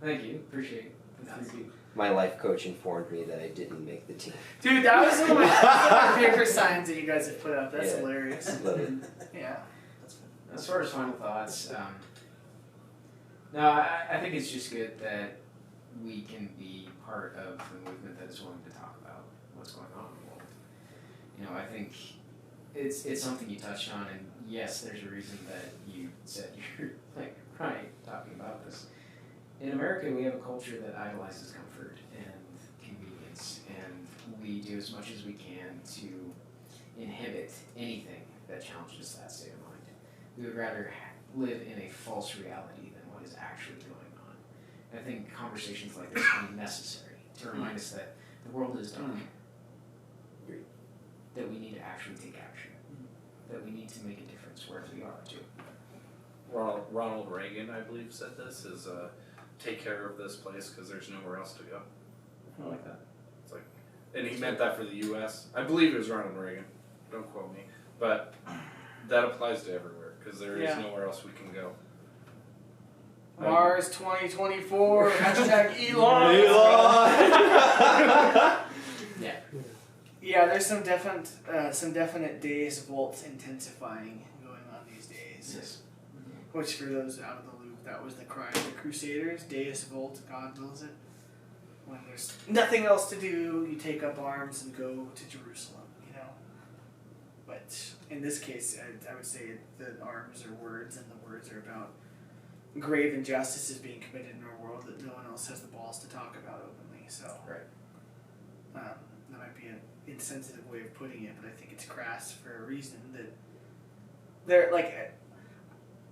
Thank you. Appreciate it. Thank you. My life coach informed me that I didn't make the team. Dude, that was one of my favorite signs that you guys have put up. That's Yeah. hilarious. Yeah. As far as final thoughts, no, I think it's just good that we can be part of the movement that is willing to talk about what's going on in the world. You know, I think it's something you touched on, and yes, there's a reason that you said you're like right talking about this. In America, we have a culture that idolizes comfort and convenience, and we do as much as we can to inhibit anything that challenges that state of mind. We would rather live in a false reality than what is actually going on. I think conversations like this are necessary to remind us that the world is dark, that we need to actually take action, that we need to make a difference wherever we are too. Ronald Reagan, I believe, said this, is take care of this place because there's nowhere else to go. I like that. It's like, and he meant that for the U.S. I believe it was Ronald Reagan. Don't quote me, but that applies to everywhere because there is Yeah. nowhere else we can go. Mars 2024, hashtag Elon. Yeah. Yeah, there's some definite Deus Vult intensifying going on these days. Yes. Which, for those out of the loop, that was the cry of the Crusaders. Deus Vult, God wills it. When there's nothing else to do, you take up arms and go to Jerusalem, you know? But in this case, I would say the arms are words, and the words are about grave injustices being committed in our world that no one else has the balls to talk about openly. So, Right. That might be an insensitive way of putting it, but I think it's crass for a reason. That they're like.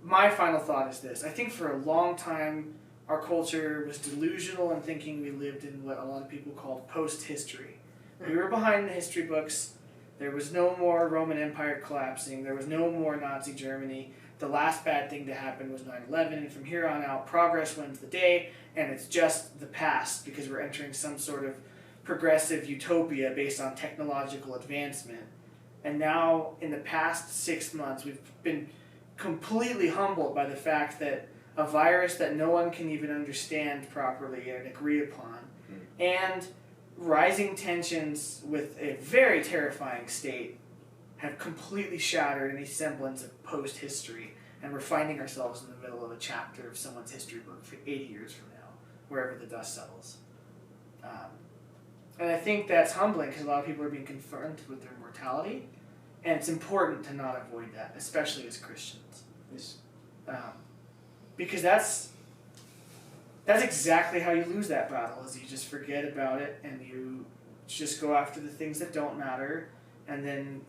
My final thought is this: I think for a long time, our culture was delusional in thinking we lived in what a lot of people called post-history. We were behind the history books. There was no more Roman Empire collapsing. There was no more Nazi Germany. The last bad thing to happen was 9/11, and from here on out, progress wins the day, and it's just the past because we're entering some sort of progressive utopia based on technological advancement. And now, in the past 6 months, we've been completely humbled by the fact that a virus that no one can even understand properly and agree upon, and rising tensions with a very terrifying state have completely shattered any semblance of post-history, and we're finding ourselves in the middle of a chapter of someone's history book for 80 years from now, wherever the dust settles. And I think that's humbling because a lot of people are being confronted with their mortality, and it's important to not avoid that, especially as Christians. Yes. Because that's exactly how you lose that battle, is you just forget about it and you just go after the things that don't matter, and then,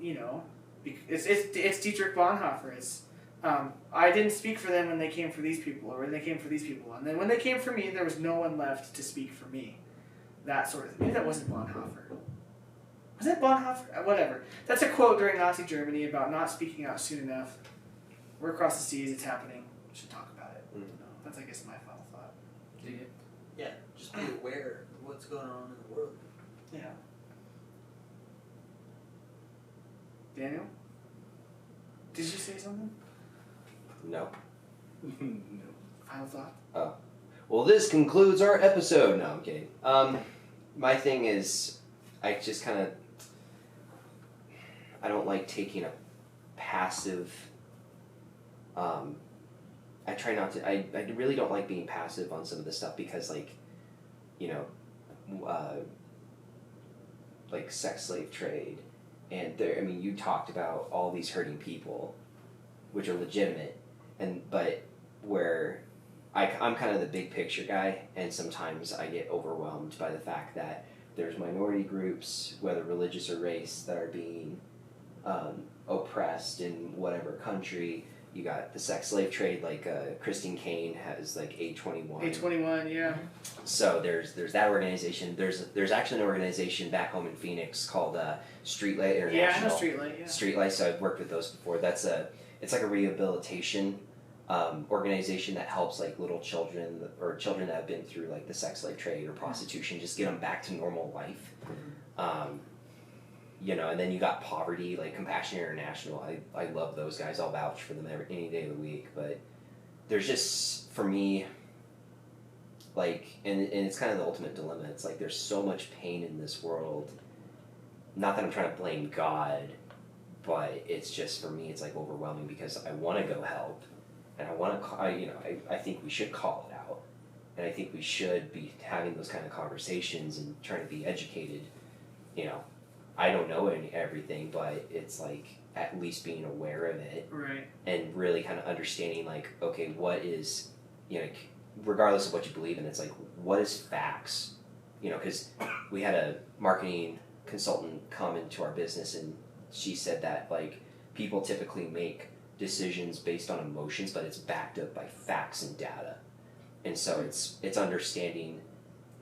it's Dietrich Bonhoeffer. It's I didn't speak for them when they came for these people, or when they came for these people, and then when they came for me, there was no one left to speak for me. That sort of thing. Maybe that wasn't Bonhoeffer. Was that Bonhoeffer? Whatever. That's a quote during Nazi Germany about not speaking out soon enough. We're across the seas, it's happening. We should talk about it. That's, I guess, my final thought. Dig it. Yeah, just be aware of what's going on in the world. Yeah. Daniel? Did you say something? No. No. Final thought? Well, this concludes our episode. No, I'm kidding. My thing is, I just kind of, I don't like taking a passive, I try not to, I really don't like being passive on some of this stuff because, like sex slave trade, and you talked about all these hurting people, which are legitimate, but where I'm kind of the big picture guy, and sometimes I get overwhelmed by the fact that there's minority groups, whether religious or race, that are being oppressed in whatever country. You got the sex slave trade, like Christine Kane has like A21. A21, yeah. So there's that organization. There's actually an organization back home in Phoenix called Streetlight International. Yeah, I know Streetlight. Yeah. Streetlight. So I've worked with those before. It's like a rehabilitation organization that helps like little children or children that have been through like the sex slave trade or prostitution, just get them back to normal life. And then you got poverty, like Compassion International. I love those guys. I'll vouch for them any day of the week. But there's just, for me, like, and it's kind of the ultimate dilemma. It's like there's so much pain in this world. Not that I'm trying to blame God, but it's just, for me, it's like overwhelming because I want to go help. And I want to, I think we should call it out. And I think we should be having those kind of conversations and trying to be educated. I don't know everything, but it's like at least being aware of it. Right. And really kind of understanding, like, okay, what is, regardless of what you believe in, it's like, what is facts? Because we had a marketing consultant come into our business and she said that, like, people typically make decisions based on emotions, but it's backed up by facts and data. And so it's understanding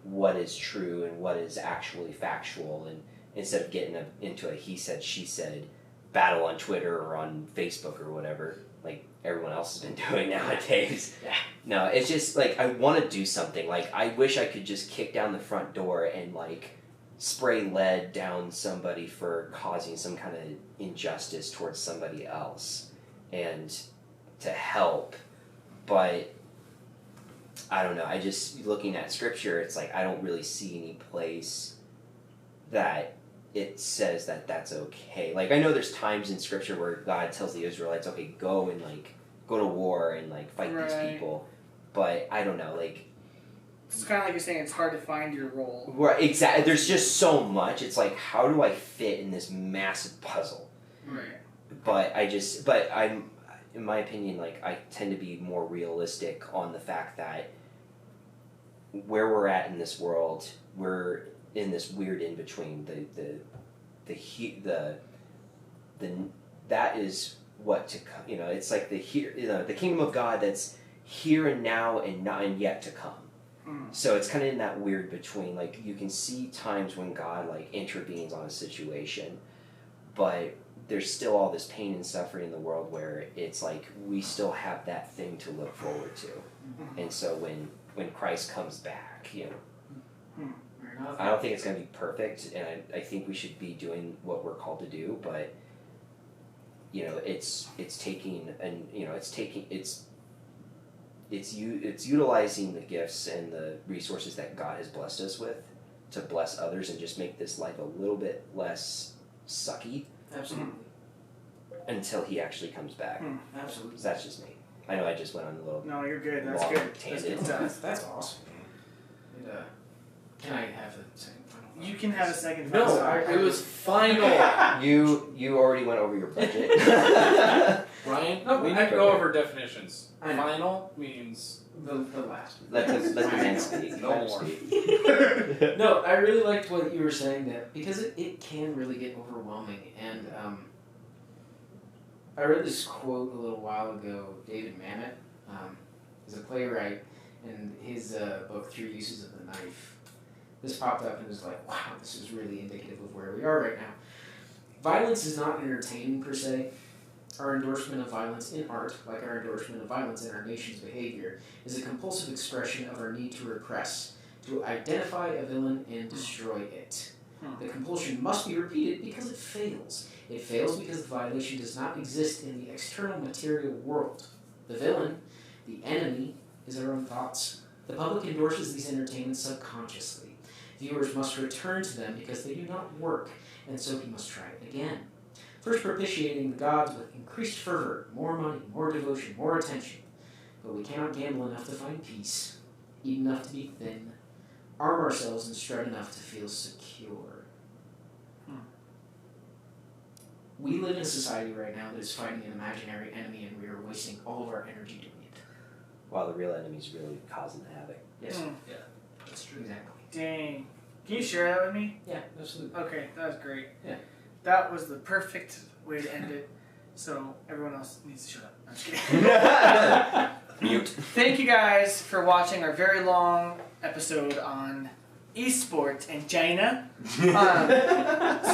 what is true and what is actually factual, and instead of getting into a he said, she said battle on Twitter or on Facebook or whatever, like everyone else has been doing nowadays. Yeah. No, it's just like, I want to do something. Like, I wish I could just kick down the front door and like spray lead down somebody for causing some kind of injustice towards somebody else and to help. But I don't know, I just, looking at scripture, it's like I don't really see any place that it says that that's okay. Like, I know there's times in scripture where God tells the Israelites, okay, go to war and like fight these people, but I don't know, like, It's kind of like you're saying, it's hard to find your role. Right, exactly. There's just so much. It's like, how do I fit in this massive puzzle? Right. But I'm, in my opinion, like, I tend to be more realistic on the fact that where we're at in this world, we're in this weird in between. That is what to come. It's like the kingdom of God that's here and now and not and yet to come. So it's kind of in that weird between. Like, you can see times when God like intervenes on a situation, but there's still all this pain and suffering in the world where it's like we still have that thing to look forward to. And so when Christ comes back, I don't think it's going to be perfect, and I think we should be doing what we're called to do, but it's utilizing the gifts and the resources that God has blessed us with to bless others and just make this life a little bit less sucky. Absolutely. Until he actually comes back. Absolutely. So that's just me. I know I just went on a little No, you're good. That's long good. tangent. That's good. That's awesome. Can I have a second final thought? You can have a second. No, thought. it was final. You already went over your budget. Ryan, No, we I- need to go over definitions. I know. Final means The last one. Let the man speak. No Let him more. speak. No, I really liked what you were saying that because it can really get overwhelming. And I read this quote a little while ago. David Mamet is a playwright, and his book Three Uses of the Knife. This popped up and was like, wow, this is really indicative of where we are right now. Violence is not entertaining per se. Our endorsement of violence in art, like our endorsement of violence in our nation's behavior, is a compulsive expression of our need to repress, to identify a villain and destroy it. The compulsion must be repeated because it fails. It fails because the violation does not exist in the external material world. The villain, the enemy, is our own thoughts. The public endorses these entertainments subconsciously. Viewers must return to them because they do not work, and so he must try it again. First propitiating the gods with increased fervor, more money, more devotion, more attention. But we cannot gamble enough to find peace, eat enough to be thin, arm ourselves and strut enough to feel secure. We live in a society right now that is fighting an imaginary enemy, and we are wasting all of our energy doing it. While the real enemy's really causing the havoc. Yes, That's true. exactly. Dang. Can you share that with me? Yeah, absolutely. Okay, that was great. Yeah. That was the perfect way to end it. So everyone else needs to shut up. I'm just kidding. Mute. Thank you guys for watching our very long episode on esports and China.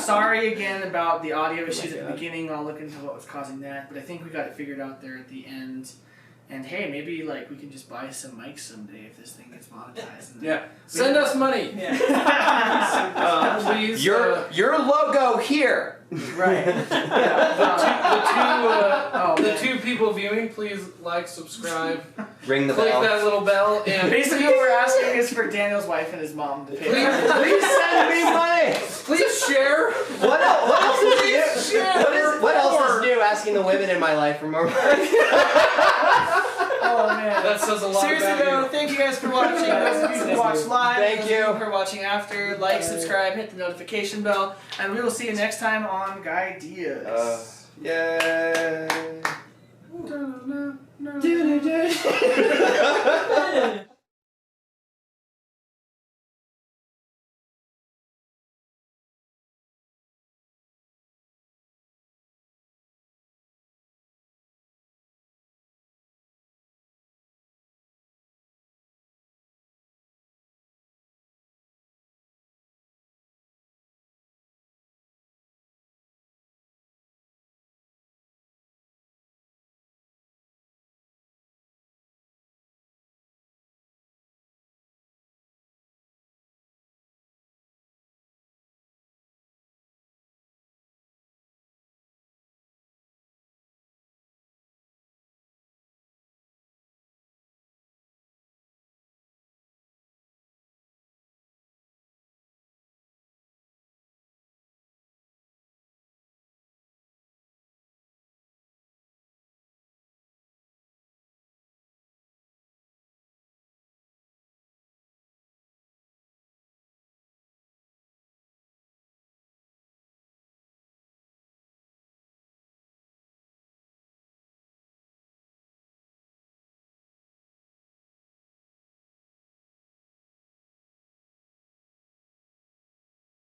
Sorry again about the audio issues at the beginning. I'll look into what was causing that, but I think we got it figured out there at the end. And hey, maybe like we can just buy some mics someday if this thing gets monetized. And yeah. Send us money. Yeah. Please. Your logo here. Right. The two people viewing, please like, subscribe, Ring the click bell. that little bell, and Basically, what we're asking is for Daniel's wife and his mom to pay. Please send me money. please share. What else is Please new? share. What else is new? Asking the women in my life for more money. Oh man. That says a lot Seriously about though, you. thank you guys for watching. Those of you who watched live, Thank those you. of who are watching after, like, subscribe, hit the notification bell, and we will see you next time on Guideas. Yay. No.